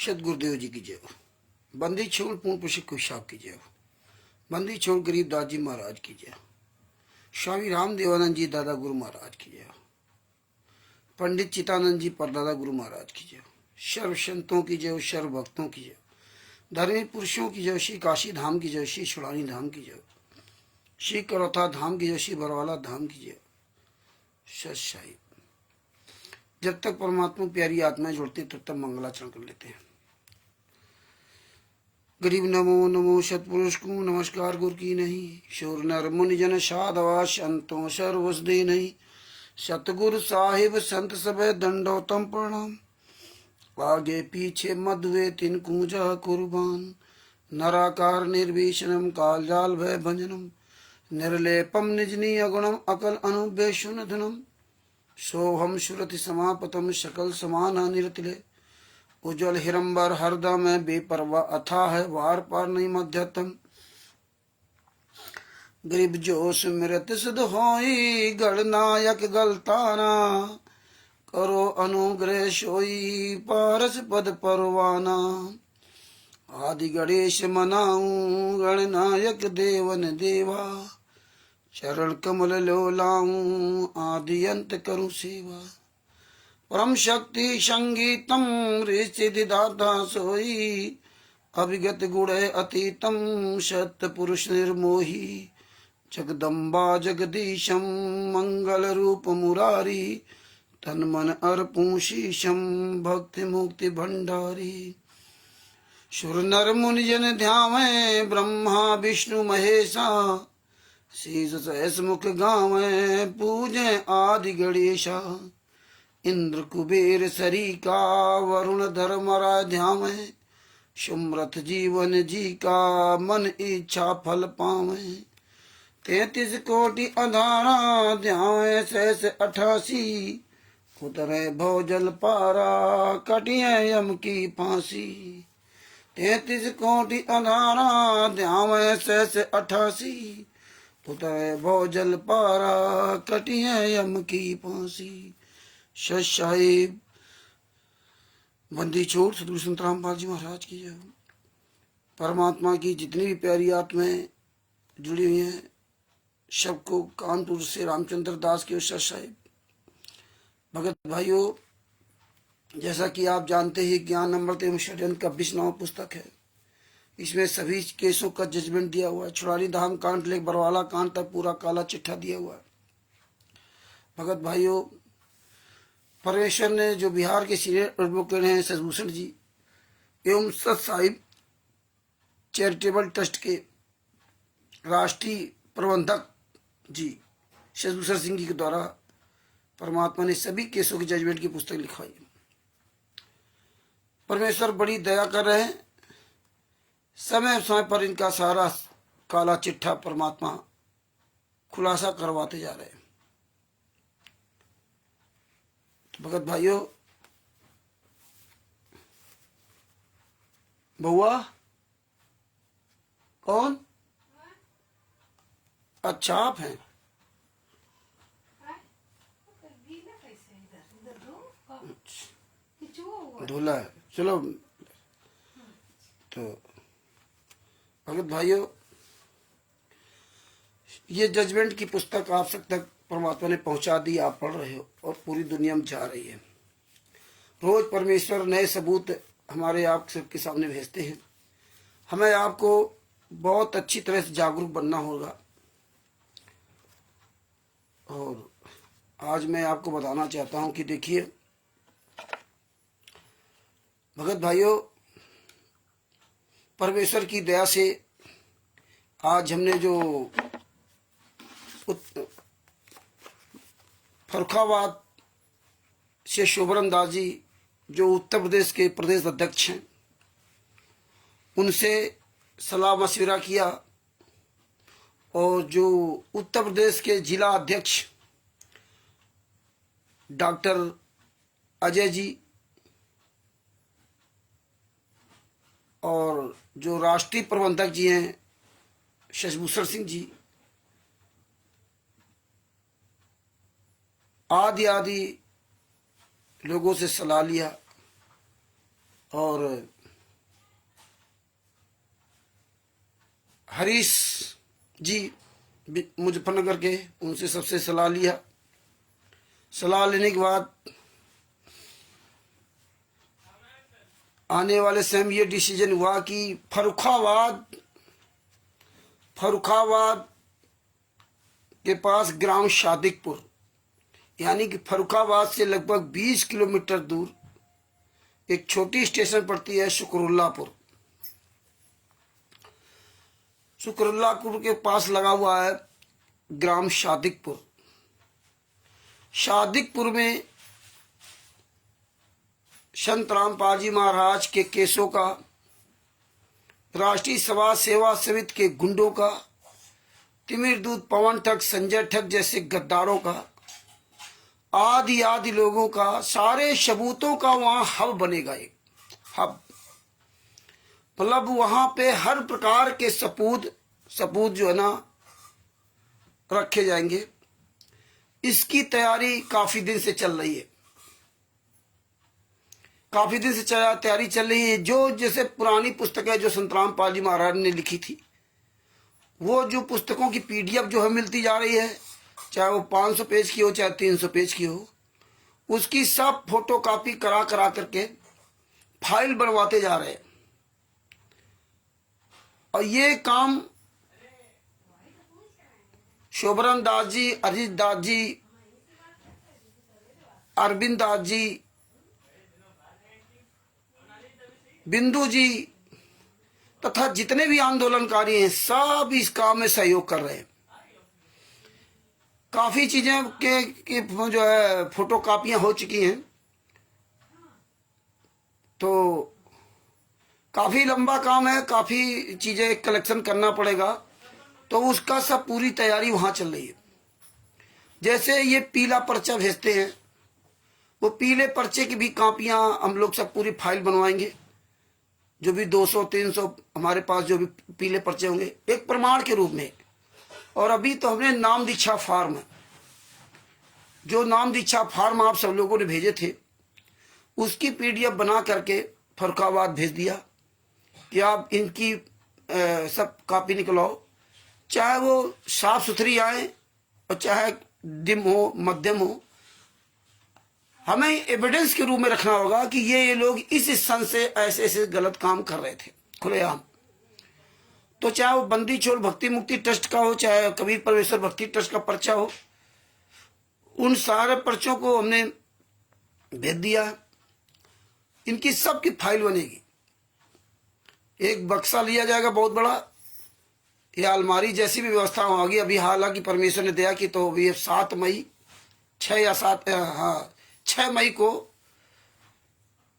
सतगुरुदेव जी की जय हो। बंदी छोड़ पूर्ण पुष्प साहब की जय हो। बंदी छोड़ गरीबदास जी महाराज की जय हो। स्वामी राम देवानंद जी दादा गुरु महाराज की जय हो। पंडित चितानंद जी परदादा गुरु महाराज की जय हो। सर्व संतों की जय हो, सर्व भक्तों की जय हो, धर्मी पुरुषों की जय हो, श्री काशी धाम की जय हो, श्री छुड़ानी धाम की जय हो, श्री करौथा धाम की जय, श्री बरवाला धाम की जय। सच साहिब, जब तक परमात्मा प्यारी आत्माएं जुड़ती तब तक मंगलाचरण कर लेते हैं। गरीब नमो नमो सतपुरुष को नमस्कार गुरु की नहीं, शोर नर मुनि जन साधवा संतों सर्वस दे नहीं, सतगुरु साहिब संत सब दंडोतम प्रणाम, आगे पीछे मधुए तिन कूजा कुर्बान, नराकार निर्भीषणम कालजाल भय भंजनम, निर्लेपम निजनी अगुणम अकल अनुबेशुनधनम, सोहम सुरति समापतम सकल समान निरतिले, उज्ज्वल हिरंबर हरदम में बेपरवा अथा है वार पार नहीं मध्यतम, गरीब जोश मृत सिद्ध होई गणनायक गलताना, करो अनुग्रह सोई पारस पद परवाना, आदि गणेश मनाऊं गणनायक देवन देवा, चरण कमल लो लाऊं आदि अंत करूं सेवा, परम शक्ति संगीतम ऋषि दाता सोई, अभिगत गुण अतीतम सत्य पुरुष निर्मोही, जगदम्बा जगदीशम मंगल रूप मुरारी, तन मन अर्पूं शीशम भक्ति मुक्ति भंडारी, सुर नर मुनि जन ध्यावे ब्रह्मा विष्णु महेशा, शीस सहस मुख गावे पूजे आदि गणेशा, इंद्र कुबेर सरीका वरुण धर्मरा ध्यावे, सुमरथ जीवन जी का मन इच्छा फल पावे, 33 कोटि अधारा ध्यावे सहस 88, उतरे भोजल पारा कटिए यम की फांसी, 33 कोटि अधारा ध्यावे सहस 88, उतरे भोजल पारा कटिए यम की फांसी। सच साहिब, बंदी छोड़ सदगुरु संत रामपाल जी महाराज की जय। परमात्मा की जितनी भी प्यारी आत्माएं जुड़ी हुई हैं सबको कानपुर से रामचंद्र दास के सच साहिब। भगत भाइयों, जैसा कि आप जानते हैं ज्ञान अमृत एवं षड्यंत्र का 29वां पुस्तक है। इसमें सभी केसों का जजमेंट दिया हुआ है। छुड़ानी धाम कांड लेकर बरवाला कांड तक पूरा काला चिट्ठा दिया हुआ है। भगत भाइयों, परमेश्वर ने जो बिहार के सीनियर एडवोकेट हैं शशिभूषण जी एवं सत साहिब चैरिटेबल ट्रस्ट के राष्ट्रीय प्रबंधक जी शशिभूषण सिंह जी के द्वारा परमात्मा ने सभी केसों के जजमेंट की पुस्तक लिखवाई। परमेश्वर बड़ी दया कर रहे हैं। समय समय पर इनका सारा काला चिट्ठा परमात्मा खुलासा करवाते जा रहे हैं। भगत भाइयों, बउआ कौन? अच्छा आप हैं। धुला है, चलो। तो भगत भाइयों, ये जजमेंट की पुस्तक आप तक परमात्मा ने पहुंचा दी। आप पढ़ रहे हो और पूरी दुनिया में जा रही है। रोज परमेश्वर नए सबूत हमारे आप सबके सामने भेजते हैं। हमें आपको बहुत अच्छी तरह से जागरूक बनना होगा। और आज मैं आपको बताना चाहता हूं कि देखिए भगत भाइयों, परमेश्वर की दया से आज हमने जो फरुखाबाद से शोभरम दास जी जो उत्तर प्रदेश के प्रदेश अध्यक्ष हैं, उनसे सलाह मशविरा किया। और जो उत्तर प्रदेश के जिला अध्यक्ष डॉक्टर अजय जी और जो राष्ट्रीय प्रबंधक जी हैं शशिभूषण सिंह जी, आदि लोगों से सलाह लिया और हरीश जी मुजफ्फरनगर के, उनसे सबसे सलाह लिया। सलाह लेने के बाद आने वाले समय ये डिसीजन हुआ कि फर्रुखाबाद के पास ग्राम शादिकपुर, यानी कि फर्रुखाबाद से लगभग 20 किलोमीटर दूर एक छोटी स्टेशन पड़ती है शुक्रुल्लापुर। शुक्रुल्लापुर के पास लगा हुआ है ग्राम शादिकपुर। शादिकपुर में संत रामपाल जी महाराज के केसों का, राष्ट्रीय समाज सेवा समिति के गुंडों का, तिमिर दूत पवन ठग, संजय ठग जैसे गद्दारों का, आदि लोगों का, सारे सबूतों का वहां हब बनेगा। एक हब मतलब वहां पे हर प्रकार के सबूत जो है ना रखे जाएंगे। इसकी तैयारी काफी दिन से चल रही है, काफी दिन से तैयारी चल रही है। जो जैसे पुरानी पुस्तकें जो संत रामपाल जी महाराज ने लिखी थी, वो जो पुस्तकों की पीडीएफ जो है मिलती जा रही है, चाहे वो 500 पेज की हो चाहे 300 पेज की हो, उसकी सब फोटो कॉपी करा करके फाइल बनवाते जा रहे हैं। और ये काम शोभरन दास जी, अजीत दास जी, अरविंद दास जी, बिंदु जी तथा जितने भी आंदोलनकारी हैं सब इस काम में सहयोग कर रहे हैं। काफी चीजें के जो है फोटो कापियां हो चुकी हैं, तो काफी लंबा काम है, काफी चीजें कलेक्शन करना पड़ेगा। तो उसका सब पूरी तैयारी वहां चल रही है। जैसे ये पीला पर्चा भेजते हैं, वो पीले पर्चे की भी कापियां हम लोग सब पूरी फाइल बनवाएंगे। जो भी 200-300 हमारे पास जो भी पीले पर्चे होंगे एक प्रमाण के रूप में। और अभी तो हमने नाम दीक्षा फार्म, जो नाम दीक्षा फार्म आप सब लोगों ने भेजे थे, उसकी पीडीएफ बना करके फर्रुखाबाद भेज दिया कि आप इनकी सब कॉपी निकलाओ, चाहे वो साफ सुथरी आए और चाहे डिम हो, मध्यम हो। हमें एविडेंस के रूप में रखना होगा कि ये लोग इस सन से ऐसे गलत काम कर रहे थे खुलेआम। तो चाहे वो बंदी छोड़ भक्ति मुक्ति ट्रस्ट का हो, चाहे कबीर परमेश्वर भक्ति ट्रस्ट का पर्चा हो, उन सारे पर्चों को हमने भेज दिया। इनकी सबकी फाइल बनेगी। एक बक्सा लिया जाएगा बहुत बड़ा, या अलमारी जैसी भी व्यवस्था होगी। अभी हालांकि परमेश्वर ने दिया कि तो अभी 7 मई 6 मई को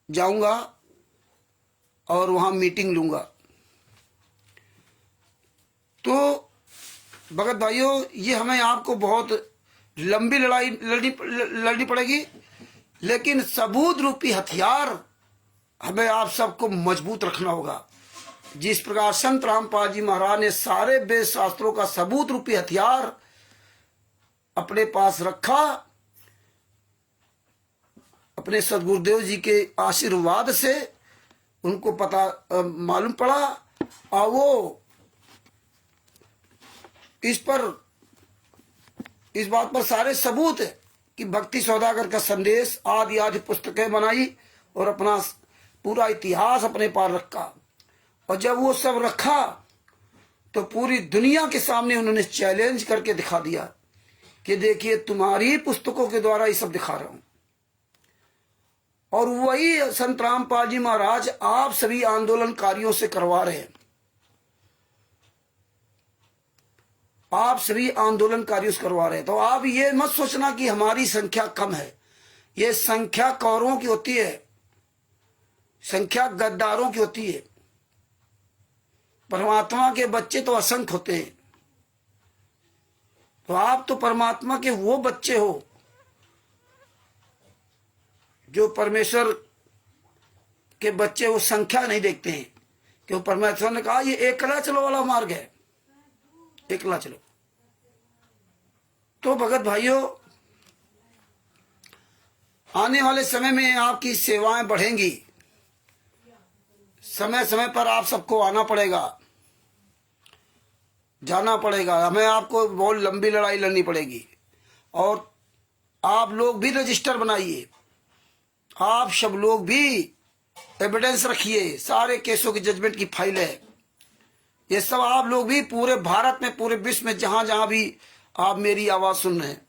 जाऊंगा और वहां मीटिंग लूंगा। तो भगत भाइयों, ये हमें आपको बहुत लंबी लड़ाई लड़नी पड़ेगी, लेकिन सबूत रूपी हथियार हमें आप सबको मजबूत रखना होगा। जिस प्रकार संत रामपाल जी महाराज ने सारे वेद शास्त्रों का सबूत रूपी हथियार अपने पास रखा, अपने सदगुरुदेव जी के आशीर्वाद से उनको पता मालूम पड़ा, और वो इस बात पर सारे सबूत है कि भक्ति सौदागर का संदेश आदि पुस्तकें बनाई और अपना पूरा इतिहास अपने पास रखा। और जब वो सब रखा तो पूरी दुनिया के सामने उन्होंने चैलेंज करके दिखा दिया कि देखिए तुम्हारी पुस्तकों के द्वारा ये सब दिखा रहा हूं। और वही संत रामपाल जी महाराज आप सभी आंदोलनकारियों से करवा रहे हैं। आप सभी आंदोलनकारियों से करवा रहे हैं। तो आप ये मत सोचना कि हमारी संख्या कम है। ये संख्या कौरवों की होती है, संख्या गद्दारों की होती है। परमात्मा के बच्चे तो असंख्य होते हैं। तो आप तो परमात्मा के वो बच्चे हो जो परमेश्वर के बच्चे वो संख्या नहीं देखते हैं, क्यों परमेश्वर ने कहा ये एकला चलो वाला मार्ग है, एकला चलो। तो भगत भाइयों, आने वाले समय में आपकी सेवाएं बढ़ेंगी। समय समय पर आप सबको आना पड़ेगा। जाना पड़ेगा, हमें आपको बहुत लंबी लड़ाई लड़नी पड़ेगी। और आप लोग भी रजिस्टर बनाइए, आप सब लोग भी एविडेंस रखिए, सारे केसों की जजमेंट की फाइल है, ये सब आप लोग भी पूरे भारत में, पूरे विश्व में, जहां जहां भी आप मेरी आवाज सुन रहे हैं,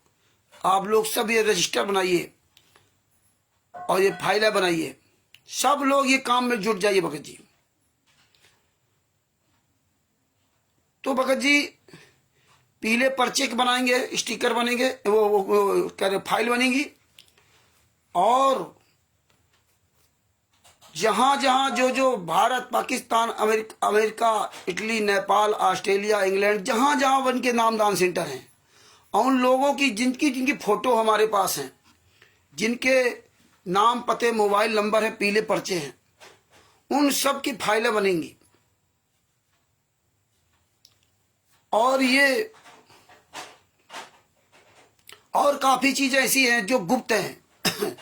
आप लोग सब ये रजिस्टर बनाइए और ये फाइलें बनाइए। सब लोग ये काम में जुट जाइए भगत जी। तो भगत जी पीले पर्चे बनाएंगे, स्टिकर बनेंगे, वो क्या फाइल बनेगी, और जहां जहां जो जो Bharat, Pakistan, America, Italy, Nepal, Australia, England, जहां जहां बन के नामदान सेंटर हैं, और उन लोगों की जिनकी जिनकी फोटो हमारे पास हैं, जिनके नाम, पते, मोबाइल नंबर है, पीले पर्चे हैं, उन सब की फाइलें बनेंगी। और ये और काफी चीजें ऐसी हैं जो गुप्त हैं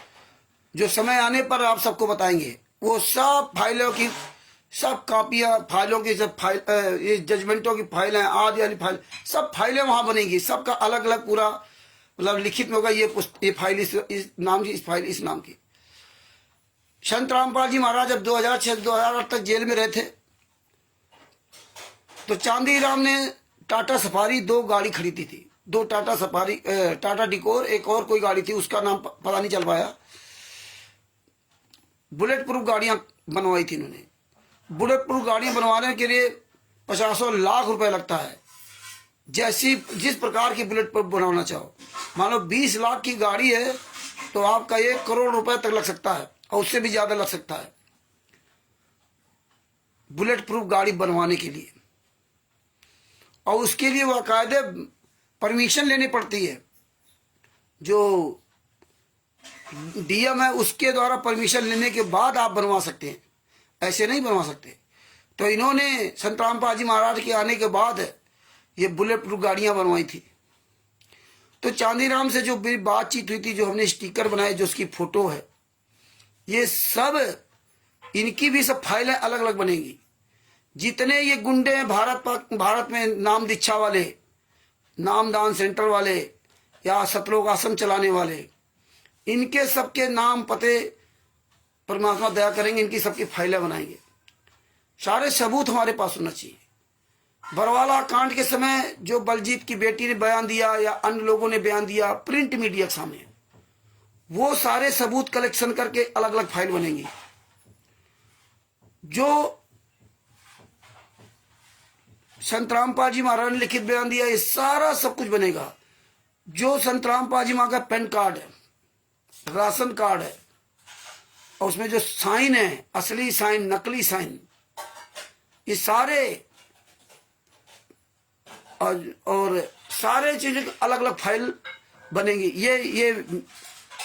जो समय आने पर आप सबको बताएंगे। वो सब फाइलों की, सब कापियां, फाइलों की, सब फाइल, ये जजमेंटों की फाइलें, आदि वाली फाइल, सब फाइलें वहां बनेंगी। सबका अलग अलग पूरा मतलब लिखित में होगा, ये फाइल इस नाम की, इस फाइल इस नाम की। संत रामपाल जी महाराज जब 2006 2008 तक जेल में रहे थे, तो चांदी राम ने टाटा सफारी 2 गाड़ी खरीदी थी, 2 टाटा सफारी, टाटा डिकोर, एक और कोई गाड़ी थी, उसका नाम पता नहीं चल पाया। बुलेट प्रूफ गाड़ियां बनवाई थी इन्होंने। बुलेट प्रूफ गाड़ियां बनवाने के लिए 50 लाख रुपए लगता है, जैसी जिस प्रकार की बुलेट प्रूफ बनवाना चाहो। मान लो 20 लाख की गाड़ी है तो आपका 1 करोड़ रुपए तक लग सकता है, और उससे भी ज्यादा लग सकता है बुलेट प्रूफ गाड़ी बनवाने के लिए। और उसके लिए बाकायदे परमिशन लेनी पड़ती है, जो डीएम है उसके द्वारा परमिशन लेने के बाद आप बनवा सकते हैं, ऐसे नहीं बनवा सकते। तो इन्होंने संत रामपाल जी महाराज के आने के बाद ये बुलेट प्रूफ गाड़ियां बनवाई थी। तो चांदीराम से जो मेरी बातचीत हुई थी, जो हमने स्टिकर बनाए, जो उसकी फोटो है, ये सब, इनकी भी सब फाइलें अलग अलग बनेगी। जितने ये गुंडे हैं भारत में, नाम दीक्षा वाले, नामदान सेंटर वाले, या सतलोक आश्रम चलाने वाले, इनके सबके नाम, पते, परमात्मा दया करेंगे, इनकी सबकी फाइलें बनाएंगे। सारे सबूत हमारे पास होना चाहिए। बरवाला कांड के समय जो बलजीत की बेटी ने बयान दिया, या अन्य लोगों ने बयान दिया प्रिंट मीडिया के सामने, वो सारे सबूत कलेक्शन करके अलग अलग फाइल बनेंगी। जो संत रामपाल जी महाराज ने लिखित बयान दिया, ये सारा सब कुछ बनेगा। जो संत रामपाल जी महाराज का पैन कार्ड है, राशन कार्ड है, और उसमें जो साइन है, असली साइन, नकली साइन, ये सारे और सारे चीजें अलग अलग फाइल बनेंगी।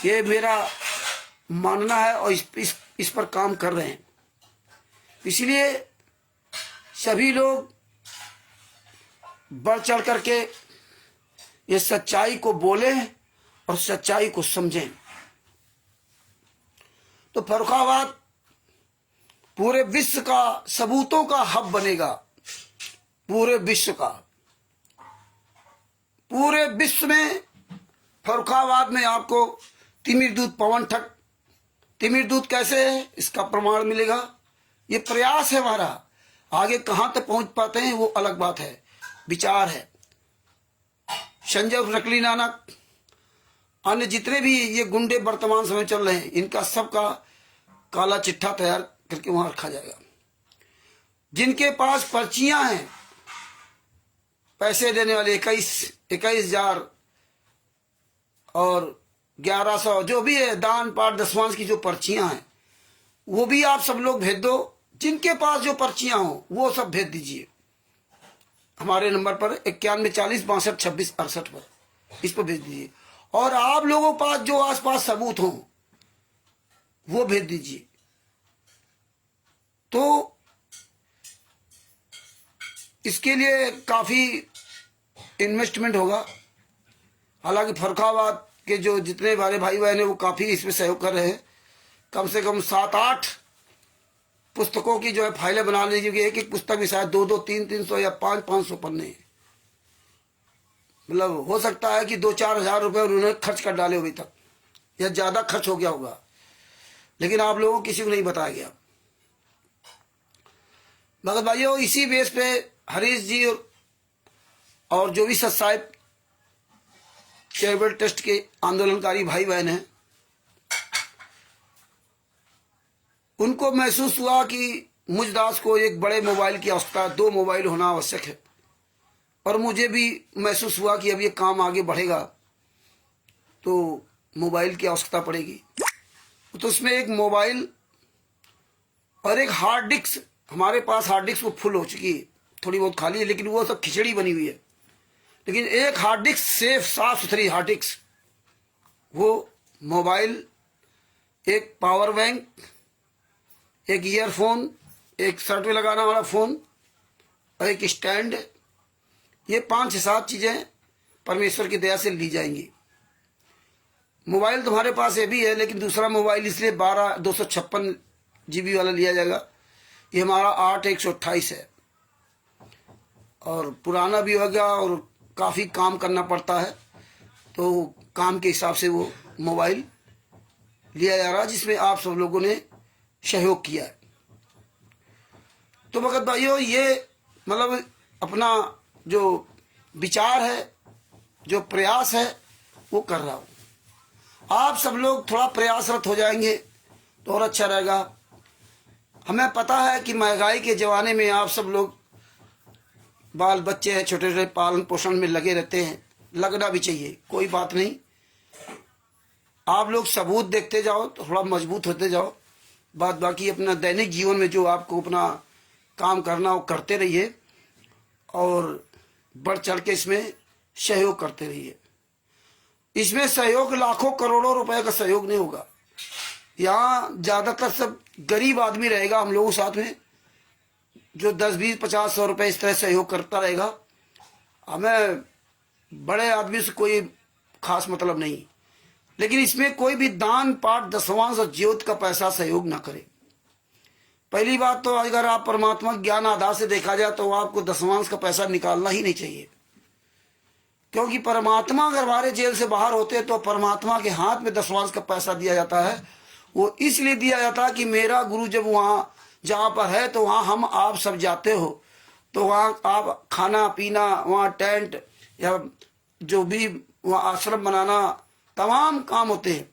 ये मेरा मानना है, और इस पर काम कर रहे हैं। इसलिए सभी लोग बढ़ चढ़ करके ये सच्चाई को बोलें और सच्चाई को समझें। तो फर्रुखाबाद पूरे विश्व का सबूतों का हब बनेगा, पूरे विश्व का। पूरे विश्व में फर्रुखाबाद में आपको तिमिर दूत, पवन ठग, तिमिर दूत कैसे है इसका प्रमाण मिलेगा। ये प्रयास है हमारा, आगे कहां तक पहुंच पाते हैं वो अलग बात है, विचार है। संजय और नकली नानक, अन्य जितने भी ये गुंडे वर्तमान समय चल रहे हैं, इनका सबका काला चिट्ठा तैयार करके वहां रखा जाएगा। जिनके पास पर्चियां हैं, पैसे देने वाले 21,000 और 1100 जो भी है, दान पाठ दसवांश की जो पर्चियां हैं, वो भी आप सब लोग भेज दो। जिनके पास जो पर्चियां हो वो सब भेज दीजिए हमारे नंबर पर 91 40 62 26 68 पर, इस पर भेज दीजिए। और आप लोगों के पास जो आसपास सबूत हो वो भेज दीजिए। तो इसके लिए काफी इन्वेस्टमेंट होगा। हालांकि फर्रुखाबाद के जो जितने हमारे भाई बहन हैं वो काफी इसमें सहयोग कर रहे हैं। कम से कम 7-8 पुस्तकों की जो है फाइलें बना लीजिए। एक एक पुस्तक में शायद 200, 300 या 500 पन्ने हैं। मतलब हो सकता है कि 2-4 हज़ार रुपये उन्होंने खर्च कर डाले अभी तक, या ज़्यादा खर्च हो गया होगा, लेकिन आप लोगों को किसी को नहीं बताया गया। मगर भाइयों, इसी बेस पे हरीश जी और जो भी सत्साहिब चैरिटेबल ट्रस्ट के आंदोलनकारी भाई बहन हैं, उनको महसूस हुआ कि मुझ दास को एक बड़े मोबाइल की आवश्यकता है, 2 मोबाइल होना आवश्यक है। और मुझे भी महसूस हुआ कि अब ये काम आगे बढ़ेगा तो मोबाइल की आवश्यकता पड़ेगी। तो उसमें एक मोबाइल और एक हार्ड डिस्क, हमारे पास हार्ड डिस्क वो फुल हो चुकी है, थोड़ी बहुत खाली है, लेकिन वो सब खिचड़ी बनी हुई है। लेकिन एक हार्ड डिस्क, सेफ साफ सुथरी हार्ड डिस्क, वो मोबाइल, एक पावर बैंक, एक ईयरफोन, एक शर्ट में लगाना वाला फोन और एक स्टैंड, ये 5 से 7 चीजें परमेश्वर की दया से ली जाएंगी। मोबाइल तुम्हारे पास ये भी है, लेकिन दूसरा मोबाइल इसलिए 256 GB वाला लिया जाएगा। ये हमारा 8128 है और पुराना भी हो गया और काफ़ी काम करना पड़ता है, तो काम के हिसाब से वो मोबाइल लिया जा रहा है, जिसमें आप सब लोगों ने सहयोग किया है। तो भगत भाइयों, ये मतलब अपना जो विचार है, जो प्रयास है, वो कर रहा हूँ। आप सब लोग थोड़ा प्रयासरत हो जाएंगे तो और अच्छा रहेगा। हमें पता है कि महंगाई के ज़माने में आप सब लोग बाल बच्चे हैं, छोटे छोटे पालन पोषण में लगे रहते हैं, लगना भी चाहिए, कोई बात नहीं। आप लोग सबूत देखते जाओ तो थोड़ा मजबूत होते जाओ। बात बाकी अपना दैनिक जीवन में जो आपको अपना काम करना हो करते रहिए और बढ़ चढ़ के इसमें सहयोग करते रहिए। इसमें सहयोग लाखों करोड़ों रुपए का सहयोग नहीं होगा। यहाँ ज़्यादातर सब गरीब आदमी रहेगा हम लोगों साथ में, जो 10, 20, 50, 100 रुपये इस तरह सहयोग करता रहेगा। हमें बड़े आदमी से कोई खास मतलब नहीं, लेकिन इसमें कोई भी दान पाठ, दशवांश और ज्योत का पैसा सहयोग ना करे। पहली बात तो अगर आप परमात्मा ज्ञान आधार से देखा जाए तो आपको दशवांश का पैसा निकालना ही नहीं चाहिए, क्योंकि परमात्मा अगर हमारे जेल से बाहर होते तो परमात्मा के हाथ में दशवांश का पैसा दिया जाता है। वो इसलिए दिया जाता है कि मेरा गुरु जब वहाँ जहाँ पर है तो वहाँ हम आप सब जाते हो, तो वहाँ आप खाना पीना, वहाँ टेंट या जो भी वहाँ आश्रम बनाना, तमाम काम होते हैं,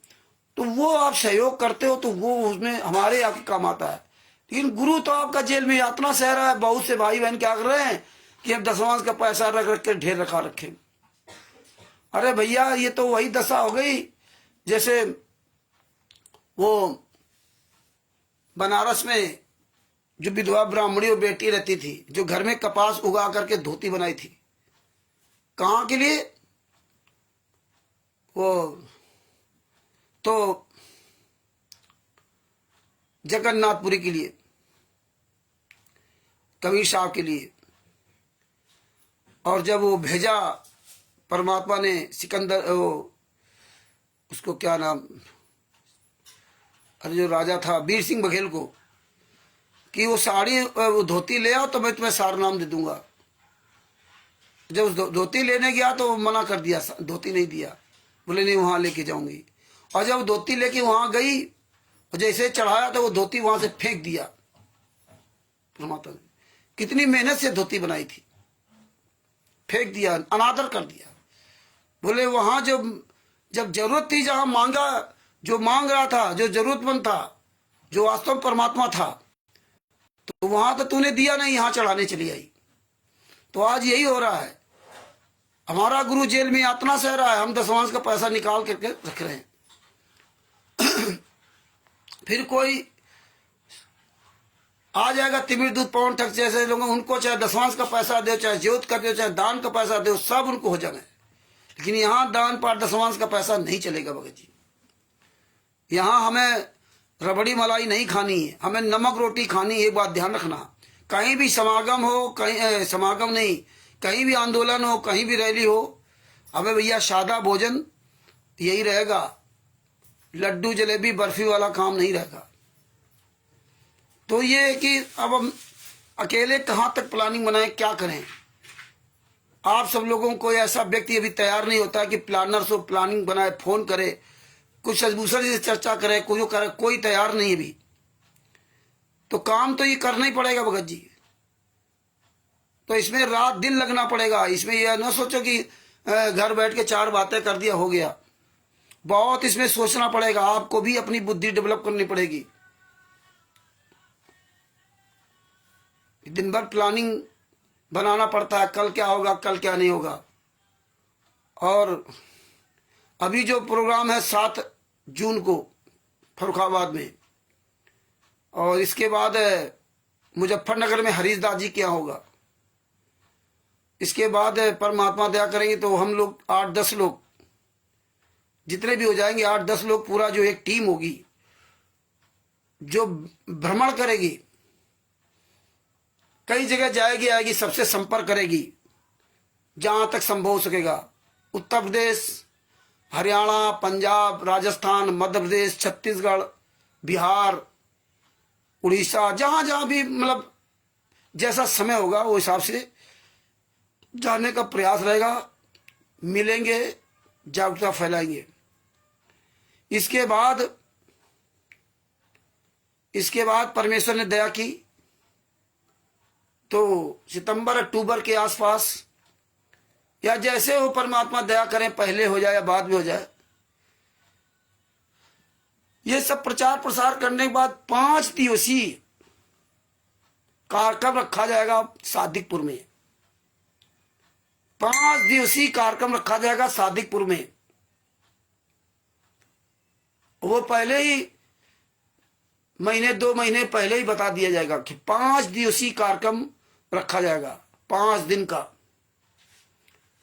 तो वो आप सहयोग करते हो तो वो उसमें हमारे आपके काम आता है। लेकिन गुरु तो आपका जेल में यातना सह रहा है। बहुत से भाई बहन क्या कर रहे हैं कि अब दशवांश का पैसा रख रख के ढेर रखा रखे। अरे भैया, ये तो वही दशा हो गई जैसे वो बनारस में जो विधवा ब्राह्मणी और बेटी रहती थी, जो घर में कपास उगा करके धोती बनाई थी। कहाँ के लिए? वो तो जगन्नाथपुरी के लिए, कबीर साहब के लिए। और जब वो भेजा परमात्मा ने सिकंदर, उसको क्या नाम, अरे जो राजा था वीर सिंह बघेल को, कि वो साड़ी वो धोती ले आओ तो मैं तुम्हें सारा नाम दे दूंगा। जब धोती लेने गया तो मना कर दिया, धोती नहीं दिया, बोले नहीं वहां लेके जाऊंगी। और जब धोती लेके वहां गई और जैसे चढ़ाया तो वो धोती वहां से फेंक दिया। परमात्मा ने कितनी मेहनत से धोती बनाई थी, फेंक दिया, अनादर कर दिया। बोले वहां जब जरूरत थी, जहां मांगा, जो मांग रहा था, जो जरूरतमंद था, जो वास्तव परमात्मा था, तो वहां तो तूने दिया नहीं, यहां चढ़ाने चली आई। तो आज यही हो रहा है। हमारा गुरु जेल में यातना सह रहा है, हम दशवांश का पैसा निकाल करके रख रहे हैं। फिर कोई आ जाएगा तिमिर दूध पवन ठग जैसे लोग, उनको चाहे दशवांश का पैसा दो, चाहे ज्योत कर दो, चाहे दान का पैसा दो, सब उनको हो जाए। लेकिन यहां दान पाठ दशवांश का पैसा नहीं चलेगा भगत जी। यहां हमें रबड़ी मलाई नहीं खानी है, हमें नमक रोटी खानी है। एक बात ध्यान रखना, कहीं भी समागम हो, कहीं समागम नहीं, कहीं भी आंदोलन हो, कहीं भी रैली हो, हमें भैया सादा भोजन यही रहेगा। लड्डू जलेबी बर्फी वाला काम नहीं रहेगा। तो ये है कि अब हम अकेले कहाँ तक प्लानिंग बनाएं, क्या करें। आप सब लोगों को ऐसा व्यक्ति अभी तैयार नहीं होता कि प्लानर से प्लानिंग बनाए, फोन करे, कुछ दूसरे से चर्चा करे, कोई करे, कोई तैयार नहीं है अभी। तो काम तो ये करना ही पड़ेगा भगत जी। तो इसमें रात दिन लगना पड़ेगा। इसमें यह ना सोचो कि घर बैठ के 4 बातें कर दिया हो गया। बहुत इसमें सोचना पड़ेगा, आपको भी अपनी बुद्धि डेवलप करनी पड़ेगी। दिन भर प्लानिंग बनाना पड़ता है, कल क्या होगा, कल क्या नहीं होगा। और अभी जो प्रोग्राम है 7 जून को फर्रुखाबाद में, और इसके बाद मुजफ्फरनगर में हरीशदास जी क्या होगा। इसके बाद परमात्मा दया करेंगे तो हम लोग 8-10 लोग जितने भी हो जाएंगे, 8-10 लोग पूरा जो एक टीम होगी जो भ्रमण करेगी, कई जगह जाएगी, आएगी, सबसे संपर्क करेगी जहां तक संभव हो सकेगा। उत्तर प्रदेश, हरियाणा, पंजाब, राजस्थान, मध्य प्रदेश, छत्तीसगढ़, बिहार, उड़ीसा, जहां जहां भी मतलब जैसा समय होगा वो हिसाब से जाने का प्रयास रहेगा। मिलेंगे, जागरूकता फैलाएंगे। इसके बाद परमेश्वर ने दया की तो सितंबर अक्टूबर के आसपास, या जैसे हो परमात्मा दया करें, पहले हो जाए या बाद में हो जाए, ये सब प्रचार प्रसार करने के बाद 5 दिवसीय कार्यक्रम रखा जाएगा सादिकपुर में। 5 दिवसीय कार्यक्रम रखा जाएगा सादिकपुर में। वो पहले ही महीने 2 महीने पहले ही बता दिया जाएगा कि 5 दिवसीय कार्यक्रम रखा जाएगा, 5 दिन का।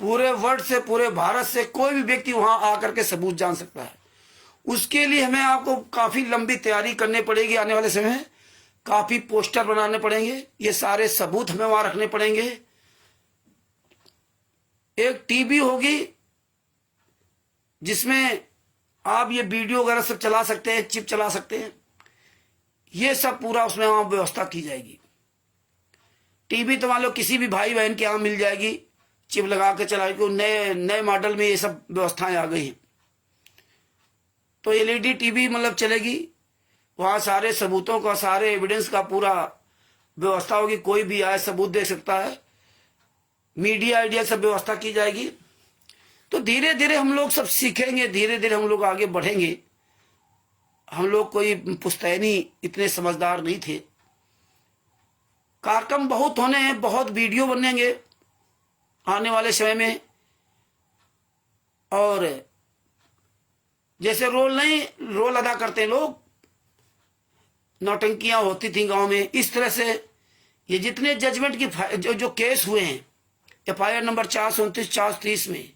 पूरे वर्ल्ड से, पूरे भारत से कोई भी व्यक्ति वहां आकर के सबूत जान सकता है। उसके लिए हमें आपको काफी लंबी तैयारी करनी पड़ेगी। आने वाले समय में काफी पोस्टर बनाने पड़ेंगे, ये सारे सबूत हमें वहां रखने पड़ेंगे। एक टीवी होगी जिसमें आप ये वीडियो वगैरह सब चला सकते हैं, चिप चला सकते हैं, ये सब पूरा उसमें वहां व्यवस्था की जाएगी। टीवी तो मान लो किसी भी भाई बहन के यहाँ मिल जाएगी, चिप लगा के चलाएगी। नए मॉडल में ये सब व्यवस्थाएं आ गई हैं। तो एलईडी टीवी मतलब चलेगी, वहां सारे सबूतों का, सारे एविडेंस का पूरा व्यवस्था होगी। कोई भी आए सबूत दे सकता है। मीडिया आइडिया सब व्यवस्था की जाएगी। तो धीरे धीरे हम लोग सब सीखेंगे, धीरे धीरे हम लोग आगे बढ़ेंगे। हम लोग कोई पुश्तैनी इतने समझदार नहीं थे। कार्यक्रम बहुत होने हैं, बहुत वीडियो बनेंगे आने वाले समय में। और जैसे रोल अदा करते हैं लोग, नौटंकियां होती थी गांव में, इस तरह से ये जितने जजमेंट की जो केस हुए हैं FIR नंबर 429, 430 में,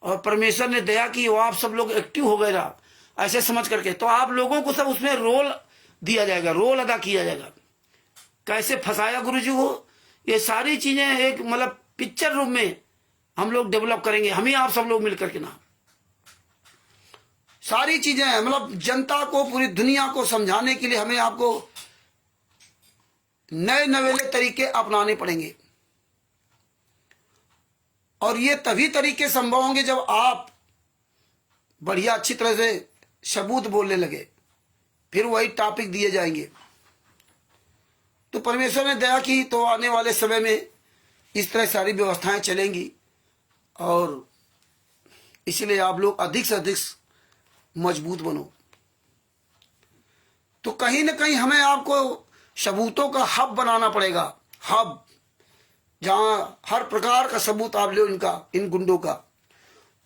और परमेश्वर ने दया की, वो आप सब लोग एक्टिव हो गए ना ऐसे समझ करके, तो आप लोगों को सब उसमें रोल दिया जाएगा, रोल अदा किया जाएगा। कैसे फंसाया गुरुजी को, ये सारी चीजें एक मतलब पिक्चर रूप में हम लोग डेवलप करेंगे, हम ही आप सब लोग मिलकर के ना। सारी चीजें मतलब जनता को, पूरी दुनिया को समझाने के लिए हमें आपको नए नवेले तरीके अपनाने पड़ेंगे। और ये तभी तरीके संभव होंगे जब आप बढ़िया अच्छी तरह से सबूत बोलने लगे, फिर वही टॉपिक दिए जाएंगे। तो परमेश्वर ने दया की तो आने वाले समय में इस तरह सारी व्यवस्थाएं चलेंगी। और इसलिए आप लोग अधिक से अधिक मजबूत बनो। तो कहीं ना कहीं हमें आपको सबूतों का हब बनाना पड़ेगा, हब, जहां हर प्रकार का सबूत आप लो इन गुंडों का।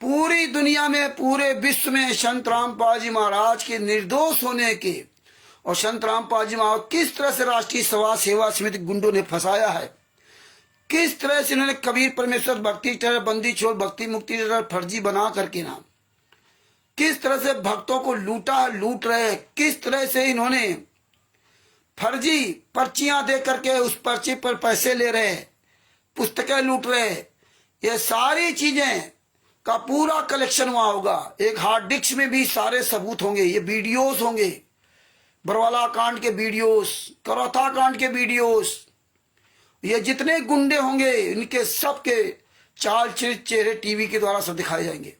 पूरी दुनिया में, पूरे विश्व में संत रामपाल जी महाराज के निर्दोष होने के, और संत रामपाल जी महाराज किस तरह से राष्ट्रीय समाज सेवा समिति गुंडों ने फंसाया है, किस तरह से इन्होंने कबीर परमेश्वर भक्ति टेरर, बंदी छोड़ भक्ति मुक्ति टेरर फर्जी बना करके ना किस तरह से भक्तों को लूट रहे, किस तरह से इन्होंने फर्जी पर्चियां दे करके उस पर्ची पर पैसे ले रहे, पुस्तकें लूट रहे। ये सारी चीजें का पूरा कलेक्शन वहां होगा। एक हार्ड डिस्क में भी सारे सबूत होंगे, ये वीडियोस होंगे, बरवाला कांड के वीडियोस, करौथा कांड के वीडियोस, ये जितने गुंडे होंगे इनके सबके चाल चेहरे टीवी के द्वारा सब दिखाए जाएंगे।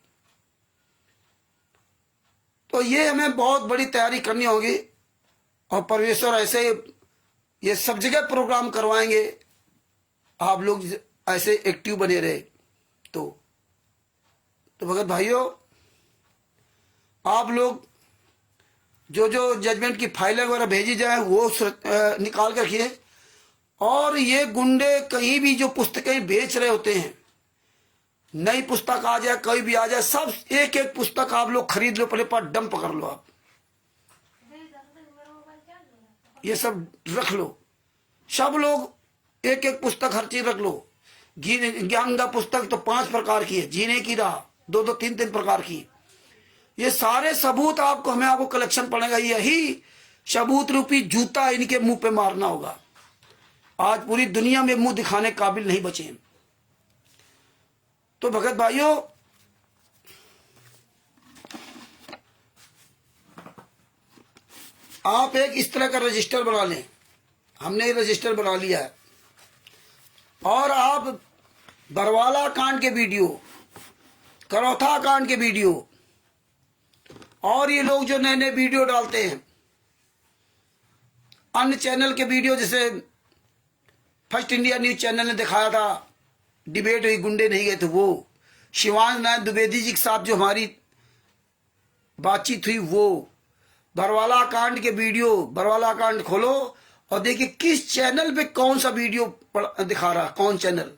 तो ये हमें बहुत बड़ी तैयारी करनी होगी और परमेश्वर ऐसे ये सब जगह प्रोग्राम करवाएंगे, आप लोग ऐसे एक्टिव बने रहे। तो भगत भाइयों, आप लोग जो जो जजमेंट की फाइलें वगैरह भेजी जाए वो निकाल कर रखिए। और ये गुंडे कहीं भी जो पुस्तकें बेच रहे होते हैं, नई पुस्तक आ जाए कोई भी आ जाए, सब एक एक पुस्तक आप लोग खरीद लो, पहले पास डंप कर लो, आप ये सब रख लो। सब लोग एक एक पुस्तक हर चीज रख लो। ज्ञान का पुस्तक तो 5 प्रकार की है, जीने की राह 2-2 3-3 प्रकार की। ये सारे सबूत आपको कलेक्शन पड़ेगा। यही सबूत रूपी जूता इनके मुंह पे मारना होगा। आज पूरी दुनिया में मुंह दिखाने काबिल नहीं बचे। तो भगत भाइयों, आप एक इस तरह का रजिस्टर बना लें। हमने रजिस्टर बना लिया है। और आप बरवाला कांड के वीडियो, करौथा कांड के वीडियो, और ये लोग जो नए नए वीडियो डालते हैं, अन्य चैनल के वीडियो, जैसे फर्स्ट इंडिया न्यूज चैनल ने दिखाया था डिबेट हुई, गुंडे नहीं गए थे, वो शिवानंद नारायण द्विवेदी जी के साथ जो हमारी बातचीत हुई, वो बरवाला कांड के वीडियो, बरवाला कांड खोलो और देखिए किस चैनल पे कौन सा वीडियो दिखा रहा, कौन चैनल,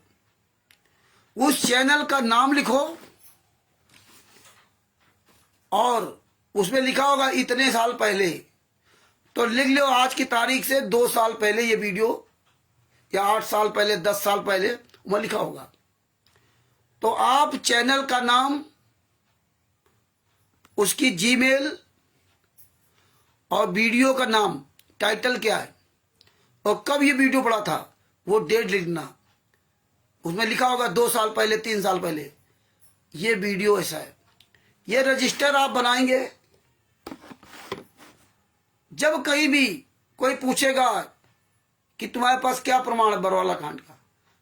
उस चैनल का नाम लिखो और उसमें लिखा होगा इतने साल पहले। तो लिख लो आज की तारीख से 2 साल पहले ये वीडियो, या 8 साल पहले, 10 साल पहले वहां लिखा होगा। तो आप चैनल का नाम, उसकी जीमेल और वीडियो का नाम, टाइटल क्या है और कब ये वीडियो पड़ा था, वो डेट लिखना। उसमें लिखा होगा 2 साल पहले, 3 साल पहले ये वीडियो ऐसा है। ये रजिस्टर आप बनाएंगे। जब कहीं भी कोई पूछेगा कि तुम्हारे पास क्या प्रमाण है बरवाला कांड का,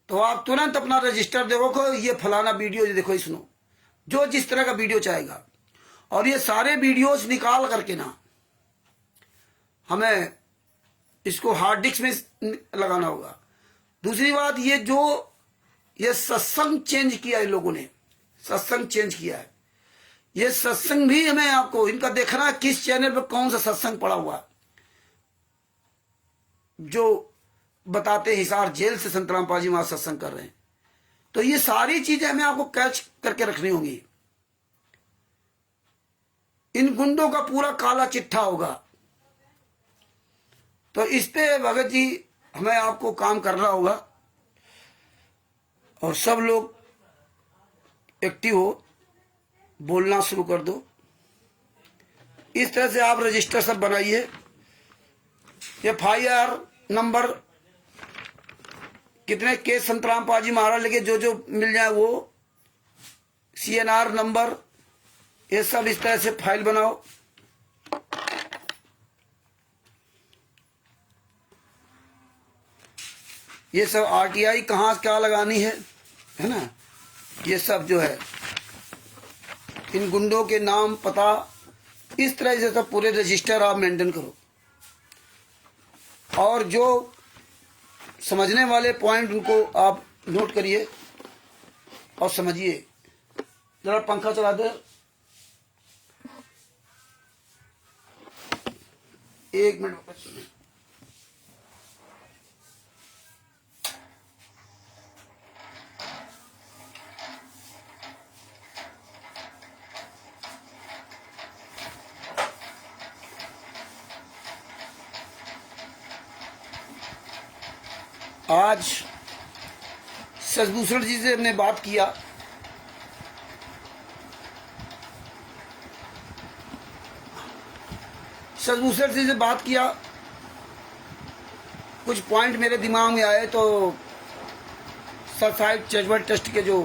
तो आप तुरंत अपना रजिस्टर देखो, ये फलाना वीडियो, ये देखो, सुनो, जो जिस तरह का वीडियो चाहेगा। और ये सारे वीडियोस निकाल करके ना हमें इसको हार्ड डिस्क में लगाना होगा। दूसरी बात, ये सत्संग चेंज किया है लोगों ने, सत्संग चेंज किया है। ये सत्संग भी हमें आपको इनका देखना है, किस चैनल पर कौन सा सत्संग पड़ा हुआ, जो बताते हिसार जेल से संतराम पाजी महाराज सत्संग कर रहे हैं। तो ये सारी चीजें हमें आपको कैच करके रखनी होंगी। इन गुंडों का पूरा काला चिट्ठा होगा। तो इस पे भगत जी हमें आपको काम करना होगा और सब लोग एक्टिव हो, बोलना शुरू कर दो। इस तरह से आप रजिस्टर सब बनाइए। FIR नंबर कितने केस संतराम पाजी महाराज लेके जो जो मिल जाए वो, CNR नंबर, ये सब इस तरह से फाइल बनाओ। ये सब RTI कहाँ क्या लगानी है ना, ये सब जो है, इन गुंडों के नाम, पता, इस तरह से सब पूरे रजिस्टर आप मेंटेन करो। और जो समझने वाले पॉइंट उनको आप नोट करिए और समझिए। जरा पंखा चला दे, 1 मिनट। आज सजभूषण जी से हमने बात किया। सजभूषण जी से बात किया, कुछ पॉइंट मेरे दिमाग में आए। तो सत्साहिब चैरिटेबल ट्रस्ट के जो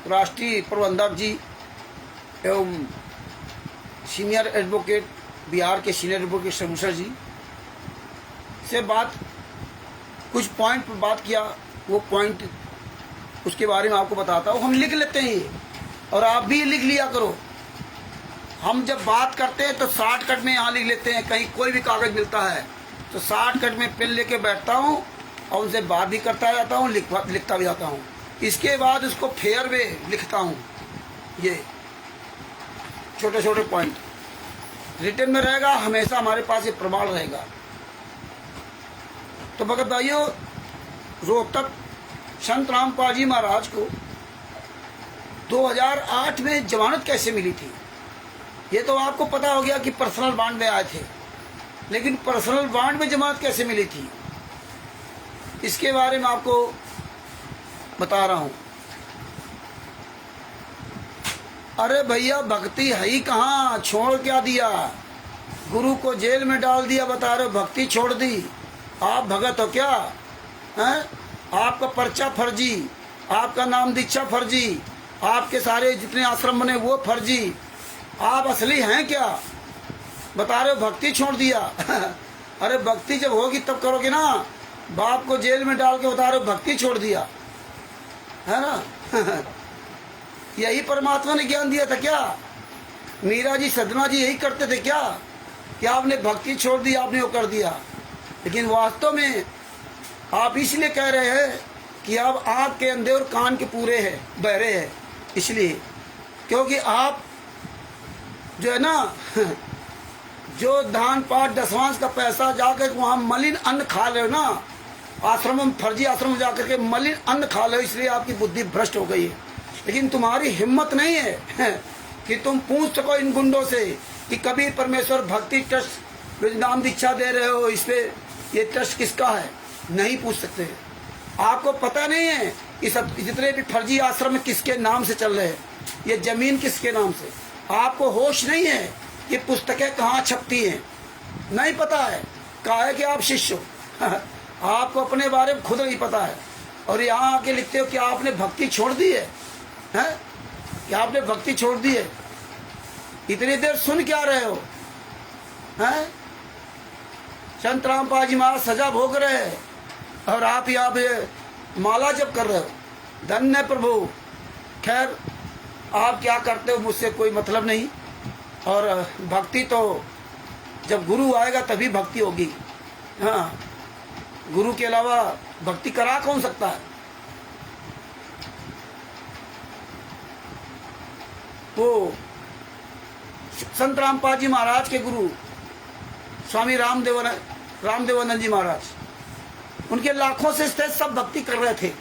राष्ट्रीय प्रबंधक जी एवं सीनियर एडवोकेट, बिहार के सीनियर एडवोकेट सजभूषण जी से कुछ पॉइंट पर बात किया। वो पॉइंट उसके बारे में आपको बताता हूँ। हम लिख लेते हैं ये, और आप भी लिख लिया करो। हम जब बात करते हैं तो शॉर्टकट में यहाँ लिख लेते हैं। कहीं कोई भी कागज मिलता है तो शॉर्टकट में पेन लेके बैठता हूँ और उनसे बात भी करता जाता हूँ, लिखता भी जाता हूँ। इसके बाद उसको फेयर में लिखता हूँ। ये छोटे छोटे पॉइंट रिटर्न में रहेगा, हमेशा हमारे पास ये प्रमाण रहेगा। तो भगत भाइयों, रोहतक संत रामपाल जी महाराज को 2008 में जमानत कैसे मिली थी, ये तो आपको पता हो गया कि पर्सनल बॉन्ड में आए थे। लेकिन पर्सनल बॉन्ड में जमानत कैसे मिली थी, इसके बारे में आपको बता रहा हूं। अरे भैया, भक्ति है ही कहाँ, छोड़ क्या दिया, गुरु को जेल में डाल दिया, बता रहे भक्ति छोड़ दी। आप भगत हो क्या हैं? आपका पर्चा फर्जी, आपका नाम दीक्षा फर्जी, आपके सारे जितने आश्रम बने वो फर्जी, आप असली हैं क्या, बता रहे हो भक्ति छोड़ दिया। अरे भक्ति जब होगी तब करोगे ना। बाप को जेल में डाल के बता रहे हो भक्ति छोड़ दिया, है ना। यही परमात्मा ने ज्ञान दिया था क्या? मीरा जी, सदना जी यही करते थे क्या कि आपने भक्ति छोड़ दी, आपने वो कर दिया। लेकिन वास्तव में आप इसलिए कह रहे हैं कि आप आँख के अंधे और कान के पूरे हैं, बहरे हैं, इसलिए क्योंकि आप जो है ना जो दान पाठ दसवांश का पैसा जाकर वहाँ मलिन अन्न खा रहे हो ना, आश्रम में, फर्जी आश्रम में जाकर के मलिन अन्न खा रहे हो, इसलिए आपकी बुद्धि भ्रष्ट हो गई है। लेकिन तुम्हारी हिम्मत नहीं है कि तुम पूछ सको इन गुंडों से कि कबीर परमेश्वर भक्ति ट्रस्ट नाम दीक्षा दे रहे हो, इस पे ये ट्रस्ट किसका है, नहीं पूछ सकते। आपको पता नहीं है कि सब जितने भी फर्जी आश्रम किसके नाम से चल रहे हैं, ये जमीन किसके नाम से, आपको होश नहीं है ये पुस्तकें कहाँ छपती हैं, नहीं पता है। कहा है कि आप शिष्य हो, आपको अपने बारे में खुद नहीं पता है, और यहाँ आके लिखते हो कि आपने भक्ति छोड़ दी है, हैं? कि आपने भक्ति छोड़ दी है। इतनी देर सुन क्या रहे हो, हैं? संत रामपाल जी महाराज सजा भोग रहे हैं और आप यहाँ पे माला जप कर रहे हो। धन्य प्रभु। खैर, आप क्या करते हो मुझसे कोई मतलब नहीं, और भक्ति तो जब गुरु आएगा तभी भक्ति होगी। हाँ, गुरु के अलावा भक्ति करा कौन सकता है। वो संत रामपाल जी महाराज के गुरु स्वामी रामदेवानंद जी महाराज, उनके लाखों से सब भक्ति कर रहे थे,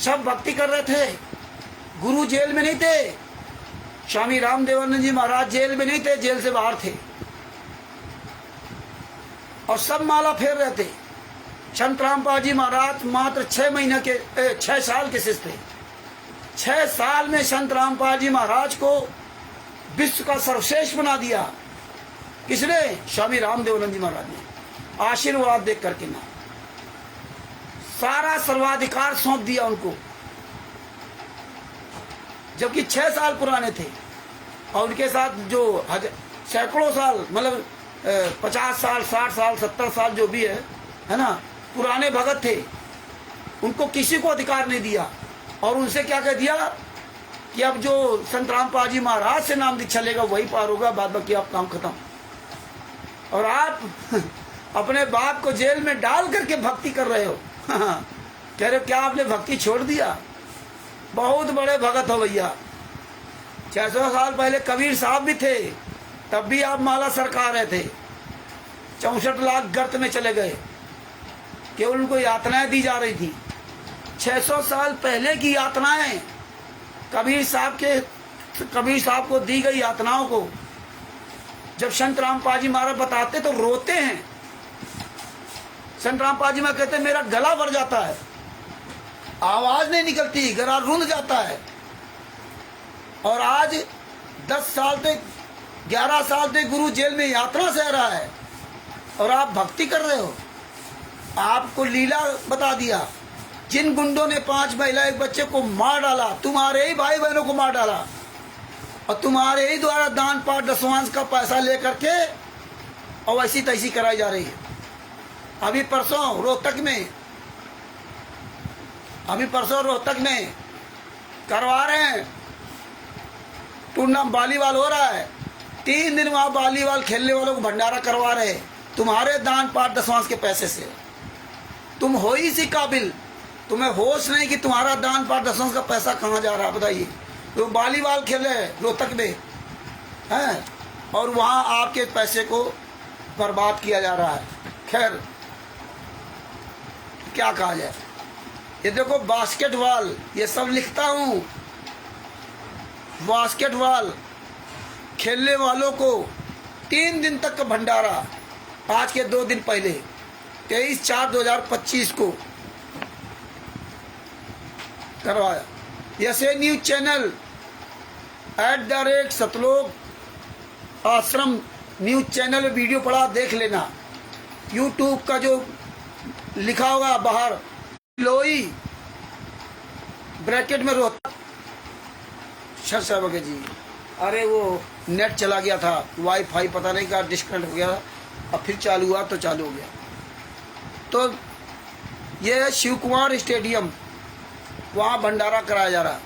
सब भक्ति कर रहे थे। गुरु जेल में नहीं थे, स्वामी रामदेवानंद जी महाराज जेल में नहीं थे, जेल से बाहर थे, और सब माला फेर रहे थे। संत रामपाल जी महाराज मात्र 6 साल के शिष्य थे। 6 साल में संत रामपाल जी महाराज को विश्व का सर्वश्रेष्ठ बना दिया। किसने? स्वामी रामदेवानंद जी महाराज ने आशीर्वाद देख करके ना, सारा सर्वाधिकार सौंप दिया उनको, जबकि 6 साल पुराने थे। और उनके साथ जो सैकड़ों साल, मतलब 50 साल, 60 साल, 70 साल जो भी है ना, पुराने भगत थे, उनको किसी को अधिकार नहीं दिया। और उनसे क्या कह दिया कि अब जो संत रामपाल जी महाराज से नाम दीक्षा लेगा वही पार होगा, बाद बाकी आप काम खत्म। और आप अपने बाप को जेल में डाल करके भक्ति कर रहे हो। कह रहे हो क्या आपने भक्ति छोड़ दिया। बहुत बड़े भगत हो भैया। 600 साल पहले कबीर साहब भी थे, तब भी आप माला सरका रहे थे। 64 लाख गर्त में चले गए, केवल उनको यातनाएं दी जा रही थी। 600 साल पहले की यातनाएं, कबीर साहब को दी गई यातनाओं को जब संत रामपाल जी महाराज बताते तो रोते हैं। संत रामपाल जी महाराज कहते मेरा गला भर जाता है, आवाज नहीं निकलती, गला रुंध जाता है। और आज 10 साल तक 11 साल तक गुरु जेल में यात्रा से रहा है और आप भक्ति कर रहे हो। आपको लीला बता दिया, जिन गुंडों ने 5 महिला एक बच्चे को मार डाला, तुम्हारे ही भाई बहनों को मार डाला, और तुम्हारे ही द्वारा दान पाठ दसवांश का पैसा लेकर के और ऐसी तैसी कराई जा रही है। अभी परसों रोहतक में अभी परसों रोहतक में करवा रहे हैं, टूर्नामेंट वॉलीबॉल हो रहा है। 3 दिन वहाँ वॉलीबॉल खेलने वालों को भंडारा करवा रहे हैं तुम्हारे दान पाठ दशवांश के पैसे से। तुम हो ही सी काबिल, तुम्हें होश नहीं कि तुम्हारा दान पाठ दशवांश का पैसा कहाँ जा रहा है, बताइए। तो वॉलीबॉल खेले रोहतक में हैं और वहाँ आपके पैसे को बर्बाद किया जा रहा है। खैर क्या कहा जाए। ये देखो बास्केटबॉल, ये सब लिखता हूँ, बास्केटबॉल खेलने वालों को 3 दिन तक का भंडारा आज के 2 दिन पहले 23/4/2025 को करवाया। ऐसे न्यूज चैनल @सतलोक आश्रम न्यूज चैनल में वीडियो पड़ा, देख लेना। यूट्यूब का जो लिखा होगा बाहर लोई ब्रैकेट में रोहतक वगैरह जी। अरे वो नेट चला गया था, वाईफाई पता नहीं क्या डिस्कनेक्ट हो गया, अब फिर चालू हुआ तो चालू हो गया। तो ये है शिव कुमार स्टेडियम, वहाँ भंडारा कराया जा रहा है।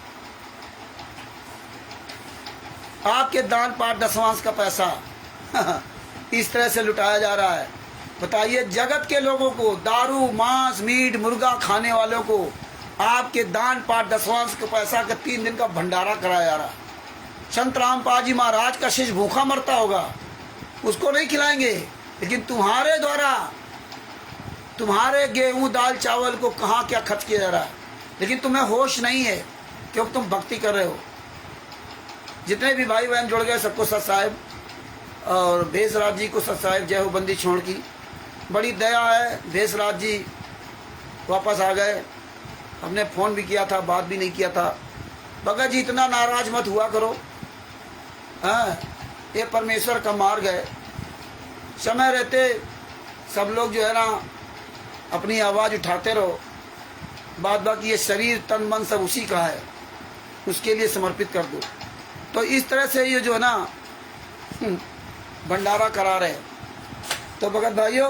आपके दान पाठ दशवांश का पैसा इस तरह से लुटाया जा रहा है। बताइए, जगत के लोगों को, दारू मांस मीट मुर्गा खाने वालों को आपके दान पाठ दशवांश के पैसा का 3 दिन का भंडारा कराया जा रहा है। संत रामपाल जी महाराज का शिष्य भूखा मरता होगा, उसको नहीं खिलाएंगे, लेकिन तुम्हारे द्वारा तुम्हारे गेहूं दाल चावल को कहाँ क्या खर्च किया जा रहा है। लेकिन तुम्हें होश नहीं है क्योंकि तुम भक्ति कर रहे हो। जितने भी भाई बहन जुड़ गए सबको सत साहिब और भेषराज जी को सत साहिब जय हो बंदी छोड़ की। बड़ी दया है, भेषराज जी वापस आ गए। हमने फ़ोन भी किया था, बात भी नहीं किया था। भगत जी इतना नाराज मत हुआ करो, हाँ ये परमेश्वर का मार्ग है। समय रहते सब लोग जो है ना अपनी आवाज़ उठाते रहो, बाद बाकी ये शरीर तन मन सब उसी का है, उसके लिए समर्पित कर दो। तो इस तरह से ये जो है ना भंडारा करा रहे। तो भगत भाइयों,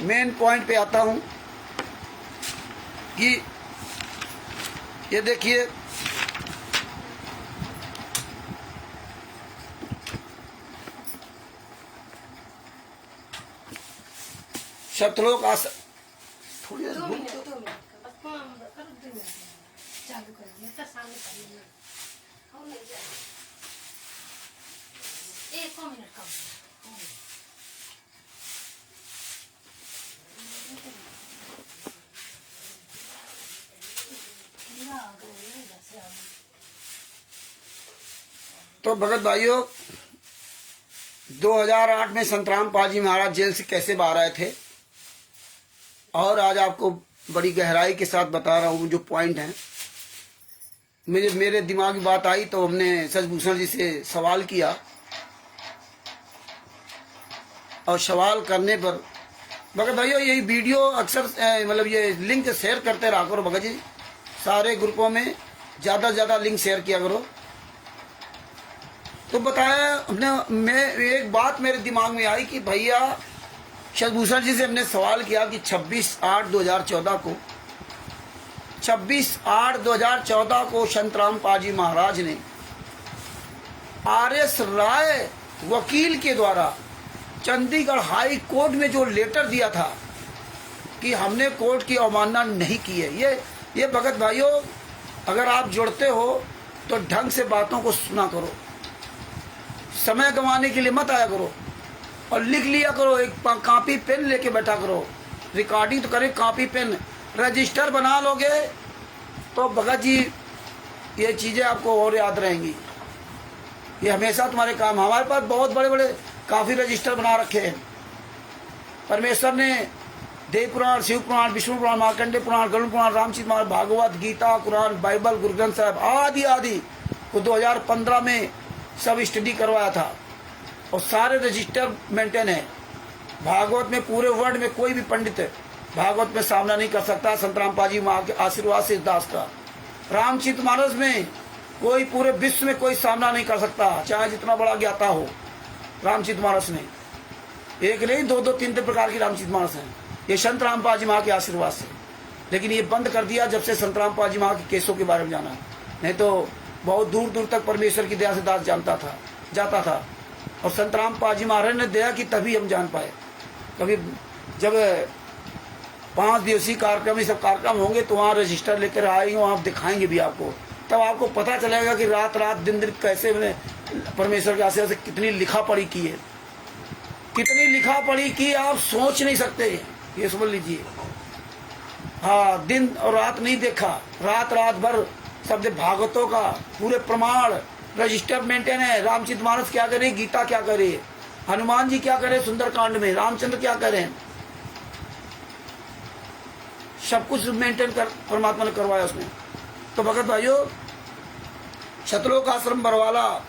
मेन पॉइंट पे आता हूँ कि ये देखिए, सतलोक आश्रम थोड़ी तो भगत भाइयों, 2008 में संत रामपाल जी महाराज जेल से कैसे बाहर आए थे, और आज आपको बड़ी गहराई के साथ बता रहा हूँ जो पॉइंट हैं। मेरे दिमाग में बात आई तो हमने सचभूषण जी से सवाल किया, और सवाल करने पर भगत भाइयों यही वीडियो अक्सर मतलब ये लिंक शेयर करते रहा करो भगत जी, सारे ग्रुपों में ज़्यादा से ज़्यादा लिंक शेयर किया करो। तो बताया हमने, मैं एक बात मेरे दिमाग में आई कि भैया सचभूषण जी से हमने सवाल किया कि 26/8/2014 को 26/8/2014 को संत रामपाल जी महाराज ने RS राय वकील के द्वारा चंडीगढ़ हाई कोर्ट में जो लेटर दिया था कि हमने कोर्ट की अवमानना नहीं की है। ये भगत भाइयों, अगर आप जुड़ते हो तो ढंग से बातों को सुना करो, समय गंवाने के लिए मत आया करो, और लिख लिया करो, एक कॉपी पेन लेके बैठा करो। रिकॉर्डिंग तो करे, कॉपी पेन रजिस्टर बना लोगे तो भगत जी ये चीज़ें आपको और याद रहेंगी। ये हमेशा तुम्हारे काम। हमारे पास बहुत बड़े बड़े काफ़ी रजिस्टर बना रखे हैं। परमेश्वर ने देव पुराण, शिव पुराण, विष्णु पुराण, मार्कंडेय पुराण, गरुड़ पुराण, रामचरित मानस, भागवत गीता, कुरान, बाइबल, गुरु ग्रंथ साहब आदि आदि को 2015 में सब स्टडी करवाया था, और सारे रजिस्टर मेंटेन है। भागवत में पूरे वर्ल्ड में कोई भी पंडित भागवत में सामना नहीं कर सकता संत रामपाल जी महाराज के आशीर्वाद से इस दास का। रामचरित मानस में कोई पूरे विश्व में कोई सामना नहीं कर सकता, चाहे जितना बड़ा ज्ञाता हो। रामचरित मानस में एक नहीं, 2-2, 3 प्रकार की रामचरित मानस है। ये संत रामपाल जी महाराज के आशीर्वाद से। लेकिन ये बंद कर दिया जब से संतराम पाजी महाराज के केसों के बारे में जाना। नहीं तो बहुत दूर दूर तक परमेश्वर की दया से दास जाता था। और संतराम पाजी महाराज ने दया की तभी हम जान पाए। कभी जब 5 दिवसीय कार्यक्रम, ये सब कार्यक्रम होंगे तो वहाँ रजिस्टर लेकर आएंगे, वहाँ दिखाएंगे भी आपको, तब आपको पता चलेगा कि रात रात दिन दिन कैसे मैंने परमेश्वर के आशीर्वाद से कितनी लिखा पढ़ी की है, कितनी लिखा पढ़ी की आप सोच नहीं सकते। ये समझ लीजिए। हाँ, दिन और रात नहीं देखा, रात रात भर शब्द भागवतों का पूरे प्रमाण रजिस्टर मेंटेन है। रामचरितमानस क्या करे, गीता क्या करे, हनुमान जी क्या करे सुंदरकांड में, रामचंद्र क्या करें, सब कुछ मेंटेन कर परमात्मा ने करवाया उसमें। तो भगत भाइयों, शतलोक आश्रम बरवाला,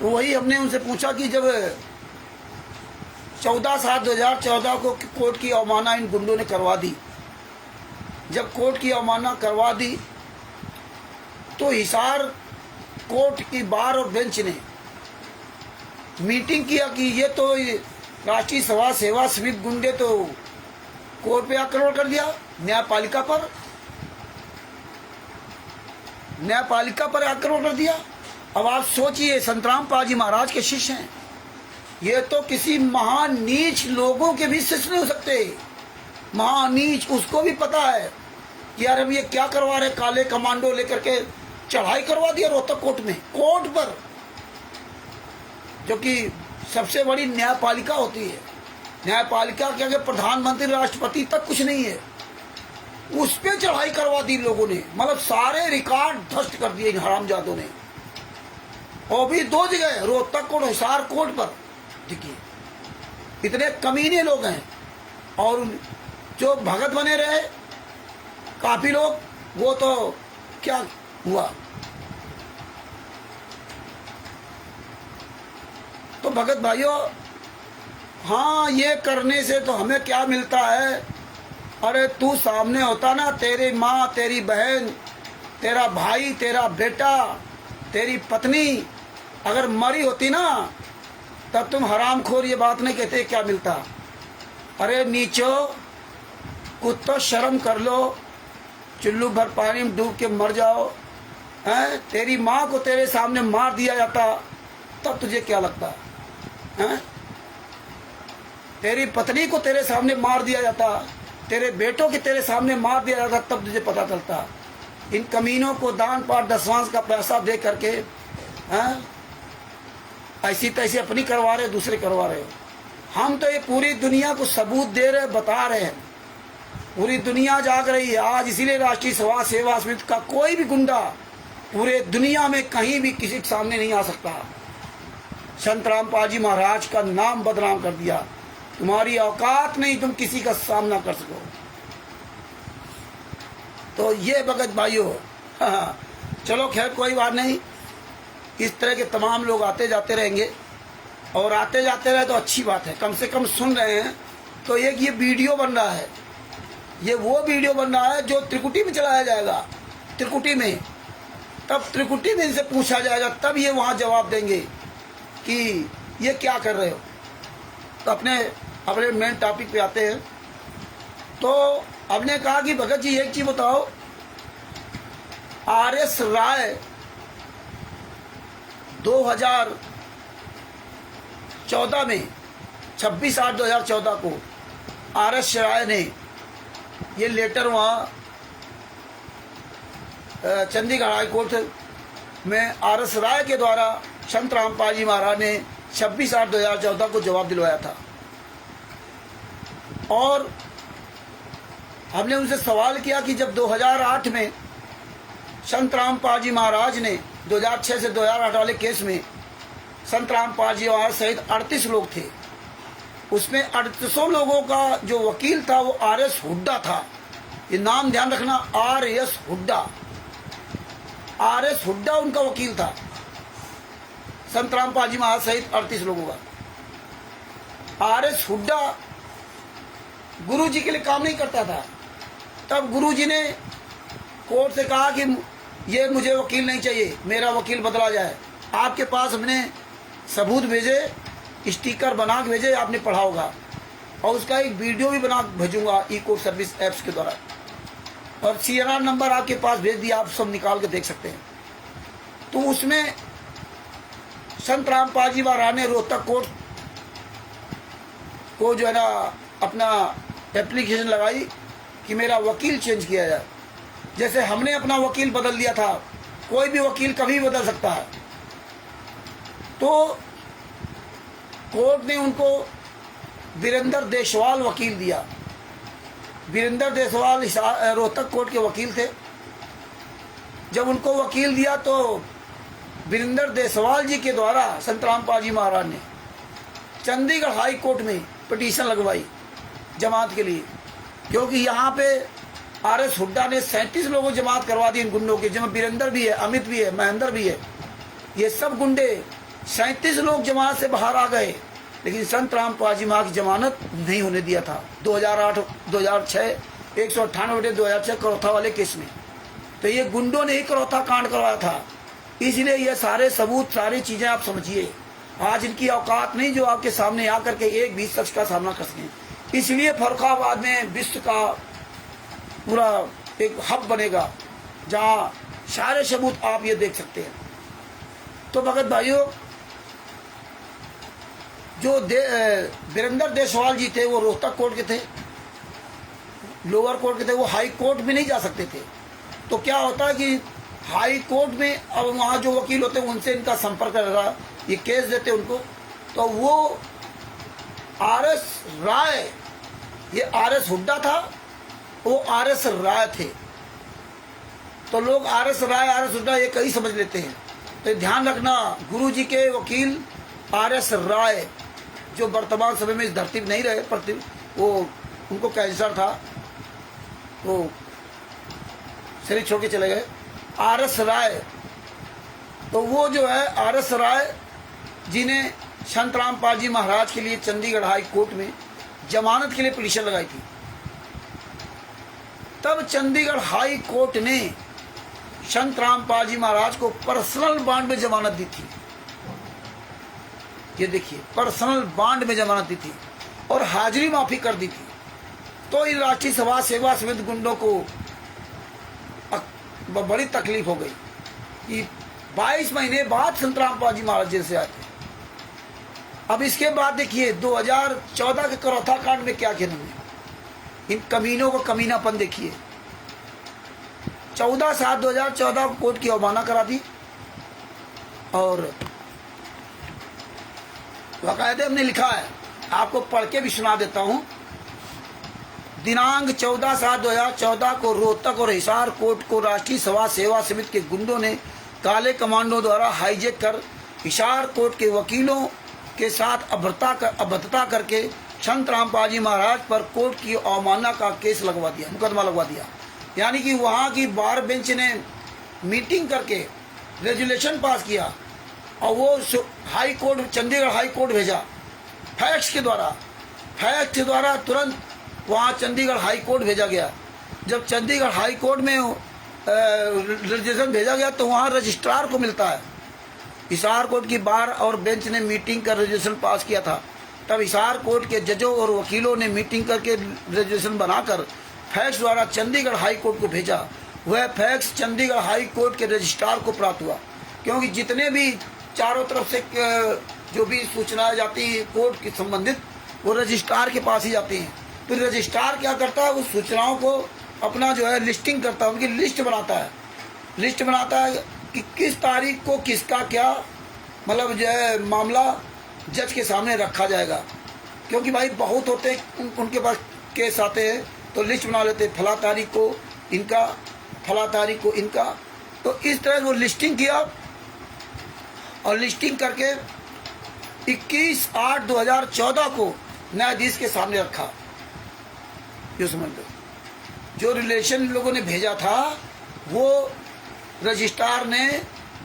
वही हमने उनसे पूछा कि जब 14/7/2014 को कोर्ट की अवमानना इन गुंडों ने करवा दी, जब कोर्ट की अवमानना करवा दी तो हिसार कोर्ट की बार और बेंच ने मीटिंग किया कि ये तो राष्ट्रीय सभा सेवा समिति गुंडे तो कोर्ट पे आक्रमण कर दिया, न्यायपालिका पर आक्रमण कर दिया। अब आप सोचिए, संतराम पाजी महाराज के शिष्य हैं, ये तो किसी महान नीच लोगों के भी शिष्य नहीं हो सकते। महान नीच, उसको भी पता है कि यार अब ये क्या करवा रहे, काले कमांडो लेकर के चढ़ाई करवा दिया रोहतक कोर्ट पर, जो कि सबसे बड़ी न्यायपालिका होती है। न्यायपालिका के आगे प्रधानमंत्री राष्ट्रपति तक कुछ नहीं है, उस पे चढ़ाई करवा दी लोगों ने। मतलब सारे रिकॉर्ड ध्वस्त कर दिए हरामजादों ने, और भी 2 जगह, रोहतक कोर्ट, हिसार कोर्ट पर। देखिए इतने कमीने लोग हैं। और जो भगत बने रहे काफी लोग, वो तो क्या हुआ। तो भगत भाइयों, हाँ, ये करने से तो हमें क्या मिलता है। अरे तू सामने होता ना, तेरी माँ, तेरी बहन, तेरा भाई, तेरा बेटा, तेरी पत्नी अगर मरी होती ना, तब तुम हरामखोर ये बात नहीं कहते क्या मिलता। अरे नीचो, कुत्तो शर्म कर लो, चुल्लू भर पानी में डूब के मर जाओ। हैं, तेरी माँ को तेरे सामने मार दिया जाता तब तुझे क्या लगता है। तेरी पत्नी को तेरे सामने मार दिया जाता, तेरे बेटों के तेरे सामने मार दिया जाता, तब तुझे पता चलता। इन कमीनों को दान पाठ दसवांश का पैसा दे करके ऐसी तैसी अपनी करवा रहे, दूसरे करवा रहे हो। हम तो ये पूरी दुनिया को सबूत दे रहे, बता रहे हैं, पूरी दुनिया जाग रही है आज। इसीलिए राष्ट्रीय सभा सेवा समिति का कोई भी गुंडा पूरे दुनिया में कहीं भी किसी के सामने नहीं आ सकता। संतराम पाजी महाराज का नाम बदनाम कर दिया, तुम्हारी औकात नहीं, तुम किसी का सामना कर सको। तो ये भगत भाइयों, हाँ, चलो खैर कोई बात नहीं। इस तरह के तमाम लोग आते जाते रहेंगे, और आते जाते रहे तो अच्छी बात है, कम से कम सुन रहे हैं। तो एक ये वीडियो बन रहा है, ये वो वीडियो बन रहा है जो त्रिकुटी में चलाया जाएगा, त्रिकुटी में। तब त्रिकुटी में इनसे पूछा जाएगा, तब ये वहाँ जवाब देंगे कि ये क्या कर रहे हो। तो अपने मेन टॉपिक पे आते हैं। तो हमने कहा कि भगत जी एक चीज बताओ, RS राय 2014 में 26/8/2014 को RS राय ने ये लेटर वहाँ चंडीगढ़ हाई कोर्ट में RS राय के द्वारा संत रामपाल जी महाराज ने 26/8/2014 को जवाब दिलवाया था। और हमने उनसे सवाल किया कि जब 2008 में संत रामपाल जी महाराज ने 2006 से 2008 वाले केस में संत रामपाल जी महाराज सहित 38 लोग थे, उसमें 38 लोगों का जो वकील था वो RS हुड्डा था। ये नाम ध्यान रखना, RS हुड्डा, RS हुड्डा उनका वकील था, संत रामपाल जी महाराज सहित 38 लोगों का। RS हुड्डा गुरु जी के लिए काम नहीं करता था। तब गुरु जी ने कोर्ट से कहा कि ये मुझे वकील नहीं चाहिए, मेरा वकील बदला जाए। आपके पास हमने सबूत भेजे, स्टिकर बना के भेजे, आपने पढ़ा होगा। और उसका एक वीडियो भी बना भेजूंगा ई कोर्ट सर्विस ऐप्स के द्वारा, और CNR नंबर आपके पास भेज दिया, आप सब निकाल के देख सकते हैं। तो उसमें संत रामपाल जी महाराज ने रोहतक कोर्ट को जो है ना अपना एप्लीकेशन लगाई कि मेरा वकील चेंज किया जाए। जैसे हमने अपना वकील बदल दिया था, कोई भी वकील कभी बदल सकता है। तो कोर्ट ने उनको वीरेंद्र देशवाल वकील दिया। वीरेंद्र देशवाल रोहतक कोर्ट के वकील थे। जब उनको वकील दिया तो वीरेंद्र देशवाल जी के द्वारा संत रामपाल जी महाराज ने चंडीगढ़ हाई कोर्ट में पिटीशन लगवाई जमात के लिए, क्योंकि यहाँ पे RS हुड्डा ने 37 लोगों को जमात करवा दी इन गुंडों के, जिसमें वीरेंद्र भी है, अमित भी है, महेंद्र भी है। ये सब गुंडे 37 लोग जमात से बाहर आ गए, लेकिन संत रामपाल जी महाराज की जमानत नहीं होने दिया था 2008 2006 198/2006 करौथा वाले केस में। तो ये गुंडों ने ही करौथा कांड करवाया था। इसलिए ये सारे सबूत, सारी चीजें आप समझिए। आज इनकी औकात नहीं जो आपके सामने आकर के एक भी शख्स का सामना कर सकें। इसलिए फर्रुखाबाद में विश्व का पूरा एक हब बनेगा जहां सारे सबूत आप ये देख सकते हैं। तो भगत भाइयों, जो वीरेंद्र देशवाल जी थे वो रोहतक कोर्ट के थे, लोअर कोर्ट के थे, वो हाई कोर्ट में नहीं जा सकते थे। तो क्या होता है कि हाई कोर्ट में अब वहाँ जो वकील होते हैं उनसे इनका संपर्क रहा, ये केस देते उनको। तो वो RS राय, ये RS हुड्डा था, वो RS राय थे। तो लोग RS राय RS हुड्डा ये कई समझ लेते हैं। तो ध्यान रखना, गुरु जी के वकील RS राय जो वर्तमान समय में इस धरती पर नहीं रहे, वो उनको कैंसर था, वो शरीर छोड़ के चले गए। RS राय, तो वो जो है RS राय जी ने संत रामपाल जी महाराज के लिए चंडीगढ़ हाई कोर्ट में जमानत के लिए पिटीशन लगाई थी। तब चंडीगढ़ हाई कोर्ट ने संत रामपाल जी महाराज को पर्सनल बॉन्ड में जमानत दी थी। ये देखिए, पर्सनल बॉन्ड में जमानत दी थी और हाजिरी माफी कर दी थी। तो इन राष्ट्रीय सभा सेवा समिति गुंडों को बड़ी तकलीफ हो गई कि 22 महीने बाद संत रामपाल जी महाराज जेल से आए थे। अब इसके बाद देखिए 2014 के करौथा कांड में क्या किया इन्होंने, इन कमीनों को कमीनापन देखिए। 14/7/2014 को कोर्ट की अवमानना करा दी और बाकायदे हमने लिखा है, आपको पढ़ के भी सुना देता हूं। दिनांक 14/7/2014 को रोहतक और हिसार कोर्ट को राष्ट्रीय सभा सेवा समिति के गुंडों ने काले कमांडो द्वारा हाईजैक कर हिसार कोर्ट के वकीलों के साथ अभद्रता करके संत रामपाल जी महाराज पर कोर्ट की अवमानना का केस लगवा दिया, मुकदमा लगवा दिया। यानी कि वहाँ की बार बेंच ने मीटिंग करके रेजुलेशन पास किया और वो high court, Chandigarh high court भेजा फैक्स के द्वारा तुरंत वहाँ चंडीगढ़ हाई कोर्ट भेजा गया। जब चंडीगढ़ हाई कोर्ट में रेजुलेशन भेजा गया तो वहाँ रजिस्ट्रार को मिलता है। हिसार कोर्ट की बार और बेंच ने मीटिंग कर रेजुलेशन पास किया था। तब हिसार कोर्ट के जजों और वकीलों ने मीटिंग करके रेजुलेशन बनाकर फैक्स द्वारा चंडीगढ़ हाई कोर्ट को भेजा। वह फैक्स चंडीगढ़ हाई कोर्ट के रजिस्ट्रार को प्राप्त हुआ, क्योंकि जितने भी चारों तरफ से जो भी सूचनाएं जाती है कोर्ट के संबंधित, वो रजिस्ट्रार के पास ही जाती हैं। तो रजिस्ट्रार क्या करता है, उस सूचनाओं को अपना जो है लिस्टिंग करता है, उनकी लिस्ट बनाता है कि किस तारीख को किसका क्या मतलब जो है मामला जज के सामने रखा जाएगा। क्योंकि भाई बहुत होते हैं उनके पास केस आते हैं तो लिस्ट बना लेते हैं, फला तारीख को इनका, फला तारीख को इनका। तो इस तरह वो लिस्टिंग किया और लिस्टिंग करके 21/8/2014 को न्यायाधीश के सामने रखा। जो समझ लो, जो रिलेशन लोगों ने भेजा था वो रजिस्ट्रार ने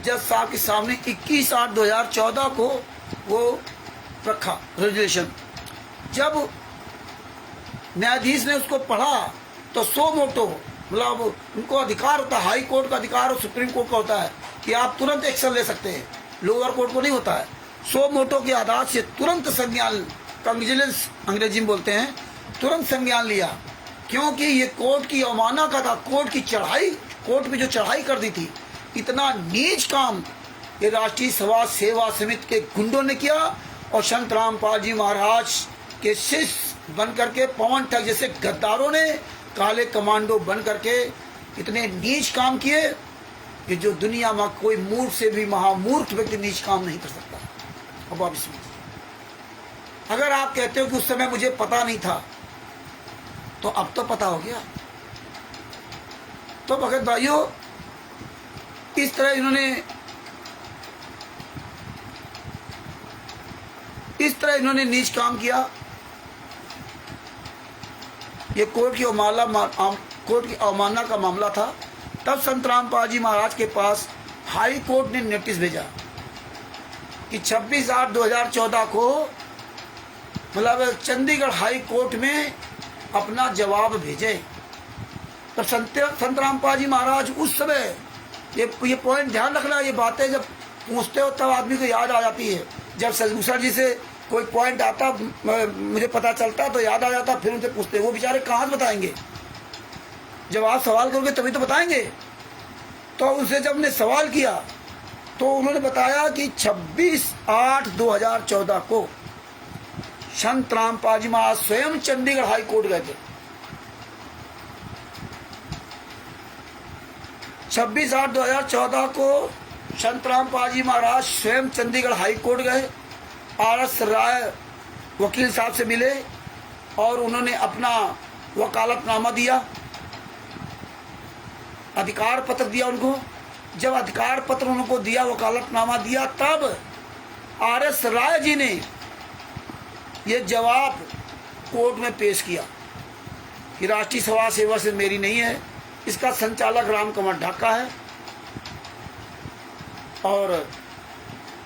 जज साहब के सामने 21/8/2014 को वो रखा रेजुलेशन। जब न्यायाधीश ने उसको पढ़ा तो सो मोटो, मतलब उनको अधिकार होता है, हाई कोर्ट का अधिकार और सुप्रीम कोर्ट का होता है कि आप तुरंत एक्शन ले सकते हैं, लोअर कोर्ट को नहीं होता है। सो मोटो के आधार से तुरंत संज्ञान कंग्रेचुलेंस अंग्रेजी में बोलते हैं, तुरंत संज्ञान लिया, क्योंकि ये कोर्ट की अवमानना का था। कोर्ट की चढ़ाई, कोर्ट में जो चढ़ाई कर दी थी, इतना नीच काम ये राष्ट्रीय सभा सेवा समिति के गुंडों ने किया। और संत रामपाल जी महाराज के शिष्य बन करके पवन ठग जैसे गद्दारों ने, काले कमांडो बन करके इतने नीच काम किए कि जो दुनिया में कोई मूर्ख से भी महामूर्ख व्यक्ति नीच काम नहीं कर सकता। अब आप इसमें अगर आप कहते हो कि उस समय मुझे पता नहीं था, तो अब तो पता हो गया। तो भगत भाइयों, इस तरह इन्होंने नीच काम किया। ये कोर्ट की अवमानना का मामला था। तब संत रामपाल जी महाराज के पास हाई कोर्ट ने नोटिस भेजा कि 26/8/2014 को मतलब चंडीगढ़ हाई कोर्ट में अपना जवाब भेजे। तब संत रामपाल जी महाराज उस समय ये पॉइंट ध्यान रखना, ये बातें जब पूछते हो तब आदमी को याद आ जाती है। जब सदगुसर जी से कोई पॉइंट आता, मुझे पता चलता तो याद आ जाता, फिर उनसे पूछते, वो बेचारे कहाँ से बताएंगे? जब आप सवाल करोगे तभी तो बताएंगे। तो उनसे जब ने सवाल किया तो उन्होंने बताया कि 26/8/2014 को संत रामपाल जी महाराज स्वयं चंडीगढ़ हाई कोर्ट गए थे। 26/8/2014 को संत रामपाल जी महाराज स्वयं चंडीगढ़ हाई कोर्ट गए। RS राय वकील साहब से मिले और उन्होंने अपना वकालतनामा दिया, अधिकार पत्र दिया उनको। जब अधिकार पत्र उनको दिया, वकालतनामा दिया, तब RS राय जी ने ये जवाब कोर्ट में पेश किया कि राष्ट्रीय सभा सेवा से मेरी नहीं है, इसका संचालक राम कुमार ढाका है। और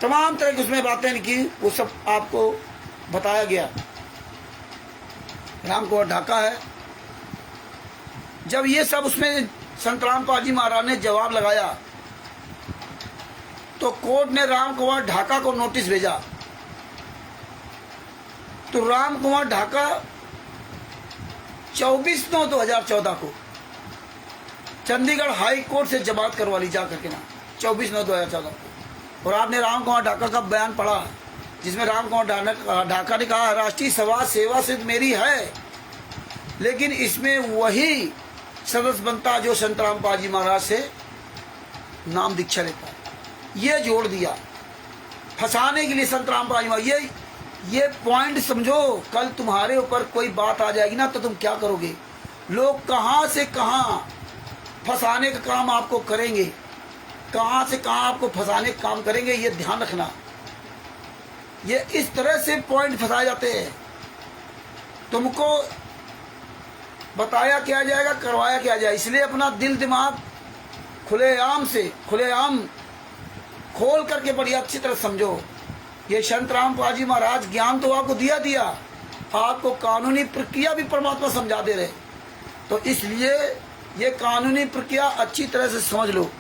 तमाम तरह की उसमें बातें की, वो सब आपको बताया गया। राम कुमार ढाका है। जब ये सब उसमें संत रामपाल जी महाराज ने जवाब लगाया तो कोर्ट ने राम कुमार ढाका को नोटिस भेजा। तो राम कुमार ढाका 24/9/2014 को चंडीगढ़ हाई कोर्ट से जमानत करवा ली जा करके ना, 24/9/2014 को। और आपने राम कुमार ढाका का बयान पढ़ा, जिसमें राम कुमार ढाका ने कहा राष्ट्रीय सभा सेवा से मेरी है, लेकिन इसमें वही सदस्य बनता जो संत रामपाल जी महाराज से नाम दीक्षा लेता है। ये जोड़ दिया फंसाने के लिए संत रामपाल जी महाराज। ये पॉइंट समझो, कल तुम्हारे ऊपर कोई बात आ जाएगी ना तो तुम क्या करोगे। लोग कहां से कहां फंसाने का काम आपको करेंगे, कहां से कहां आपको फंसाने का काम करेंगे, ये ध्यान रखना। ये इस तरह से पॉइंट फंसाए जाते हैं। तुमको बताया क्या जाएगा, करवाया क्या जाए। इसलिए अपना दिल दिमाग खुलेआम खोल करके बड़ी अच्छी तरह समझो। ये संत रामपाल जी महाराज ज्ञान तो आपको दिया, आपको कानूनी प्रक्रिया भी परमात्मा समझा दे रहे। तो इसलिए ये कानूनी प्रक्रिया अच्छी तरह से समझ लो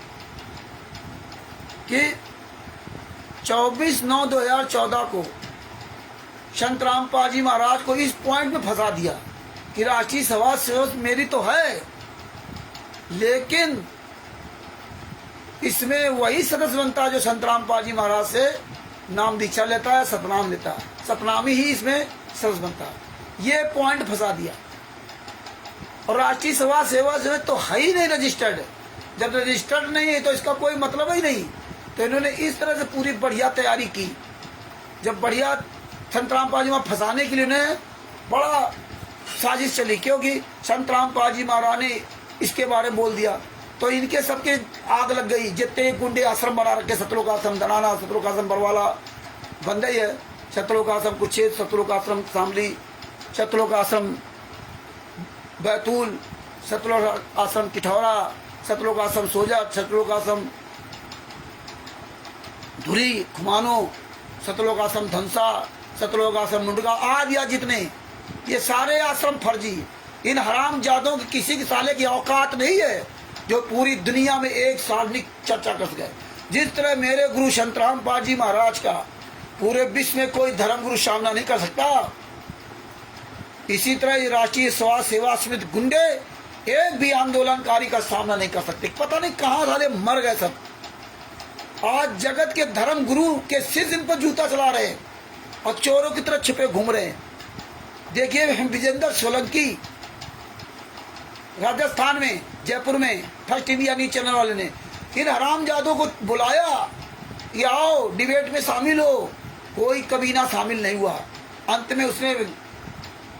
कि 24/9/2014 को संत रामपाल जी महाराज को इस पॉइंट में फंसा दिया कि राष्ट्रीय सभा सेवा मेरी तो है, लेकिन इसमें वही सदस्य बनता है जो संत रामपाल जी महाराज से नाम दीक्षा लेता है, सतनाम लेता है, सतनामी ही इसमें सदस्य बनता है। ये पॉइंट फंसा दिया। और राष्ट्रीय सभा सेवा से तो है ही नहीं रजिस्टर्ड। जब रजिस्टर्ड नहीं है तो इसका कोई मतलब ही नहीं। तो इन्होंने इस तरह से पूरी बढ़िया तैयारी की। जब बढ़िया संत रामपाल जी महाराज फंसाने के लिए उन्हें बड़ा साजिश चली, क्योंकि संत रामपाल जी महाराज ने इसके बारे में बोल दिया तो इनके सबके आग लग गई। जितने गुंडे आश्रम बना रखे, सतलोक आश्रम धनाना, सतलोक आश्रम बरवाला बंद ही है, सतलोक आश्रम कुछेत, सतलोक आश्रम शामली, सतलोक आश्रम बैतूल, सतलोक आश्रम किठौरा, सतलोक आश्रम सोजत, सतलोक आश्रम धुरी खुमानो, सतलोक आश्रम धनसा, सतलोक आश्रम मुंडगा आदि या जितने, ये सारे आश्रम फर्जी। इन हराम जादों की किसी के साले की औकात नहीं है जो पूरी दुनिया में एक सार्वजनिक चर्चा कर सके। जिस तरह मेरे गुरु संत रामपाल जी महाराज का पूरे विश्व में कोई धर्म गुरु सामना नहीं कर सकता, इसी तरह ये राष्ट्रीय समाज सेवा समिति गुंडे एक भी आंदोलनकारी का सामना नहीं कर सकते। पता नहीं कहां साले मर गए सब। आज जगत के धर्म गुरु के सिर इन पर जूता चला रहे हैं और चोरों की तरह छुपे घूम रहे हैं। देखिए विजेंद्र सोलंकी राजस्थान में जयपुर में फर्स्ट इंडिया न्यूज चैनल वाले ने इन हरामजादों को बुलाया कि आओ डिबेट में शामिल हो, कोई कमीना शामिल नहीं हुआ। अंत में उसने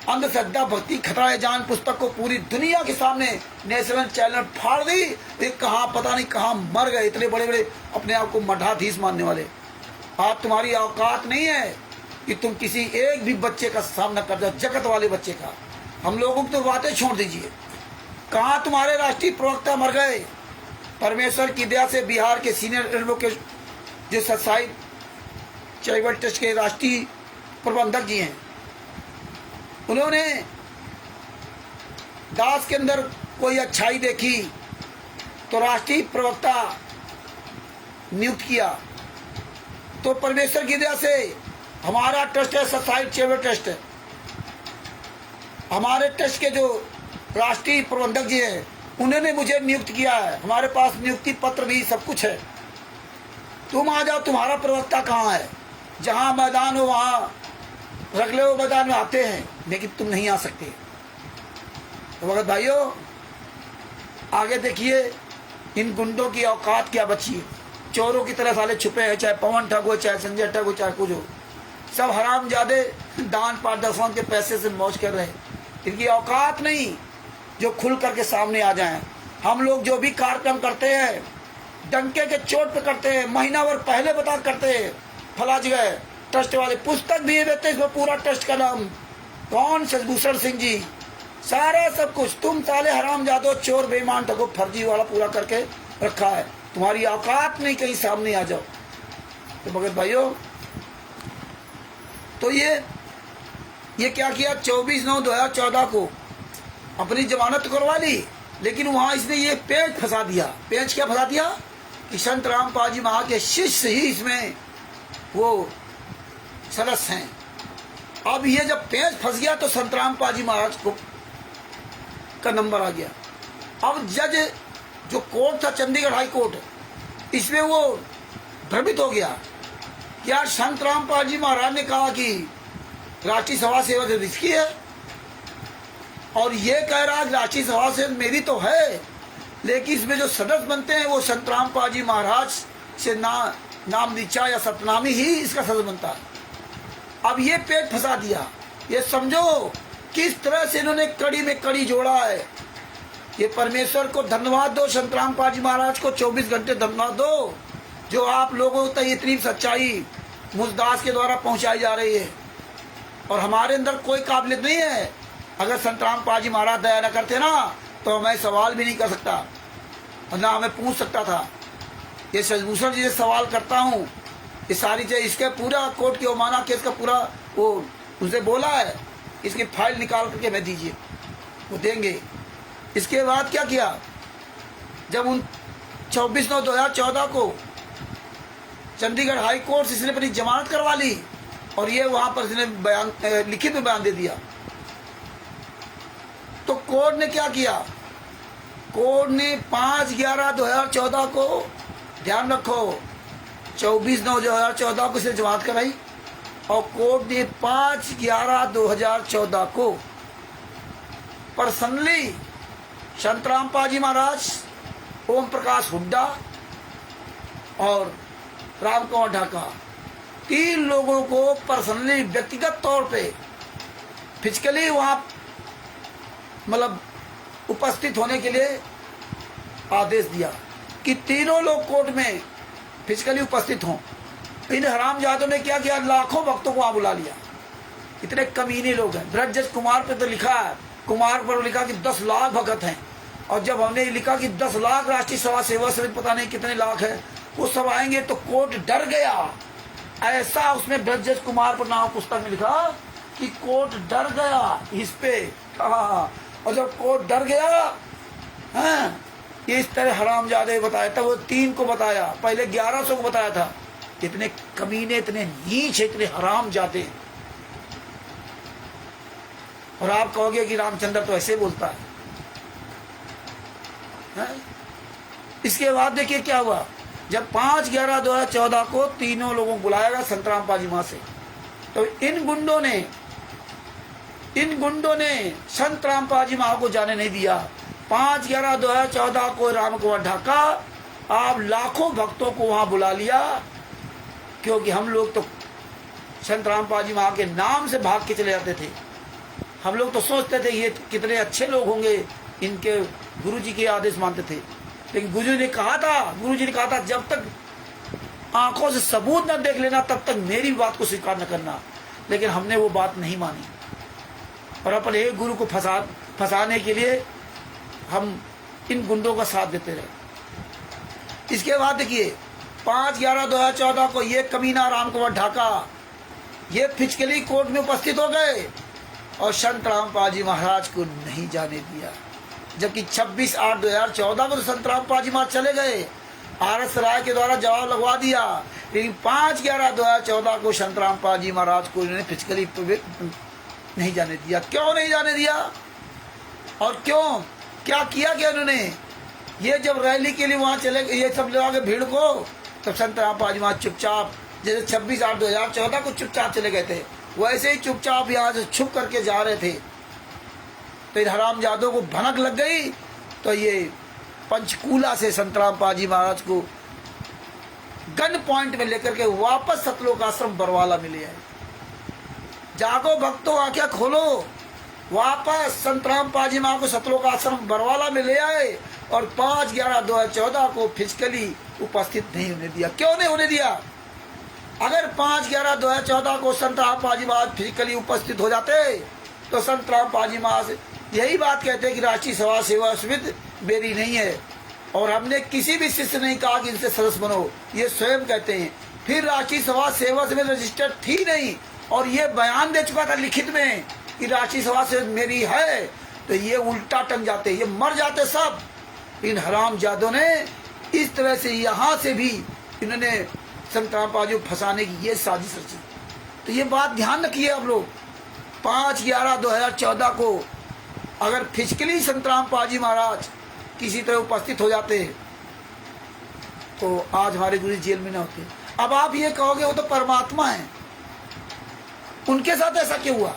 अंधश्रद्धा भक्ति खतरा है जान पुस्तक को पूरी दुनिया के सामने नेशनल चैनल फाड़ दी। ये कहाँ पता नहीं कहाँ मर गए इतने बड़े बड़े अपने आप को मठाधीश मानने वाले। आप तुम्हारी औकात नहीं है कि तुम किसी एक भी बच्चे का सामना कर जाओ, जगत वाले बच्चे का। हम लोगों की तो बातें छोड़ दीजिए। कहाँ तुम्हारे राष्ट्रीय प्रवक्ता मर गए। परमेश्वर की दया से बिहार के सीनियर एडवोकेट जो सत्साई चैरिटेबल ट्रस्ट के राष्ट्रीय प्रबंधक जी हैं, उन्होंने दास के अंदर कोई अच्छाई देखी तो राष्ट्रीय प्रवक्ता नियुक्त किया। तो परमेश्वर की दया से हमारा ट्रस्ट है सत्साई चैरिटेबल ट्रस्ट, हमारे ट्रस्ट के जो राष्ट्रीय प्रबंधक जी हैं उन्होंने मुझे नियुक्त किया है। हमारे पास नियुक्ति पत्र भी सब कुछ है। तुम आ जाओ, तुम्हारा प्रवक्ता कहाँ है? जहाँ मैदान हो वहाँ रख ले, वो मैदान में आते हैं, लेकिन तुम नहीं आ सकते। तो भगत भाइयों आगे देखिए इन गुंडों की औकात क्या बची है। चोरों की तरह साले छुपे हैं, चाहे पवन ठग हो, चाहे संजय ठग हो, चाहे कुछ हो। सब हरामजादे दान पारदर्शन के पैसे से मौज कर रहे हैं। इनकी औकात नहीं जो खुल करके सामने आ जाएं। हम लोग जो भी कार्यक्रम करते हैं डंके के चोट पे करते हैं, महीना भर पहले बता करते हैं। फला जगह ट्रस्ट वाले पुस्तक भी देते हैं, इसमें पूरा ट्रस्ट का नाम कौन, शशभूषण सिंह जी, सारा सब कुछ। तुम साले हरामजादो चोर बेईमान ठगो फर्जी वाला पूरा करके रखा है। तुम्हारी औकात नहीं कहीं सामने आ जाओ। तो भगत भाइयों तो ये क्या किया, 24/9/2014 को अपनी जमानत करवा ली, लेकिन वहां इसने ये पेच फंसा दिया। पेच क्या फंसा दिया कि संत रामपाल जी महाराज के शिष्य ही इसमें वो सदस्य हैं। अब ये जब पेच फंस गया तो संत रामपाल जी महाराज को का नंबर आ गया। अब जज जो कोर्ट था चंडीगढ़ हाई कोर्ट, इसमें वो भ्रमित हो गया। क्या संत रामपाल जी महाराज ने कहा कि राष्ट्रीय सभा सेवा से रिस्की है, और ये कह रहा राष्ट्रीय सभा से मेरी तो है, लेकिन इसमें जो सदस्य बनते हैं वो संत रामपाल जी महाराज से नाम नीचा या सतनामी ही इसका सदस्य बनता है। अब ये पेट फंसा दिया। ये समझो किस तरह से इन्होंने कड़ी में कड़ी जोड़ा है। ये परमेश्वर को धन्यवाद दो, संत रामपाल जी महाराज को 24 घंटे धन्यवाद दो, जो आप लोगों तक इतनी सच्चाई मुझदास के द्वारा पहुंचाई जा रही है। और हमारे अंदर कोई काबिलियत नहीं है। अगर संत रामपाल जी महाराज दया न करते ना तो मैं सवाल भी नहीं कर सकता और ना हमें पूछ सकता था। ये शशभूषण जी से सवाल करता हूँ, ये सारी चीज इसके पूरा कोर्ट की अवमानना केस का पूरा वो उनसे बोला है, इसकी फाइल निकाल करके हमें दीजिए, वो देंगे। इसके बाद क्या किया, जब उन 24/9/2014 को चंडीगढ़ हाई कोर्ट से इसने अपनी जमानत करवा ली और ये वहां पर इसने बयान लिखित में बयान दे दिया। तो कोर्ट ने क्या किया, कोर्ट ने 5/11/2014 को, ध्यान रखो 24/9/2014 को इसे जमानत कराई और कोर्ट ने 5/11/2014 को पर्सनली संत रामपाल जी महाराज, ओम प्रकाश हुड्डा और राम कुमार ढाका, 3 लोगों को पर्सनली व्यक्तिगत तौर पे फिजिकली वहां मतलब उपस्थित होने के लिए आदेश दिया कि तीनों लोग कोर्ट में फिजिकली उपस्थित हों। इन हरामजादों ने क्या किया, लाखों भक्तों को वहां बुला लिया। इतने कमीने लोग हैं। ब्रजज कुमार पे तो लिखा है, कुमार पर लिखा कि 10 लाख भगत हैं, और जब हमने लिखा कि 10 लाख राष्ट्रीय सभा सेवा समिति पता नहीं कितने लाख है, वो सब आएंगे तो कोर्ट डर गया। ऐसा उसमें ब्रजज कुमार पर नाम पुस्तक में लिखा कि कोर्ट डर गया इस पे। और जब कोर्ट डर गया, हाँ, इस तरह हरामजादे बताया, तब वो 3 को बताया, पहले 1100 को बताया था। इतने कमीने, इतने नीच, इतने हरामजादे। और आप कहोगे कि रामचंद्र तो ऐसे बोलता है? इसके बाद देखिए क्या हुआ, जब 5/11/2014 को तीनों लोगों को बुलाया गया संतराम पाजीमा से, तो इन गुंडों ने संतराम पाजीमा को जाने नहीं दिया। 5/11/2014 को राम कुंवर ढाका आप लाखों भक्तों को वहां बुला लिया, क्योंकि हम लोग तो संतराम पाजीमा के नाम से भाग के चले जाते थे। हम लोग तो सोचते थे ये कितने अच्छे लोग होंगे, इनके गुरुजी के आदेश मानते थे। लेकिन गुरुजी ने कहा था जब तक आंखों से सबूत न देख लेना तब तक मेरी बात को स्वीकार न करना। लेकिन हमने वो बात नहीं मानी और अपने एक गुरु को फंसाने के लिए हम इन गुंडों का साथ देते रहे। इसके बाद देखिए 5/11/2014 को ये कमीना राम कुंवर ढाका ये फिचकली कोर्ट में उपस्थित हो गए और संतराम पाजी महाराज को नहीं जाने दिया। जबकि 26/8/2014 को तो संतराम पाजी महाराज चले गए, RS राय के द्वारा जवाब लगवा दिया। लेकिन 5/11/2014 को संतराम पाजी महाराज को इन्होंने फिचकली नहीं जाने दिया। क्यों नहीं जाने दिया और क्यों, क्या किया क्या इन्होंने? ये जब रैली के लिए वहां चले गए, ये सब लोग भीड़ को, तब संतराम पाजी महाराज चुपचाप, जैसे 26/8/2014 को चुपचाप चले गए थे, वैसे ही चुपचाप यहाँ से छुप करके जा रहे थे। तो इन हरामजादों को भनक लग गई, तो ये पंचकूला से संतराम पाजी महाराज को गन पॉइंट में लेकर के वापस सतलोक आश्रम बरवाला में ले आए। जागो भक्तों, आंखें खोलो, वापस संतराम पाजी महाराज को सतलोक आश्रम बरवाला में ले आए और 5/11/2014 को फिजिकली उपस्थित नहीं होने दिया। क्यों नहीं होने दिया? अगर 5/11/2014 को संतराम पाजी महाराज फिजिकली उपस्थित हो जाते तो संतराम पाजी महाराज यही बात कहते हैं कि राष्ट्रीय सभा सेवा समिति मेरी नहीं है और हमने किसी भी शिष्य नहीं कहा कि इनसे सदस्य बनो, ये स्वयं कहते हैं। फिर राष्ट्रीय सभा सेवा समिति रजिस्टर्ड थी नहीं और ये बयान दे चुका था लिखित में कि राष्ट्रीय सभा से मेरी है, तो ये उल्टा टंग जाते, ये मर जाते सब। इन हरामजादों ने इस तरह से यहाँ से भी इन्होंने संतराम पाजी को फंसाने की ये साजिश रची। तो ये बात ध्यान रखिए आप लोग, 5/11/2014 को अगर फिजिकली संतराम पाजी महाराज किसी तरह उपस्थित हो जाते तो आज हमारे गुरु जेल में न होते। अब आप ये कहोगे वो तो परमात्मा है, उनके साथ ऐसा क्यों हुआ?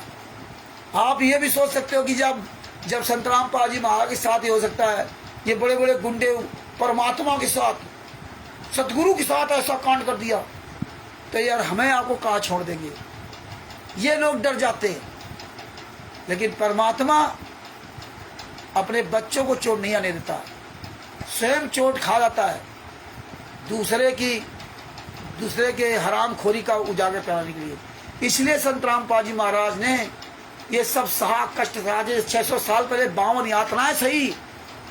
आप ये भी सोच सकते हो कि जब संतराम पाजी महाराज के साथ ही हो सकता है, ये बड़े बड़े गुंडे परमात्मा के साथ, सतगुरु के साथ ऐसा कांड कर दिया, तो यार हमें आपको कहाँ छोड़ देंगे? ये लोग डर जाते हैं। लेकिन परमात्मा अपने बच्चों को चोट नहीं आने देता, स्वयं चोट खा जाता है दूसरे के हराम खोरी का उजागर कराने के लिए। इसलिए संतराम पाजी महाराज ने ये सब सहा कष्ट सहा। 600 साल पहले 52 यातनाएं सही,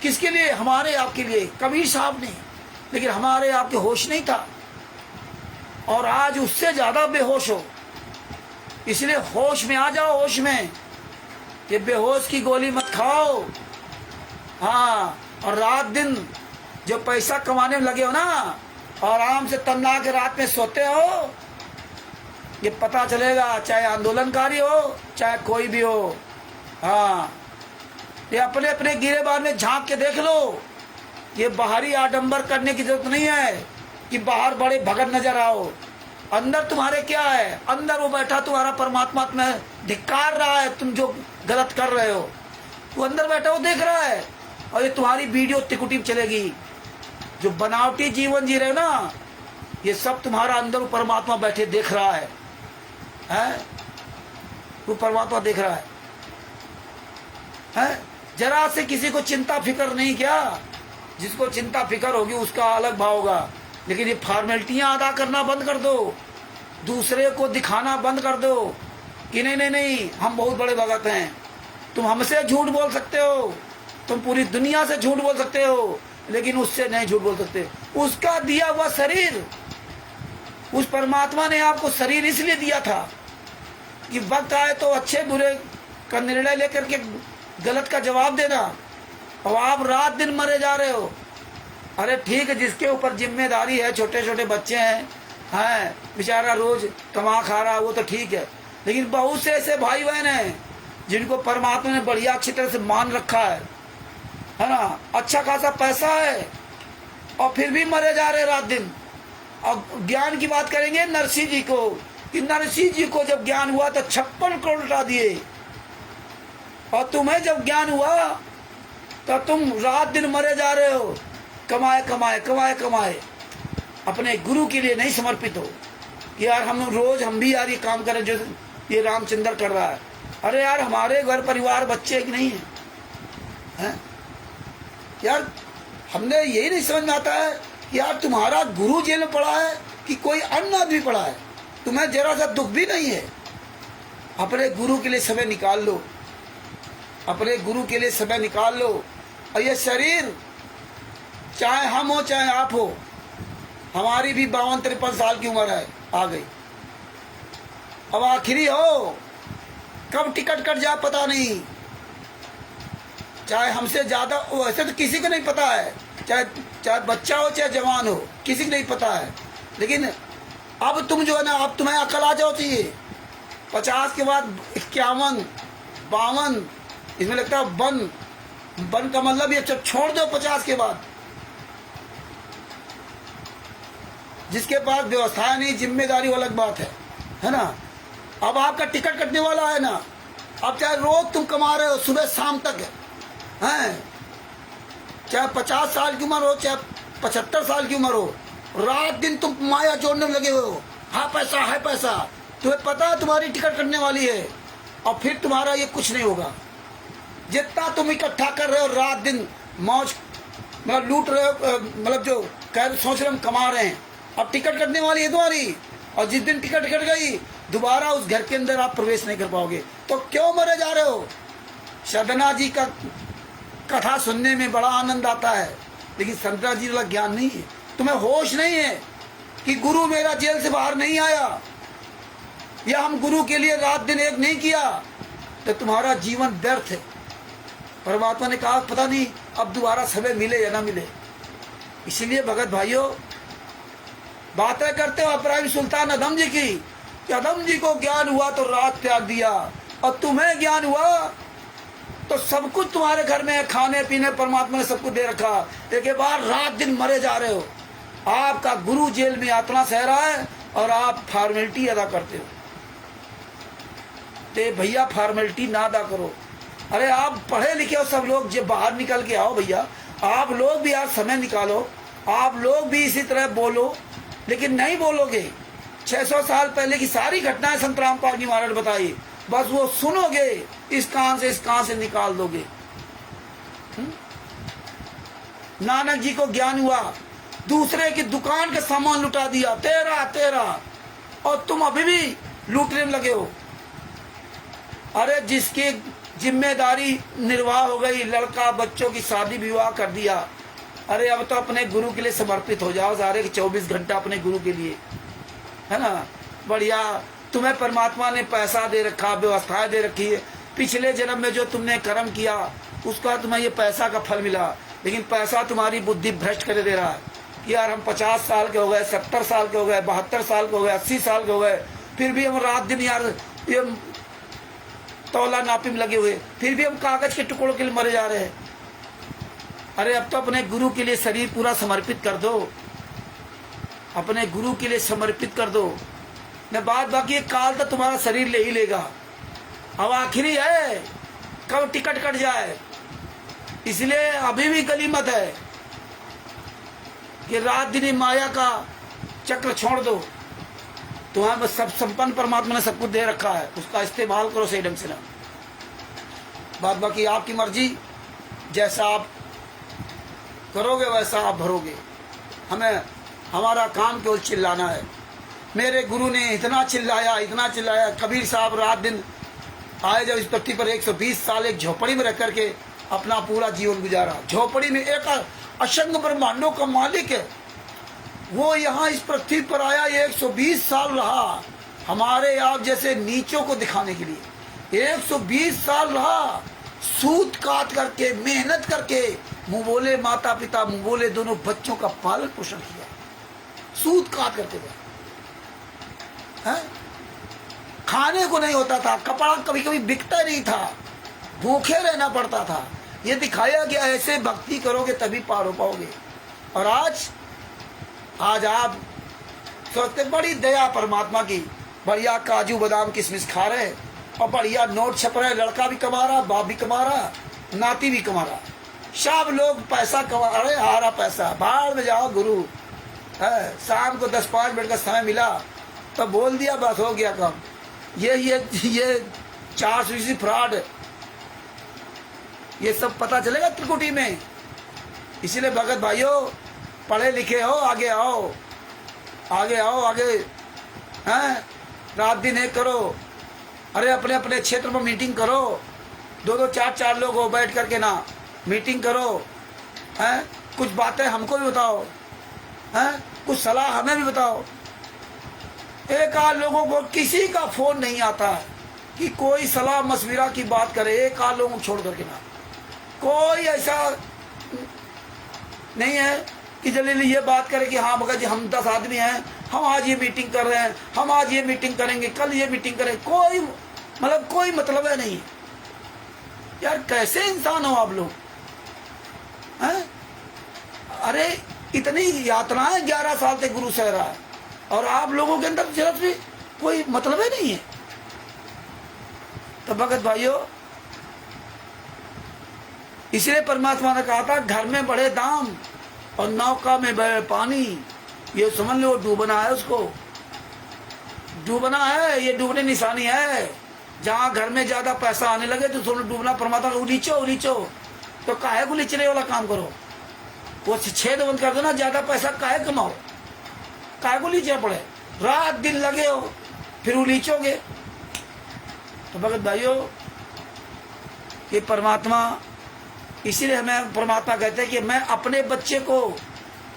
किसके लिए? हमारे आपके लिए, कबीर साहब ने। लेकिन हमारे आपके होश नहीं था और आज उससे ज्यादा बेहोश हो। इसलिए होश में आ जाओ, होश में। ये बेहोश की गोली मत खाओ। हाँ, और रात दिन जो पैसा कमाने में लगे हो ना, और आराम से तन्ना के रात में सोते हो, ये पता चलेगा, चाहे आंदोलनकारी हो चाहे कोई भी हो। हाँ, ये अपने अपने गिरेबान में झांक के देख लो। ये बाहरी आडंबर करने की जरूरत नहीं है कि बाहर बड़े भगत नजर आओ। अंदर तुम्हारे क्या है? अंदर वो बैठा तुम्हारा परमात्मा में धिक्कार रहा है, तुम जो गलत कर रहे हो वो अंदर बैठा वो देख रहा है। और ये तुम्हारी वीडियो टिकुटिप चलेगी, जो बनावटी जीवन जी रहे हो ना, ये सब तुम्हारा अंदर वो परमात्मा बैठे देख रहा है, वो परमात्मा देख रहा है? जरा से किसी को चिंता फिक्र नहीं क्या? जिसको चिंता फिक्र होगी उसका अलग भाव होगा। लेकिन ये फॉर्मेलिटियां अदा करना बंद कर दो, दूसरे को दिखाना बंद कर दो कि नहीं हम बहुत बड़े भगत हैं। तुम हमसे झूठ बोल सकते हो, तुम पूरी दुनिया से झूठ बोल सकते हो, लेकिन उससे नहीं झूठ बोल सकते। उसका दिया हुआ शरीर, उस परमात्मा ने आपको शरीर इसलिए दिया था कि वक्त आए तो अच्छे बुरे का निर्णय लेकर के गलत का जवाब देना। और आप रात दिन मरे जा रहे हो। अरे ठीक है, जिसके ऊपर जिम्मेदारी है, छोटे छोटे बच्चे हैं बेचारा रोज कमा खा रहा, वो तो ठीक है। लेकिन बहुत से ऐसे भाई बहन हैं जिनको परमात्मा ने बढ़िया अच्छी तरह से मान रखा है ना, अच्छा खासा पैसा है, और फिर भी मरे जा रहे रात दिन। और ज्ञान की बात करेंगे नरसिंह जी को, कि नरसिंह जी को जब ज्ञान हुआ तो 56 करोड़ लुटा दिए, और तुम्हें जब ज्ञान हुआ तो तुम रात दिन मरे जा रहे हो, कमाए कमाए कमाए कमाए, अपने गुरु के लिए नहीं समर्पित हो कि यार हम रोज हम भी यार ये काम करें जो ये रामचंद्र कर रहा है। अरे यार हमारे घर परिवार बच्चे कि नहीं है? यार हमने यही नहीं समझ में आता है कि यार तुम्हारा गुरु जेल में पड़ा है कि कोई अन्य आदमी पड़ा है, तुम्हें जरा सा दुख भी नहीं है। अपने गुरु के लिए समय निकाल लो, अपने गुरु के लिए समय निकाल लो। और ये शरीर चाहे हम हो चाहे आप हो, हमारी भी 52-53 साल की उम्र है, आ गई, अब आखिरी हो, कब टिकट कट जाए पता नहीं। चाहे हमसे ज्यादा, वैसे तो किसी को नहीं पता है, चाहे बच्चा हो चाहे जवान हो, किसी को नहीं पता है। लेकिन अब तुम जो है ना, अब तुम्हें अकल आ जाओ चाहिए। 50 के बाद 51, 52, इसमें लगता है बन का मतलब ये छोड़ दो 50 के बाद। जिसके पास व्यवस्था नहीं, जिम्मेदारी अलग बात है ना। अब आपका टिकट कटने वाला है ना, अब चाहे रोज तुम कमा रहे हो सुबह शाम तक हैं, चाहे 50 साल की उम्र हो चाहे 75 साल की उम्र हो, रात दिन तुम माया जोड़ने में लगे हो, हाँ पैसा है पैसा। तुम्हें पता है तुम्हारी टिकट कटने वाली है, और फिर तुम्हारा ये कुछ नहीं होगा। जितना तुम इकट्ठा कर रहे हो रात दिन मौज मतलब लूट रहे हो, मतलब जो सोच रहे हम कमा रहे हैं, अब टिकट कटने वाली है तुम्हारी, और जिस दिन टिकट कट गई दोबारा उस घर के अंदर आप प्रवेश नहीं कर पाओगे। तो क्यों मरे जा रहे हो? साधना जी का कथा सुनने में बड़ा आनंद आता है, लेकिन संतना जी वाला ज्ञान नहीं है। तुम्हें होश नहीं है कि गुरु मेरा जेल से बाहर नहीं आया, या हम गुरु के लिए रात दिन एक नहीं किया, तो तुम्हारा जीवन व्यर्थ है। परमात्मा ने कहा पता नहीं अब दोबारा समय मिले या ना मिले। इसीलिए भगत भाइयों, बातें करते हो इब्राहिम सुल्तान अदम जी की, कि अदम जी को ज्ञान हुआ तो रात त्याग दिया, और तुम्हें ज्ञान हुआ तो सब कुछ तुम्हारे घर में है, खाने पीने परमात्मा ने सब कुछ दे रखा, एक बार रात दिन मरे जा रहे हो। आपका गुरु जेल में यातना सह रहा है और आप फॉर्मेलिटी अदा करते हो। तो भैया फॉर्मेलिटी ना अदा करो। अरे आप पढ़े लिखे हो सब लोग, जब बाहर निकल के आओ भैया, आप लोग भी आज समय निकालो, आप लोग भी इसी तरह बोलो। लेकिन नहीं बोलोगे, 600 साल पहले की सारी घटनाएं संत रामपाल जी महाराज बताई, बस वो सुनोगे, इस कान से निकाल दोगे। नानक जी को ज्ञान हुआ, दूसरे की दुकान का सामान लुटा दिया, तेरा, और तुम अभी भी लूटने में लगे हो। अरे जिसकी जिम्मेदारी निर्वाह हो गई, लड़का बच्चों की शादी विवाह कर दिया, अरे अब तो अपने गुरु के लिए समर्पित हो जाओ सारे 24 घंटा अपने गुरु के लिए, है ना। बढ़िया, तुम्हें परमात्मा ने पैसा दे रखा, व्यवस्थाएं दे रखी है, पिछले जन्म में जो तुमने कर्म किया उसका तुम्हें ये पैसा का फल मिला। लेकिन पैसा तुम्हारी बुद्धि भ्रष्ट कर दे रहा है कि यार हम 50 साल के हो गए, 70 साल के हो गए, 72 साल के हो गए, 80 साल के हो गए, फिर भी हम रात दिन यार ये तौला नापी में लगे हुए, फिर भी हम कागज के टुकड़ों के लिए मरे जा रहे हैं। अरे अब तो अपने गुरु के लिए शरीर पूरा समर्पित कर दो, अपने गुरु के लिए समर्पित कर दो। मैं बात बाकी काल तो तुम्हारा शरीर ले ही लेगा, अब आखिरी है, कब टिकट कट जाए। इसलिए अभी भी गनीमत है कि रात दिन माया का चक्र छोड़ दो। तुम्हारे सब संपन्न परमात्मा ने सब कुछ दे रखा है, उसका इस्तेमाल करो सही ढंग से ना। बात बाकी आपकी मर्जी, जैसा आप करोगे वैसा आप भरोगे। हमें हमारा काम केवल चिल्लाना है। मेरे गुरु ने इतना चिल्लाया। कबीर साहब रात दिन आए जब इस पृथ्वी पर 120 साल एक झोपड़ी में रह करके अपना पूरा जीवन गुजारा। झोपड़ी में एक असंख्य ब्रह्मांडों का मालिक है, वो यहाँ इस पृथ्वी पर आया, 120 साल रहा हमारे आप जैसे नीचों को दिखाने के लिए। 120 साल रहा, सूत काट करके, मेहनत करके, मुंह बोले माता पिता, मुंह बोले दोनों बच्चों का पालन पोषण किया, सूत काट करके गए। खाने को नहीं होता था, कपड़ा कभी कभी बिकता नहीं था, भूखे रहना पड़ता था। ये दिखाया गया ऐसे भक्ति करोगे तभी पार हो पाओगे। और आज आप सोचते बड़ी दया परमात्मा की, बढ़िया काजू बादाम किशमिश खा रहे और बढ़िया नोट छप रहे, लड़का भी कमा रहा, बाप भी कमा रहा, नाती भी कमा रहा, सब लोग पैसा कमा रहे, हारा पैसा। बाहर में जाओ गुरु है, शाम को 10-5 मिनट का समय मिला तो बोल दिया, बस हो गया काम। ये 400 फ्रॉड, ये सब पता चलेगा त्रिकुटी में। इसीलिए भगत भाइयों, पढ़े लिखे हो, आगे आओ, आगे आओ, आगे हैं, रात दिन एक करो। अरे अपने अपने क्षेत्र में मीटिंग करो, 2-2 4-4 लोग हो, बैठ करके ना मीटिंग करो, हैं, कुछ बातें हमको भी बताओ, हैं, कुछ सलाह हमें भी बताओ। एक आध लोगों को किसी का फोन नहीं आता है कि कोई सलाह मशविरा की बात करे, एक आध लोगों को छोड़ करके ना, कोई ऐसा नहीं है कि जल्दी ये बात करे कि हाँ भगत जी हम 10 आदमी हैं, हम आज ये मीटिंग कर रहे हैं, हम आज ये मीटिंग करेंगे, कल ये मीटिंग करें। कोई मतलब है नहीं यार। कैसे इंसान हो आप लोग हैं? अरे इतनी यातनाएं 11 साल से गुरु सह रहा है और आप लोगों के अंदर जरा भी कोई मतलब ही नहीं है। तो भगत भाइयों, इसलिए परमात्मा ने कहा था घर में बड़े दाम और नौका में बड़े पानी। ये समझ लो डूबना है, उसको डूबना है, ये डूबने निशानी है। जहां घर में ज्यादा पैसा आने लगे तो सोने डूबना। परमात्मा उलीचो तो काहे को लीचने वाला काम करो, वो छेद बंद कर दो ना, ज्यादा पैसा काहे कमाओ, काहे को लीचना पड़े, रात दिन लगे हो फिर उलीचोगे। तो भगत भाइयों, ये परमात्मा, इसीलिए हमें परमात्मा कहते हैं कि मैं अपने बच्चे को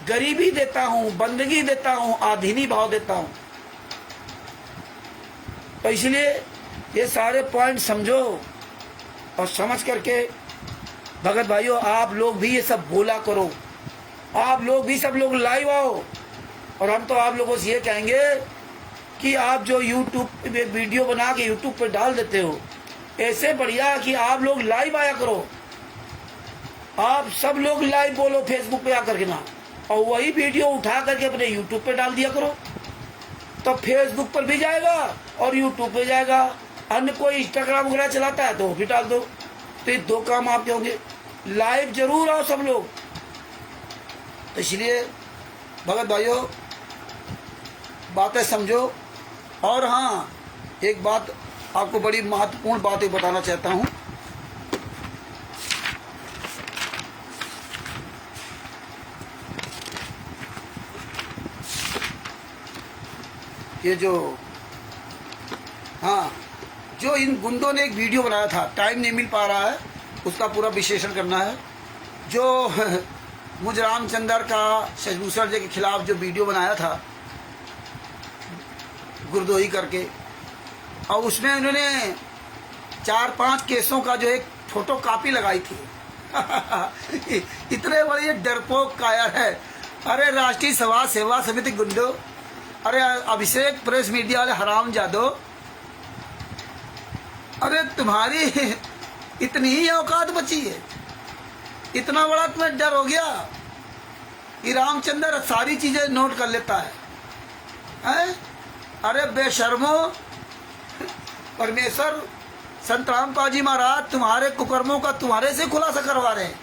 गरीबी देता हूं, बंदगी देता हूं, आधीनी भाव देता हूं। तो इसलिए ये सारे पॉइंट समझो और समझ करके भगत भाइयों, आप लोग भी ये सब बोला करो, आप लोग भी सब लोग लाइव आओ। और हम तो आप लोगों से ये कहेंगे कि आप जो यूट्यूब पे वीडियो बना के यूट्यूब पे डाल देते हो, ऐसे बढ़िया कि आप लोग लाइव आया करो। आप सब लोग लाइव बोलो फेसबुक पे आकर के ना, और वही वीडियो उठा करके अपने यूट्यूब पे डाल दिया करो, तो फेसबुक पर भी जाएगा और यूट्यूब पे जाएगा। अन्य कोई इंस्टाग्राम वगैरह चलाता है तो वो भी डाल दो। तो ये 2 काम आपके होंगे। लाइव जरूर आओ सब लोग। तो इसलिए भगत भाइयों, बातें समझो। और हाँ, एक बात आपको बड़ी महत्वपूर्ण बात एक बताना चाहता हूँ। ये जो इन गुंडों ने एक वीडियो बनाया था, टाइम नहीं मिल पा रहा है, उसका पूरा विश्लेषण करना है। जो मुझ रामचंद्र का शशभूषण जी के खिलाफ जो वीडियो बनाया था गुरदोही करके, और उसमें उन्होंने 4-5 केसों का जो एक फोटो कॉपी लगाई थी। इतने बड़े डरपोक कायर है। अरे राष्ट्रीय समाज सेवा समिति गुंडो, अरे अभिषेक प्रेस मीडिया वाले हराम जादो, अरे तुम्हारी इतनी ही औकात बची है, इतना बड़ा तुम्हें डर हो गया कि रामचंद्र सारी चीजें नोट कर लेता है? अरे बेशर्मो, परमेश्वर संत रामपाल जी महाराज तुम्हारे कुकर्मों का तुम्हारे से खुलासा करवा रहे हैं।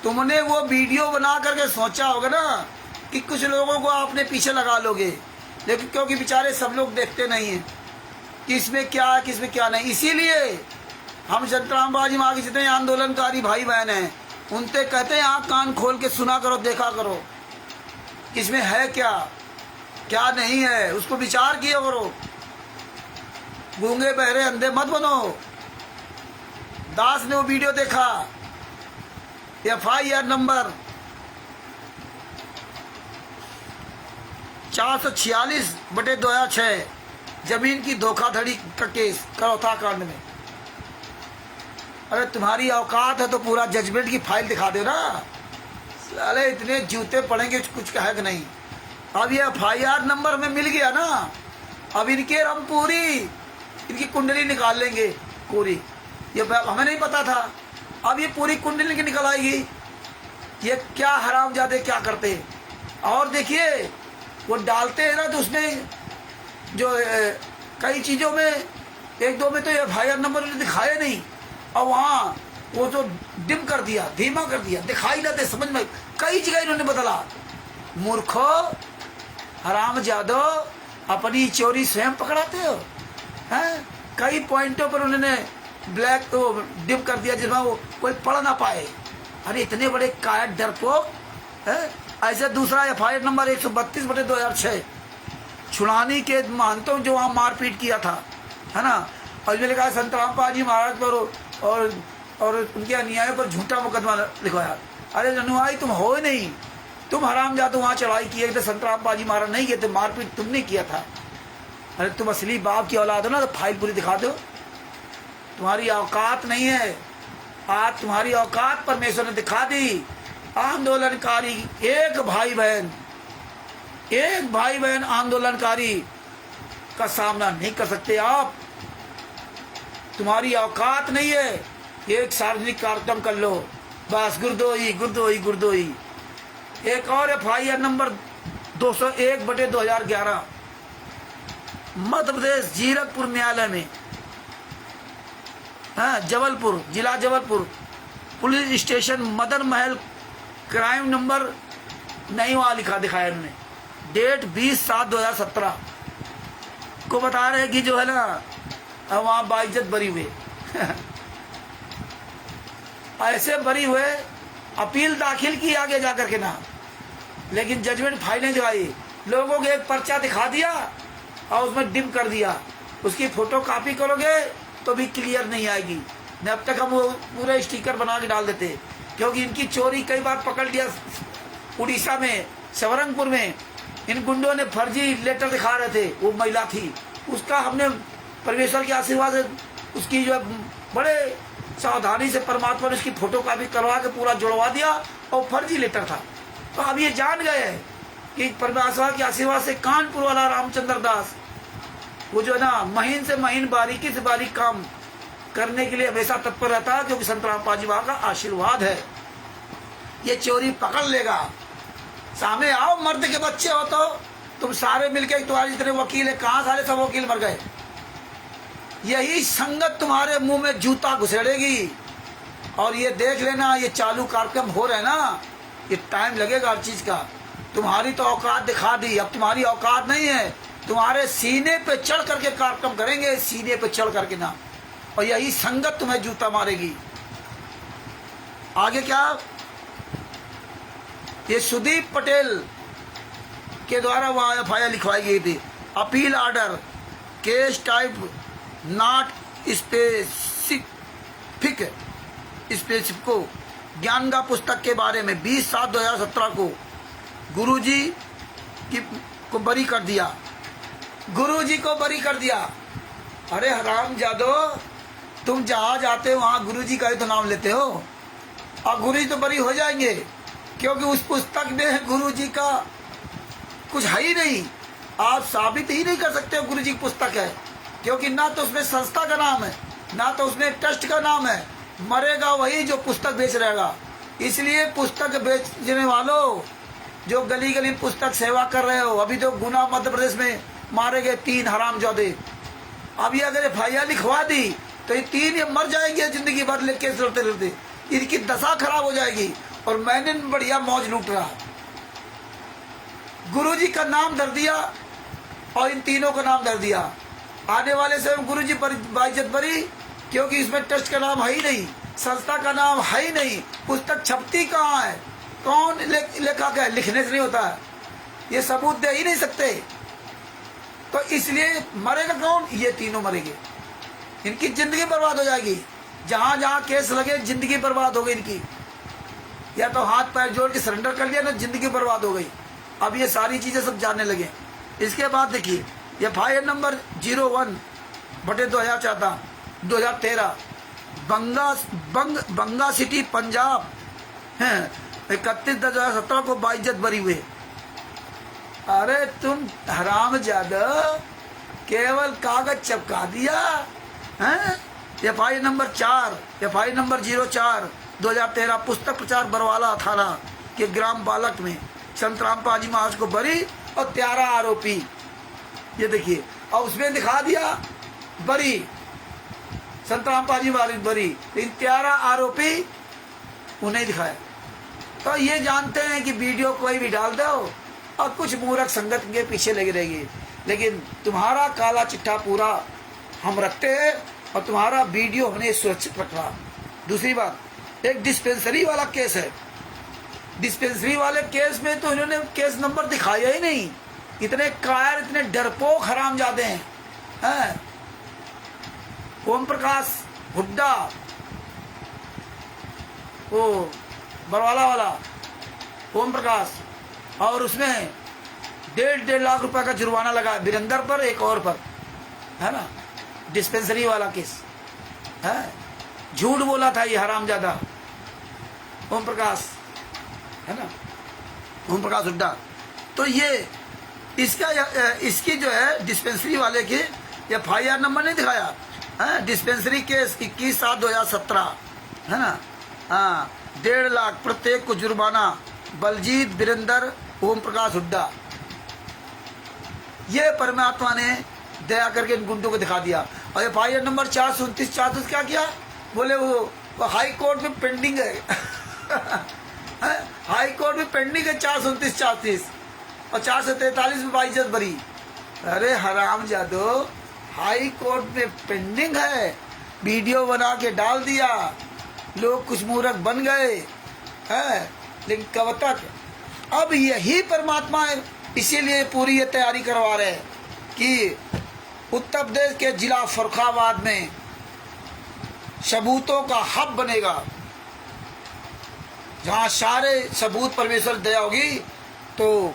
तुमने वो वीडियो बना करके सोचा होगा ना कि कुछ लोगों को आपने पीछे लगा लोगे, लेकिन क्योंकि बेचारे सब लोग देखते नहीं हैं कि इसमें क्या है किसमें क्या नहीं। इसीलिए हम संत रामपाल जी महाराज के जितने आंदोलनकारी भाई बहन हैं उनसे कहते हैं आँख कान खोल के सुना करो, देखा करो कि इसमें है क्या क्या नहीं है, उसको विचार किया करो। गूंगे बहरे अंधे मत बनो। दास ने वो वीडियो देखा, FIR नंबर 446/2006 जमीन की धोखाधड़ी का केस करौथा कांड में। अरे तुम्हारी औकात है तो पूरा जजमेंट की फाइल दिखा दो ना। साले इतने जूते पड़ेंगे कुछ कहे कि नहीं। अब ये FIR नंबर में मिल गया ना, अब इनके हम पूरी इनकी कुंडली निकाल लेंगे पूरी। ये हमें नहीं पता था। अब ये पूरी कुंडली की निकल आएगी, ये क्या हरामजादे क्या करते। और देखिए वो डालते हैं ना, तो उसमें जो कई चीज़ों में, एक दो में तो FIR नंबर दिखाए नहीं, और वहाँ वो तो डिम कर दिया, धीमा कर दिया, दिखाई ना दे, समझ में कई जगह इन्होंने बदला। मूर्खो, हरामजादो, अपनी चोरी स्वयं पकड़ाते हो हैं। कई पॉइंटों पर उन्होंने ब्लैक तो डिप कर दिया जिसमें वो कोई पढ़ ना पाए। अरे इतने बड़े कायद डरपोक है। ऐसे दूसरा FIR नंबर 132/2006 छुड़ानी के महंतों जो वहाँ मारपीट किया था, है ना, और इसमें लिखा है संतराम पाजी महाराज पर और उनके अनुयायियों पर झूठा मुकदमा लिखवाया। अरे अनुयायी तुम हो ही नहीं, तुम हरामजादे वहाँ चढ़ाई किए थे, संतराम पाजी महाराज नहीं किए थे, मारपीट तुमने किया था। अरे तुम असली बाप की औलाद हो ना, तो फाइल पूरी दिखा दो। तुम्हारी औकात नहीं है, आज तुम्हारी औकात परमेश्वर ने दिखा दी। आंदोलनकारी एक भाई बहन आंदोलनकारी का सामना नहीं कर सकते आप, तुम्हारी औकात नहीं है। एक सार्वजनिक कार्यक्रम कर लो बस, गुरदोई। एक और FIR नंबर 201/2011 मध्य प्रदेश जीरकपुर न्यायालय में, हाँ, जबलपुर, जिला Jabalpur, police station Madan Mahal, crime number नहीं वहाँ लिखा दिखाया इन्होंने, डेट 20/7/2017 को बता रहे कि जो है ना वहाँ बाइज्जत बरी हुए ऐसे बरी हुए, अपील दाखिल की आगे जाकर के ना, लेकिन जजमेंट फाइल नहीं दिखाई। लोगों को एक पर्चा दिखा दिया और उसमें डिम कर दिया, उसकी फोटो कॉपी करोगे तो भी क्लियर नहीं आएगी। न अब तक हम वो पूरे स्टिकर बना के डाल देते, क्योंकि इनकी चोरी कई बार पकड़ लिया। उड़ीसा में सवरंगपुर में इन गुंडों ने फर्जी लेटर दिखा रहे थे, वो महिला थी, उसका हमने परमेश्वर के आशीर्वाद से उसकी जो बड़े सावधानी से परमात्मा ने उसकी फोटो कॉपी करवा के पूरा जुड़वा दिया, और फर्जी लेटर था। तो अब ये जान गए कि परमेश्वर के आशीर्वाद से कानपुर वाला रामचंद्र दास, वो जो है ना महीन से महीन, बारीकी से बारीक काम करने के लिए हमेशा तत्पर रहता है, क्योंकि संतराम पाजी वहां का आशीर्वाद है। ये चोरी पकड़ लेगा। सामने आओ, मर्द के बच्चे हो तो तुम सारे मिलके, तुम्हारे जितने वकील है, कहाँ सारे सब वकील मर गए। यही संगत तुम्हारे मुंह में जूता घुसेड़ेगी। और ये देख लेना, ये चालू कार्यक्रम हो रहे ना, ये टाइम लगेगा हर चीज का। तुम्हारी तो औकात दिखा दी, अब तुम्हारी औकात नहीं है, तुम्हारे सीने पे चढ़ करके कार्यक्रम करेंगे, सीने पे चढ़ करके ना, और यही संगत तुम्हें जूता मारेगी। आगे क्या, ये सुदीप पटेल के द्वारा वहां FIR लिखवाई गई थी। Appeal order, case type not specific, ज्ञानगा पुस्तक के बारे में 20/7/2017 को गुरुजी को बरी कर दिया। गुरुजी को बरी कर दिया। अरे हरामजादो, तुम जहाँ जाते हो वहाँ गुरुजी का ही तो नाम लेते हो, और गुरुजी तो बरी हो जाएंगे, क्योंकि उस पुस्तक में गुरुजी का कुछ है ही नहीं। आप साबित ही नहीं कर सकते हो गुरुजी की पुस्तक है, क्योंकि ना तो उसमें संस्था का नाम है, ना तो उसमें ट्रस्ट का नाम है। मरेगा वही जो पुस्तक बेच रहेगा। इसलिए पुस्तक बेचने वालों, जो गली गली पुस्तक सेवा कर रहे हो, अभी तो गुना मध्य प्रदेश में मारे गए 3 हरामजादे, अभी अगर FIR लिखवा दी तो ये 3 ये मर जाएंगे जिंदगी भर ले केस लड़ते लड़ते, इनकी दशा खराब हो जाएगी। और मैंने बढ़िया मौज लूट रहा। गुरुजी का नाम धर दिया और इन तीनों का नाम धर दिया। आने वाले समय गुरुजी पर बाइज्जत बरी, क्योंकि इसमें ट्रस्ट का नाम है ही नहीं, संस्था का नाम है ही नहीं, पुस्तक छपती कहाँ है, कौन लेखक है, लिखने से नहीं होता है, ये सबूत दे ही नहीं सकते। तो इसलिए मरेगा कौन, ये तीनों मरेंगे, इनकी जिंदगी बर्बाद हो जाएगी। जहां जहां केस लगे जिंदगी बर्बाद हो गई इनकी, या तो हाथ पैर जोड़ के सरेंडर कर लिया ना, जिंदगी बर्बाद हो गई। अब ये सारी चीजें सब जानने लगे। इसके बाद देखिए FIR नंबर 01/2013 बंगा सिटी पंजाब है 31/2017 को बाइज्जत बरी हुए। अरे तुम हरामजादा, केवल कागज चिपका दिया है, FI नंबर 4, FI नंबर 04 2013 पुस्तक प्रचार बरवाला थाना के ग्राम बालक में संत रामपाल जी महाराज को बरी और 13 आरोपी। ये देखिए, और उसमें दिखा दिया बरी, संत रामपाल जी महाराज बरी, लेकिन 13 आरोपी उन्हें दिखाया। तो ये जानते हैं कि वीडियो कोई भी डाल दो और कुछ मूर्ख संगत के पीछे लगी रहेगी, लेकिन तुम्हारा काला चिट्ठा पूरा हम रखते हैं और तुम्हारा वीडियो हमने सुरक्षित रखा। दूसरी बात, एक डिस्पेंसरी वाला केस है। डिस्पेंसरी वाले केस में तो इन्होंने केस नंबर दिखाया ही नहीं। इतने कायर, इतने डरपोक हरामजादे हैं। ओम प्रकाश हुड्डा, वो बरवाला वाला ओम प्रकाश, और उसमें 1.5 लाख रुपए का जुर्माना लगा वीरेंद्र पर, एक और पर, है ना। डिस्पेंसरी वाला केस है। झूठ बोला था ये हरामजादा ओम प्रकाश, है ना, ओम प्रकाश हुड्डा। तो ये इसकी जो है डिस्पेंसरी वाले की FIR नंबर नहीं दिखाया है। डिस्पेंसरी केस 21/7/2017, है ना। हाँ, 1.5 लाख प्रत्येक को जुर्माना, बलजीत, वीरेंद्र, ओम प्रकाश हुड्डा। ये परमात्मा ने दया करके इन गुंडों को दिखा दिया। और FIR नंबर 429 क्या किया, बोले वो हाई कोर्ट में पेंडिंग है। हाई कोर्ट में पेंडिंग है 429 और 443 में बाइज्जत बरी। अरे हराम जादो, हाई कोर्ट में पेंडिंग है, वीडियो बना के डाल दिया, लोग कुछ मूर्ख बन गए हैं, लेकिन कब तक। अब यही परमात्मा है, इसीलिए पूरी ये तैयारी करवा रहे हैं कि उत्तर प्रदेश के जिला फर्रुखाबाद में सबूतों का हब बनेगा, जहाँ सारे सबूत परमेश्वर दया होगी। तो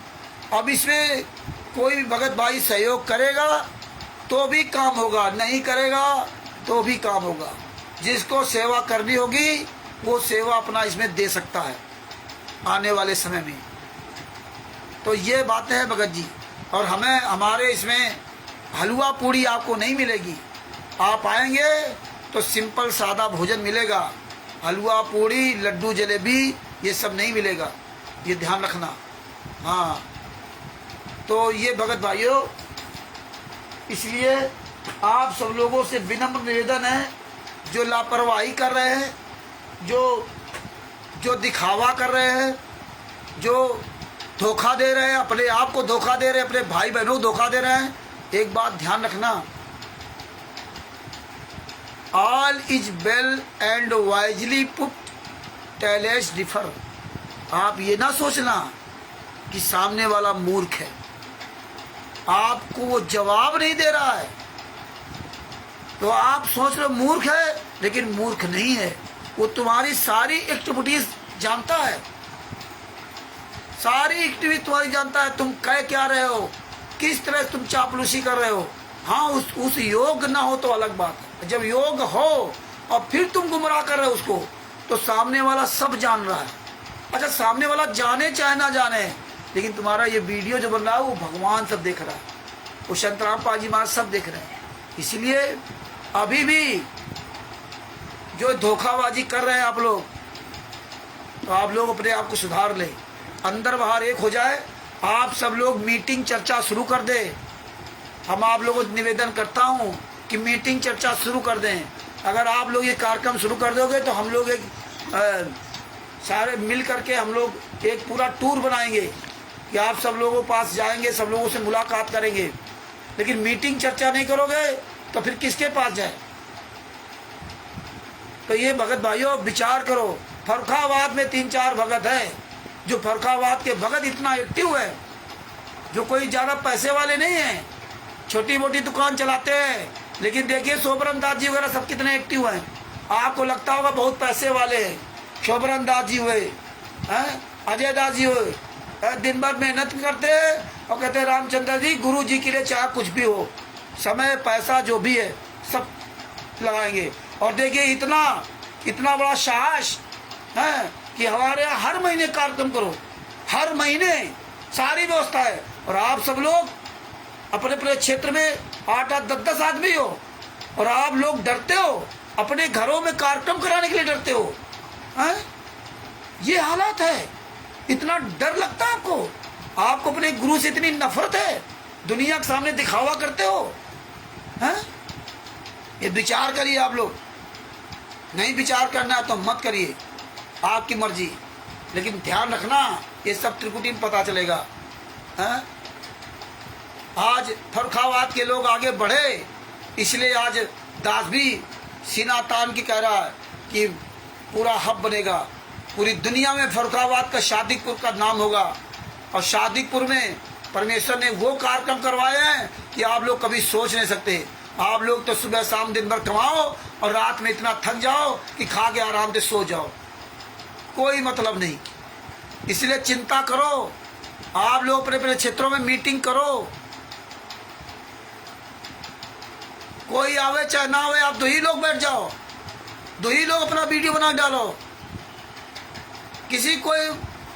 अब इसमें कोई भी भगत भाई सहयोग करेगा तो भी काम होगा, नहीं करेगा तो भी काम होगा। जिसको सेवा करनी होगी वो सेवा अपना इसमें दे सकता है आने वाले समय में। तो ये बातें हैं भगत जी। और हमें हमारे इसमें हलवा पूड़ी आपको नहीं मिलेगी। आप आएंगे तो सिंपल सादा भोजन मिलेगा। हलवा पूड़ी, लड्डू, जलेबी ये सब नहीं मिलेगा, ये ध्यान रखना। हाँ, तो ये भगत भाइयों, इसलिए आप सब लोगों से विनम्र निवेदन है, जो लापरवाही कर रहे हैं, जो दिखावा कर रहे हैं, जो धोखा दे रहे हैं, अपने आप को धोखा दे रहे हैं, अपने भाई बहनों को धोखा दे रहे हैं, एक बात ध्यान रखना, all is well and wisely put, Telles differ. आप ये ना सोचना कि सामने वाला मूर्ख है, आपको वो जवाब नहीं दे रहा है तो आप सोच रहे मूर्ख है, लेकिन मूर्ख नहीं है। वो तुम्हारी सारी एक्टिविटीज जानता है, सारी एक्टिविटी तुम्हारी जानता है, तुम कह क्या रहे हो, किस तरह तुम चापलूसी कर रहे हो। हाँ, उस योग ना हो तो अलग बात है। जब योग हो और फिर तुम गुमराह कर रहे हो उसको, तो सामने वाला सब जान रहा है। अच्छा, सामने वाला जाने चाहे ना जाने, लेकिन तुम्हारा ये वीडियो जो बन रहा है वो भगवान सब देख रहा है, वो संत रामपाल जी महाराज सब देख रहे हैं। इसलिए अभी भी जो धोखाबाजी कर रहे हैं आप लोग, तो आप लोग अपने आप को सुधार ले, अंदर बाहर एक हो जाए। आप सब लोग मीटिंग चर्चा शुरू कर दे। हम आप लोगों को निवेदन करता हूँ कि मीटिंग चर्चा शुरू कर दें। अगर आप लोग ये कार्यक्रम शुरू कर दोगे तो हम लोग एक सारे मिल करके हम लोग एक पूरा टूर बनाएंगे कि आप सब लोगों के पास जाएंगे, सब लोगों से मुलाकात करेंगे। लेकिन मीटिंग चर्चा नहीं करोगे तो फिर किसके पास जाए। तो ये भगत भाइयों विचार करो। फर्रुखाबाद में 3-4 भगत हैं, जो फर्रुखाबाद के भगत इतना एक्टिव है, जो कोई ज़्यादा पैसे वाले नहीं हैं, छोटी मोटी दुकान चलाते हैं, लेकिन देखिए शोभरन दास जी वगैरह सब कितने एक्टिव हैं। आपको लगता होगा बहुत पैसे वाले हैं, शोभरन दास जी हुए हैं, अजय दास जी हुए, दिन भर मेहनत करते हैं और कहते हैं रामचंद्र जी गुरु जी के लिए चाहे कुछ भी हो, समय पैसा जो भी है सब लगाएंगे। और देखिए इतना बड़ा साहस है कि हमारे यहाँ हर महीने कार्यक्रम करो, हर महीने सारी व्यवस्था है। और आप सब लोग अपने अपने क्षेत्र में 8-10 आदमी हो और आप लोग डरते हो अपने घरों में कार्यक्रम कराने के लिए डरते हो, हैं? ये हालात है। इतना डर लगता है आपको? आपको अपने गुरु से इतनी नफरत है, दुनिया के सामने दिखावा करते हो, हैं? ये विचार करिए आप लोग। नहीं विचार करना है तो मत करिए, आपकी मर्जी, लेकिन ध्यान रखना ये सब त्रिकुटी में पता चलेगा, हैं? आज फर्रुखाबाद के लोग आगे बढ़े, इसलिए आज दास भी सीना तान की कह रहा है कि पूरा हब बनेगा, पूरी दुनिया में फर्रुखाबाद का शादीपुर का नाम होगा। और शादीपुर में परमेश्वर ने वो कार्यक्रम करवाए हैं कि आप लोग कभी सोच नहीं सकते। आप लोग तो सुबह शाम दिन भर कमाओ और रात में इतना थक जाओ कि खा के आराम से सो जाओ, कोई मतलब नहीं। इसलिए चिंता करो, आप लोग अपने अपने क्षेत्रों में मीटिंग करो, कोई आवे चाहे ना आवे, आप 2 ही लोग बैठ जाओ, 2 ही लोग अपना वीडियो बना डालो, किसी कोई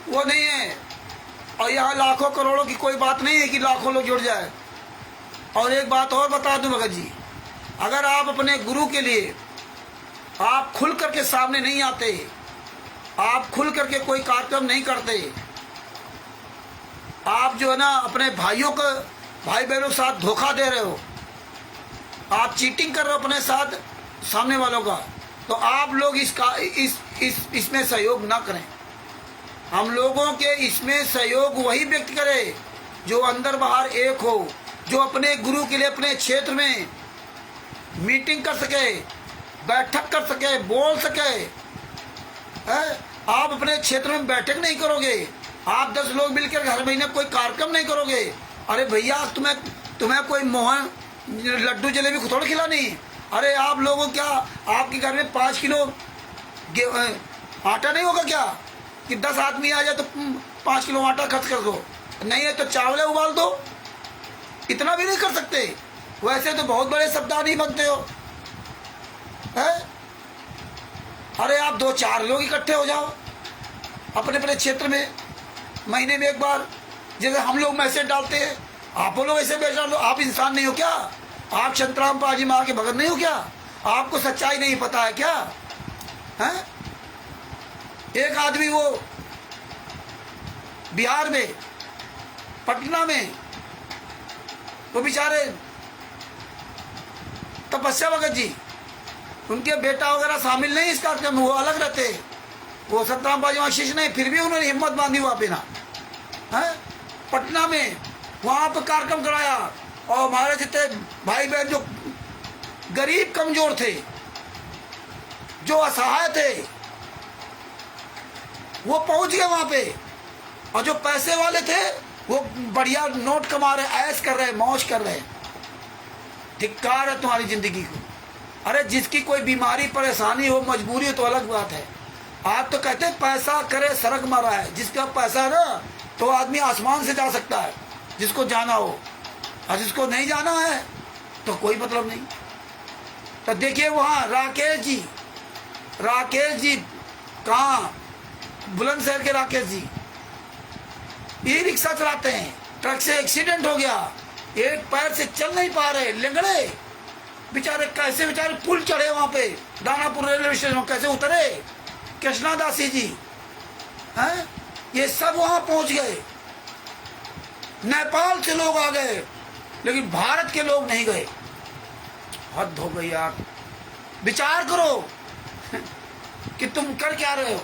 वो नहीं है। और यहाँ लाखों करोड़ों की कोई बात नहीं है कि लाखों लोग जुड़ जाए। और एक बात और बता दूं भगत जी, अगर आप अपने गुरु के लिए आप खुल करके सामने नहीं आते, आप खुल करके कोई कार्यक्रम नहीं करते, आप जो है ना अपने भाइयों को, भाई बहनों के साथ धोखा दे रहे हो, आप चीटिंग कर रहे हो अपने साथ सामने वालों का, तो आप लोग इसमें सहयोग ना करें। हम लोगों के इसमें सहयोग वही व्यक्ति करे जो अंदर बाहर एक हो, जो अपने गुरु के लिए अपने क्षेत्र में मीटिंग कर सके, बैठक कर सके, बोल सके, है? आप अपने क्षेत्र में बैठक नहीं करोगे, आप 10 लोग मिलकर हर महीने कोई कार्यक्रम नहीं करोगे। अरे भैया तुम्हें कोई मोहन लड्डू जलेबी को थोड़ा खिलानी। अरे आप लोगों क्या आपके घर में 5 किलो आटा नहीं होगा क्या कि 10 आदमी आ जाए तो 5 किलो आटा खर्च कर दो? नहीं है तो चावल उबाल दो, इतना भी नहीं कर सकते? वैसे तो बहुत बड़े शब्दानी बनते हो, है? अरे आप 2-4 लोग इकट्ठे हो जाओ अपने अपने क्षेत्र में, महीने में एक बार, जैसे हम लोग मैसेज डालते हैं, आप लोग ऐसे भेज डालो। आप इंसान नहीं हो क्या? आप शंतराम पाजी माँ के भगत नहीं हो क्या? आपको सच्चाई नहीं पता है क्या? हैं? एक आदमी वो बिहार में, पटना में, वो बेचारे तपस्या भगत जी, उनके बेटा वगैरह शामिल नहीं इस कार्यक्रम में, वो अलग रहते, वो सतराम बाजी शिष्य नहीं, फिर भी उन्होंने हिम्मत बांधी वहां पे ना, है? पटना में वहां पर कार्यक्रम कराया। और हमारे जितने भाई बहन जो गरीब कमजोर थे, जो असहाय थे, वो पहुंच गए वहां पे। और जो पैसे वाले थे वो बढ़िया नोट कमा रहे, ऐश कर रहे, मौज कर रहे। धिक्कार है तुम्हारी जिंदगी को। अरे जिसकी कोई बीमारी परेशानी हो, मजबूरी हो तो अलग बात है। आप तो कहते हैं पैसा करे सरक मारा है। जिसका पैसा है ना तो आदमी आसमान से जा सकता है, जिसको जाना हो, और जिसको नहीं जाना है तो कोई मतलब नहीं। तो देखिए वहां राकेश जी कहाँ, बुलंदशहर के राकेश जी ई रिक्शा चलाते हैं, ट्रक से एक्सीडेंट हो गया, एक पैर से चल नहीं पा रहे, लंगड़े बेचारे, कैसे बेचारे पुल चढ़े वहां पे दानापुर रेलवे स्टेशन, कैसे उतरे? कृष्णा दासी जी हैं, ये सब वहां पहुंच गए। नेपाल से लोग आ गए, लेकिन भारत के लोग नहीं गए। हद हो गई यार। विचार करो कि तुम कर क्या रहे हो।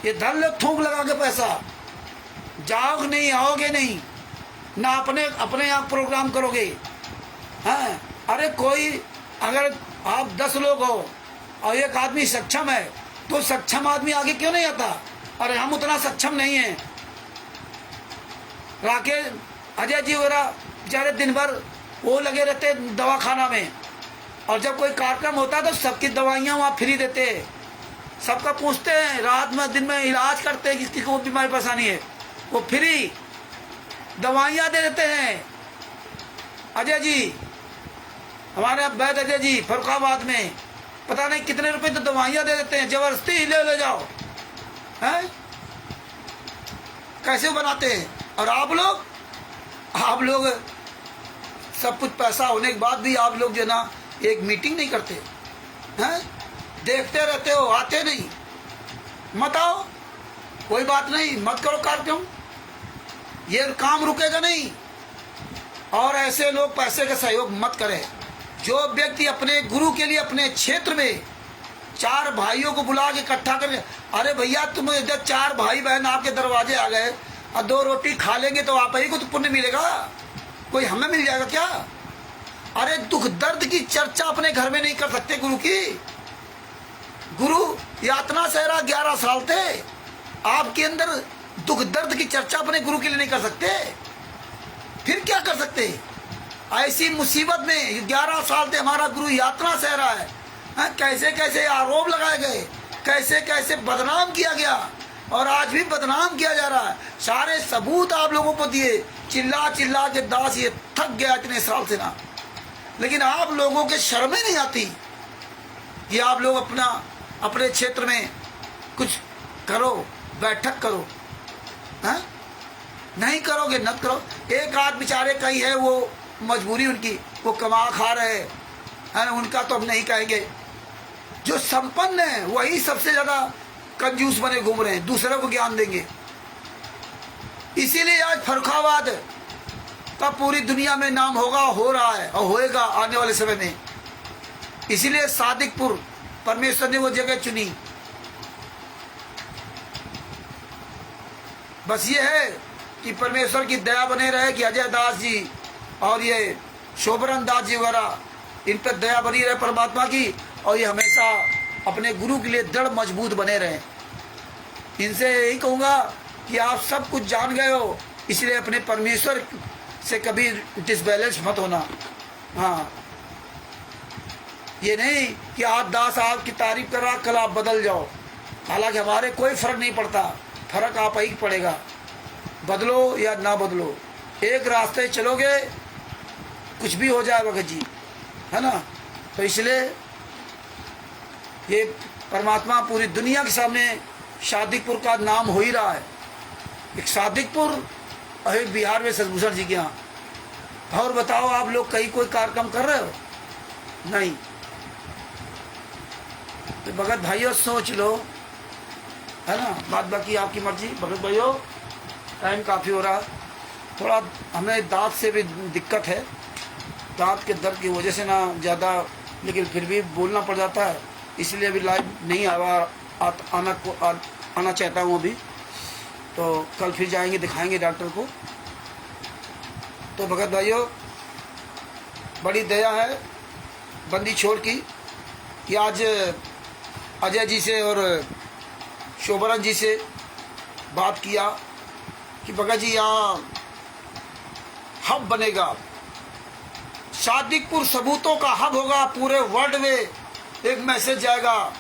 ये धन लो थूक लगा के पैसा, जाओगे नहीं, आओगे नहीं, ना अपने आप प्रोग्राम करोगे, हैं? अरे कोई, अगर आप 10 लोग हो और एक आदमी सक्षम है तो सक्षम आदमी आगे क्यों नहीं आता? अरे हम उतना सक्षम नहीं है। राकेश अजय जी वगैरह बेचारे दिन भर वो लगे रहते दवाखाना में, और जब कोई कार्यक्रम होता है तो सबकी दवाइयाँ वहाँ फ्री देते हैं, सबका पूछते हैं, रात में दिन में इलाज करते हैं, किसी को बीमारी परेशानी है वो फ्री दवाइयाँ दे देते हैं। अजय जी, हमारे वैद्य अजय जी फर्रुखाबाद में पता नहीं कितने रुपए तो दवाइयाँ दे देते हैं, जबरदस्ती ले जाओ, हैं? कैसे बनाते हैं? और आप लोग सब कुछ पैसा होने के बाद भी आप लोग जो ना एक मीटिंग नहीं करते, हैं? देखते रहते हो, आते नहीं, मत आओ, कोई बात नहीं, मत करो कार्यक्रम, ये काम रुकेगा नहीं। और ऐसे लोग पैसे का सहयोग मत करें। जो व्यक्ति अपने गुरु के लिए अपने क्षेत्र में 4 भाइयों को बुला के इकट्ठा करके, अरे भैया तुम इधर 4 भाई बहन आपके दरवाजे आ गए और 2 रोटी खा लेंगे तो आप ही को तो पुण्य मिलेगा, कोई हमें मिल जाएगा क्या? अरे दुख दर्द की चर्चा अपने घर में नहीं कर सकते गुरु की? गुरु यातना सहरा 11 साल थे, आपके अंदर दुख दर्द की चर्चा अपने गुरु के लिए नहीं कर सकते, फिर क्या कर सकते? ऐसी मुसीबत में 11 साल से हमारा गुरु यातना सह रहा है, कैसे कैसे आरोप लगाए गए, कैसे कैसे बदनाम किया गया और आज भी बदनाम किया जा रहा है। सारे सबूत आप लोगों को दिए, चिल्ला चिल्ला के दास ये थक गया इतने साल से ना, लेकिन आप लोगों के शर्म ही नहीं आती कि आप लोग अपने क्षेत्र में कुछ करो, बैठक करो। हाँ? नहीं करोगे न करो। एक आध बेचारे कई है, वो मजबूरी उनकी, वो कमा खा रहे हैं, उनका तो हम नहीं कहेंगे। जो संपन्न है वही सबसे ज्यादा कंजूस बने घूम रहे हैं, दूसरे को ज्ञान देंगे। इसीलिए आज फर्रुखाबाद का पूरी दुनिया में नाम होगा, हो रहा है और होएगा आने वाले समय में। इसीलिए सादिकपुर परमेश्वर ने वो जगह चुनी। बस ये है कि परमेश्वर की दया बने रहे कि अजय दास जी और ये शोभरन दास जी वगैरह, इन पर दया बनी रहे परमात्मा की, और ये हमेशा अपने गुरु के लिए दृढ़ मजबूत बने रहे। इनसे यही कहूँगा कि आप सब कुछ जान गए हो, इसलिए अपने परमेश्वर से कभी डिसबैलेंस मत होना। हाँ, ये नहीं कि आज दास आपकी तारीफ कर रहा, कल आप बदल जाओ। हालांकि हमारे कोई फर्क नहीं पड़ता, फर्क आप ही पड़ेगा, बदलो या ना बदलो। एक रास्ते चलोगे, कुछ भी हो जाए भगत जी, है ना। तो इसलिए ये परमात्मा पूरी दुनिया के सामने सादिकपुर का नाम हो ही रहा है। एक सादिकपुर और एक बिहार में सतभूषण जी के यहाँ। और बताओ आप लोग कहीं कोई कार्यक्रम कर रहे हो? नहीं। तो भगत भाइयों सोच लो, है ना। बात बाकी आपकी मर्जी। भगत भाइयों टाइम काफ़ी हो रहा, थोड़ा हमें दांत से भी दिक्कत है, दांत के दर्द की वजह से ना ज़्यादा, लेकिन फिर भी बोलना पड़ जाता है, इसलिए अभी लाइव नहीं आना चाहता हूँ अभी। तो कल फिर जाएंगे, दिखाएंगे डॉक्टर को। तो भगत भाइयों बड़ी दया है बंदी छोड़ की कि आज अजय जी से और शोभरन जी से बात किया कि भगत जी यहाँ हब बनेगा, सादिकपुर सबूतों का हब होगा। पूरे वर्ल्ड में एक मैसेज जाएगा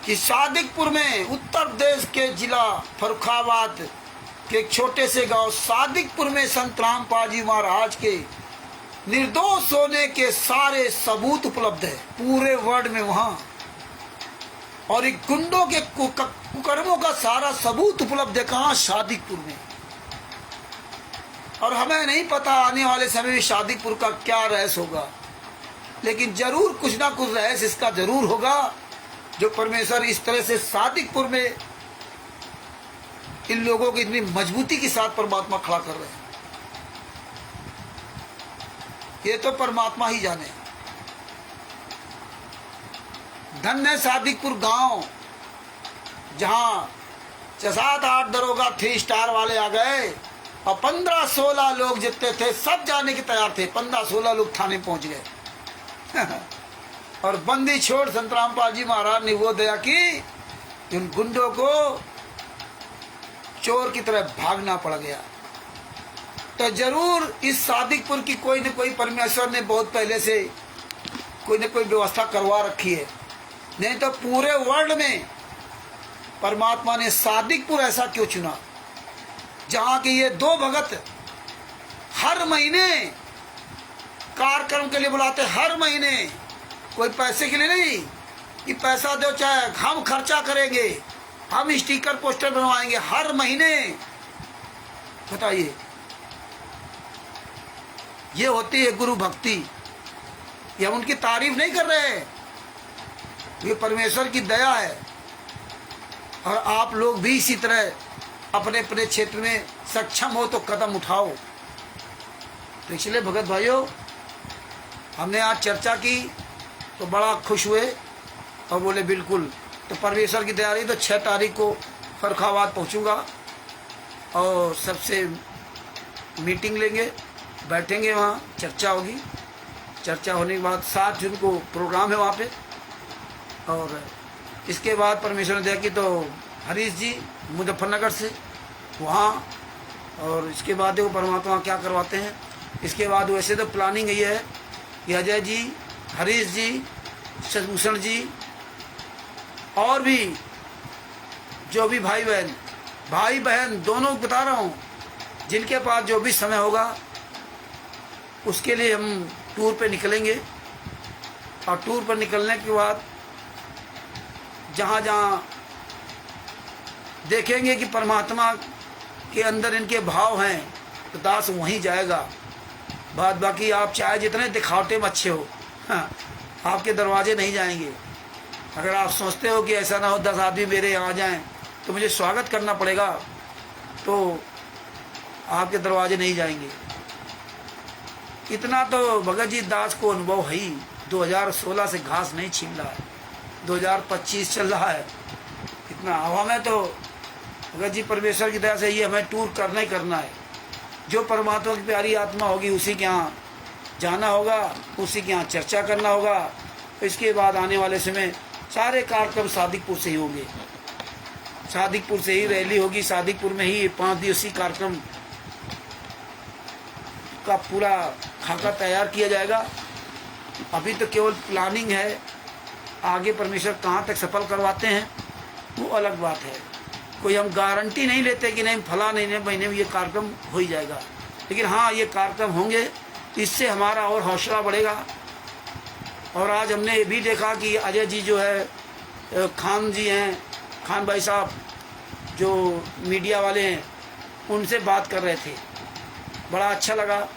कि सादिकपुर में, उत्तर प्रदेश के जिला फर्रुखाबाद के एक छोटे से गांव सादिकपुर में संत रामपाल जी महाराज के निर्दोष होने के सारे सबूत उपलब्ध है पूरे वर्ल्ड में वहां। और एक गुंडों के कुकर्मों का सारा सबूत उपलब्ध है कहां? सादिकपुर में। और हमें नहीं पता आने वाले समय में सादिकपुर का क्या रहस्य होगा, लेकिन जरूर कुछ ना कुछ रहस्य इसका जरूर होगा, जो परमेश्वर इस तरह से सादिकपुर में इन लोगों की इतनी मजबूती के साथ परमात्मा खड़ा कर रहे हैं। ये तो परमात्मा ही जाने। धन्य है सादिकपुर गांव, जहां 6-7-8 दरोगा 3 स्टार वाले आ गए और 15-16 लोग जितने थे सब जाने के तैयार थे। 15-16 लोग थाने पहुंच गए और बंदी छोड़ संत रामपाल जी महाराज ने वो दया की कि उन गुंडों को चोर की तरह भागना पड़ गया। तो जरूर इस सादिकपुर की कोई न कोई परमेश्वर ने बहुत पहले से कोई न कोई व्यवस्था करवा रखी है, नहीं तो पूरे वर्ल्ड में परमात्मा ने सादिकपुर ऐसा क्यों चुना, जहां के ये 2 भगत हर महीने कार्यक्रम के लिए बुलाते। हर महीने, कोई पैसे के लिए नहीं कि पैसा दो चाहे हम खर्चा करेंगे, हम स्टिकर पोस्टर बनवाएंगे हर महीने। बताइए, ये होती है गुरु भक्ति। ये हम उनकी तारीफ नहीं कर रहे, ये परमेश्वर की दया है। और आप लोग भी इसी तरह अपने अपने क्षेत्र में सक्षम हो तो कदम उठाओ। तो इसलिए भगत भाइयों, हमने आज चर्चा की तो बड़ा खुश हुए और बोले बिल्कुल, तो परमेश्वर की दया रही तो 6 तारीख को फर्रुखाबाद पहुंचूंगा और सबसे मीटिंग लेंगे, बैठेंगे, वहाँ चर्चा होगी। चर्चा होने के बाद 7 जून को प्रोग्राम है वहाँ पे। और इसके बाद परमेश्वर ने दिया कि तो हरीश जी मुजफ्फरनगर से वहाँ, और इसके बाद देखो परमात्मा क्या करवाते हैं। इसके बाद वैसे तो प्लानिंग ये है कि अजय जी, हरीश जी, शशभूषण जी और भी जो भी भाई बहन दोनों बता रहा हूँ, जिनके पास जो भी समय होगा उसके लिए हम टूर पे निकलेंगे। और टूर पर निकलने के बाद जहाँ जहाँ देखेंगे कि परमात्मा के अंदर इनके भाव हैं तो दास वहीं जाएगा। बात बाकी आप चाहे जितने दिखावटे में अच्छे हो, हाँ, आपके दरवाजे नहीं जाएंगे। अगर आप सोचते हो कि ऐसा ना हो 10 आदमी मेरे यहाँ आ जाएं तो मुझे स्वागत करना पड़ेगा, तो आपके दरवाजे नहीं जाएंगे। इतना तो भगत जी दास को अनुभव है ही। 2016 से घास नहीं छीन रहा है, 2025 चल रहा है। इतना हवा में तो भगत जी परमेश्वर की दया से ये हमें टूर करना ही करना है। जो परमात्मा की प्यारी आत्मा होगी उसी के यहाँ जाना होगा, उसी के यहाँ चर्चा करना होगा। इसके बाद आने वाले समय सारे कार्यक्रम सादिकपुर से ही होंगे। सादिकपुर से ही रैली होगी, सादिकपुर में ही 5 दिवसीय कार्यक्रम का पूरा खाका तैयार किया जाएगा। अभी तो केवल प्लानिंग है, आगे परमेश्वर कहाँ तक सफल करवाते हैं वो अलग बात है। कोई हम गारंटी नहीं लेते कि नहीं फला नहीं महीने में ये कार्यक्रम हो ही जाएगा, लेकिन हाँ ये कार्यक्रम होंगे, इससे हमारा और हौसला बढ़ेगा। और आज हमने ये भी देखा कि अजय जी जो है, खान जी हैं, खान भाई साहब जो मीडिया वाले हैं, उनसे बात कर रहे थे, बड़ा अच्छा लगा।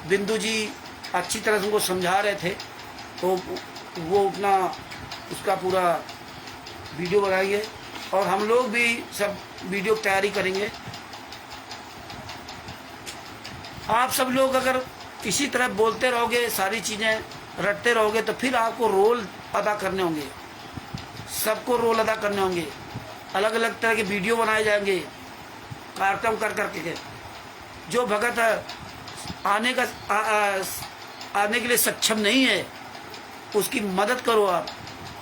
बिंदु जी अच्छी तरह से उनको समझा रहे थे, तो वो अपना उसका पूरा वीडियो बनाएंगे और हम लोग भी सब वीडियो तैयारी करेंगे। आप सब लोग अगर इसी तरह बोलते रहोगे, सारी चीज़ें रटते रहोगे, तो फिर आपको रोल अदा करने होंगे, सबको रोल अदा करने होंगे। अलग अलग तरह के वीडियो बनाए जाएंगे कार्यक्रम कर करके। जो भगत आने के लिए सक्षम नहीं है उसकी मदद करो। आप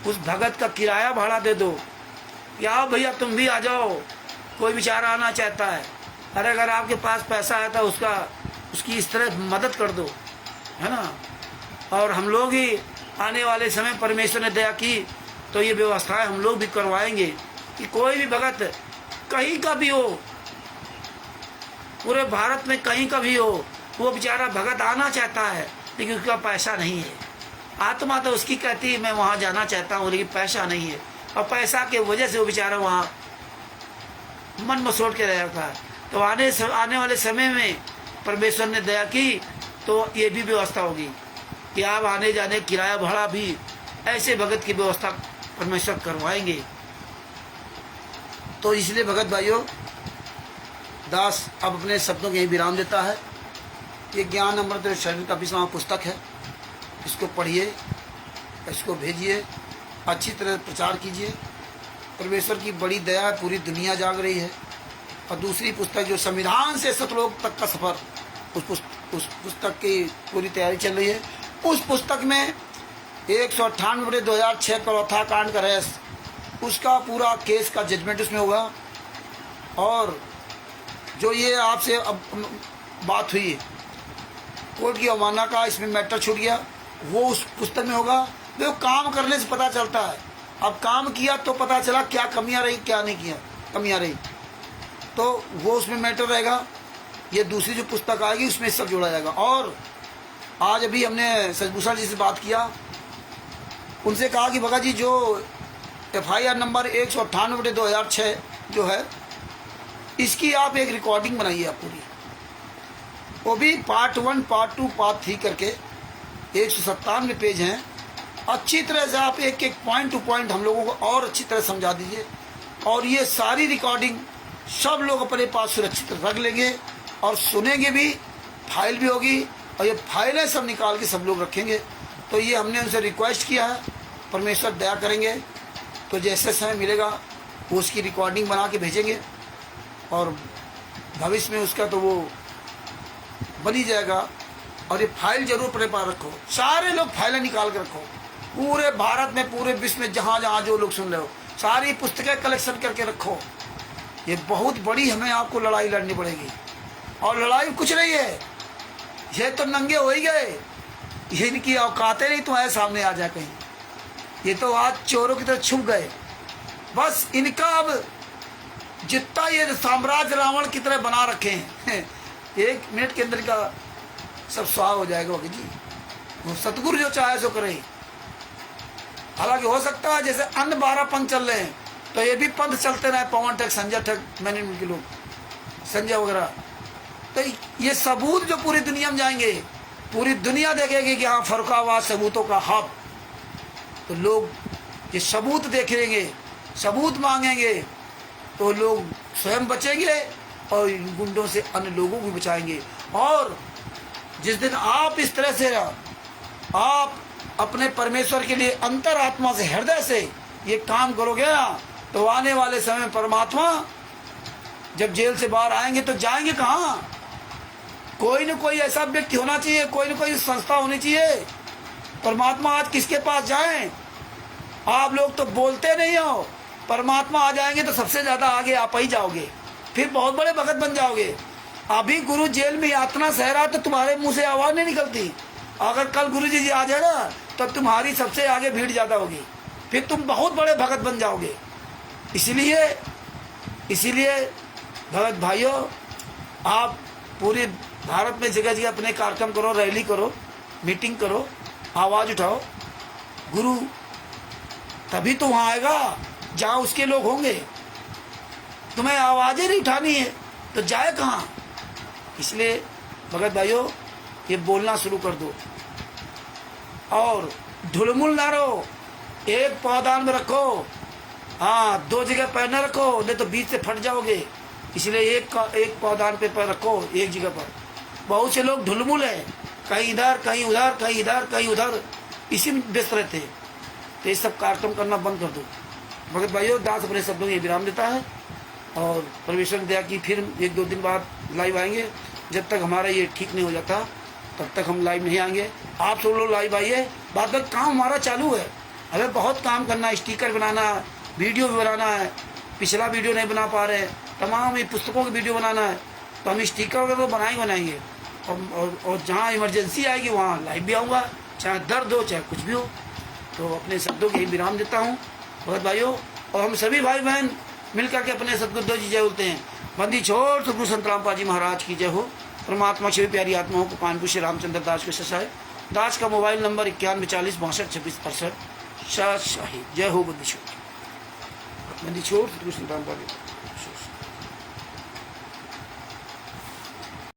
उस भगत का किराया भाड़ा दे दो कि आओ भैया तुम भी आ जाओ। कोई बेचारा आना चाहता है, अरे अगर आपके पास पैसा है तो उसकी इस तरह मदद कर दो, है ना। और हम लोग ही आने वाले समय परमेश्वर ने दया की तो ये व्यवस्थाएं हम लोग भी करवाएंगे कि कोई भी भगत कहीं का भी हो, पूरे भारत में कहीं का भी हो, वो बेचारा भगत आना चाहता है लेकिन उसका पैसा नहीं है। आत्मा तो उसकी कहती है मैं वहाँ जाना चाहता हूँ, लेकिन पैसा नहीं है, और पैसा के वजह से वो बेचारा वहाँ मन मसोड़ के रहता है। तो आने वाले समय में परमेश्वर ने दया की तो ये भी व्यवस्था होगी कि आप आने जाने किराया भाड़ा भी ऐसे भगत की व्यवस्था परमेश्वर करवाएंगे। तो इसलिए भगत भाइयों, दास अब अपने शब्दों के यही विराम देता है। ये ज्ञान अमृत शरीर का 20वां पुस्तक है, इसको पढ़िए, इसको भेजिए, अच्छी तरह प्रचार कीजिए। परमेश्वर की बड़ी दया है, पूरी दुनिया जाग रही है। और दूसरी पुस्तक जो संविधान से सतलोक तक का सफ़र, उस पुस्तक की पूरी तैयारी चल रही है। उस पुस्तक में 198/2006 कलौथा कांड का रहस्य, उसका पूरा केस का जजमेंट उसमें होगा। और जो ये आपसे अब बात हुई कोर्ट की अवमानना का, इसमें मैटर छूट गया, वो उस पुस्तक में होगा। वो काम करने से पता चलता है। अब काम किया तो पता चला क्या कमियां रही, क्या नहीं किया कमियां रही, तो वो उसमें मैटर रहेगा। ये दूसरी जो पुस्तक आएगी उसमें सब जोड़ा जाएगा। और आज अभी हमने शशभूषण जी से बात किया, उनसे कहा कि भगत जी जो FIR नंबर 198/2006 जो है, इसकी आप एक रिकॉर्डिंग बनाइए आप पूरी, वो भी पार्ट 1, पार्ट 2, पार्ट 3 करके 197 पेज हैं। अच्छी तरह से आप एक एक पॉइंट टू पॉइंट हम लोगों को और अच्छी तरह समझा दीजिए, और ये सारी रिकॉर्डिंग सब लोग अपने पास सुरक्षित रख लेंगे और सुनेंगे भी, फाइल भी होगी, और ये फाइलें सब निकाल के सब लोग रखेंगे। तो ये हमने उनसे रिक्वेस्ट किया है, परमेश्वर दया करेंगे तो जैसे समय मिलेगा वो उसकी रिकॉर्डिंग बना के भेजेंगे, और भविष्य में उसका तो वो बनी जाएगा। और ये फाइल जरूर अपने पास रखो, सारे लोग फाइलें निकाल के रखो, पूरे भारत में पूरे विश्व में जहाँ जहाँ जो लोग सुन रहे हो सारी पुस्तकें कलेक्शन करके रखो। ये बहुत बड़ी हमें आपको लड़ाई लड़नी पड़ेगी, और लड़ाई कुछ नहीं है, ये तो नंगे हो ही गए, ये इनकी औकातें नहीं तुम्हारे सामने आ जाए कहीं, ये तो आज चोरों की तरह छुप गए। बस इनका अब जितना ये साम्राज्य रावण की तरह बना रखे हैं 1 मिनट के अंदर का सब स्वाह हो जाएगा जी। वो सतगुरु जो चाहे सो करे। हालांकि हो सकता है जैसे अन्य 12 पंथ चल रहे हैं तो ये भी पंथ चलते रहे, पवन ठग, संजय ठग, मैनेजमेंट के लोग, संजय वगैरह। तो ये सबूत जो पूरी दुनिया में जाएंगे, पूरी दुनिया देखेगी कि हाँ फर्रुखाबाद सबूतों का हब। तो लोग ये सबूत देखेंगे, सबूत मांगेंगे, तो लोग स्वयं बचेंगे और इन गुंडों से अन्य लोगों को बचाएंगे। और जिस दिन आप इस तरह से आप अपने परमेश्वर के लिए अंतरात्मा से, हृदय से ये काम करोगे ना, तो आने वाले समय में परमात्मा जब जेल से बाहर आएंगे तो जाएंगे कहाँ? कोई न कोई ऐसा व्यक्ति होना चाहिए, कोई न कोई संस्था होनी चाहिए। परमात्मा आज किसके पास जाएं? आप लोग तो बोलते नहीं हो, परमात्मा आ जाएंगे तो सबसे ज्यादा आगे आप ही जाओगे, फिर बहुत बड़े भगत बन जाओगे। अभी गुरु जेल में यातना सह रहा तो तुम्हारे मुंह से आवाज नहीं निकलती, अगर कल गुरु जी आ जाए ना तब तुम्हारी सबसे आगे भीड़ ज्यादा होगी, फिर तुम बहुत बड़े भगत बन जाओगे। इसीलिए भगत भाइयों, आप पूरे भारत में जगह जगह अपने कार्यक्रम करो, रैली करो, मीटिंग करो, आवाज उठाओ। गुरु तभी तो वहां आएगा जहां उसके लोग होंगे। तुम्हें आवाजें नहीं उठानी है तो जाए कहाँ? इसलिए भगत भाइयों ये बोलना शुरू कर दो, और ढुलमुल ना रहो, एक पौधान में रखो। हाँ, 2 जगह पैर न रखो, नहीं तो बीच से फट जाओगे। इसलिए एक पौधान पे पैर रखो, एक जगह पर। बहुत से लोग ढुलमुल है, कहीं इधर कहीं उधर, कहीं इधर कहीं उधर, इसी में व्यस्त रहते हैं। तो ये सब कार्यक्रम करना बंद कर दो। भगत भाइयों, दास अपने शब्दों में विराम देता है, और परमेश्वर ने दया की फिर 1-2 दिन बाद लाइव आएंगे। जब तक हमारा ये ठीक नहीं हो जाता तब तक हम लाइव नहीं आएंगे। आप सब लोग लाइव आइए, बाद में काम हमारा चालू है, हमें बहुत काम करना है, स्टिकर बनाना है, वीडियो भी बनाना है। पिछला वीडियो नहीं बना पा रहे, तमाम ये पुस्तकों की वीडियो बनाना है, तो हम स्टिकर वगैरह तो बनाएंगे। और जहाँ इमरजेंसी आएगी वहाँ लाइव भी आऊँगा, चाहे दर्द हो चाहे कुछ भी हो। तो अपने शब्दों के विराम देता हूँ भगत भाइयों, और हम सभी भाई बहन मिलकर के अपने सदगुरुदेव जी जय बोलते हैं। बंदी छोड़ सदगुरु संत रामपाल जी महाराज की जय हो। परमात्मा शिव प्यारी आत्माओं को कानपुर श्री रामचंद्र दास को ससाए। दास का मोबाइल नंबर 9140 62 62 26 65। जय हो बंदी छोड़ सदगुरु संत रामपाल जी।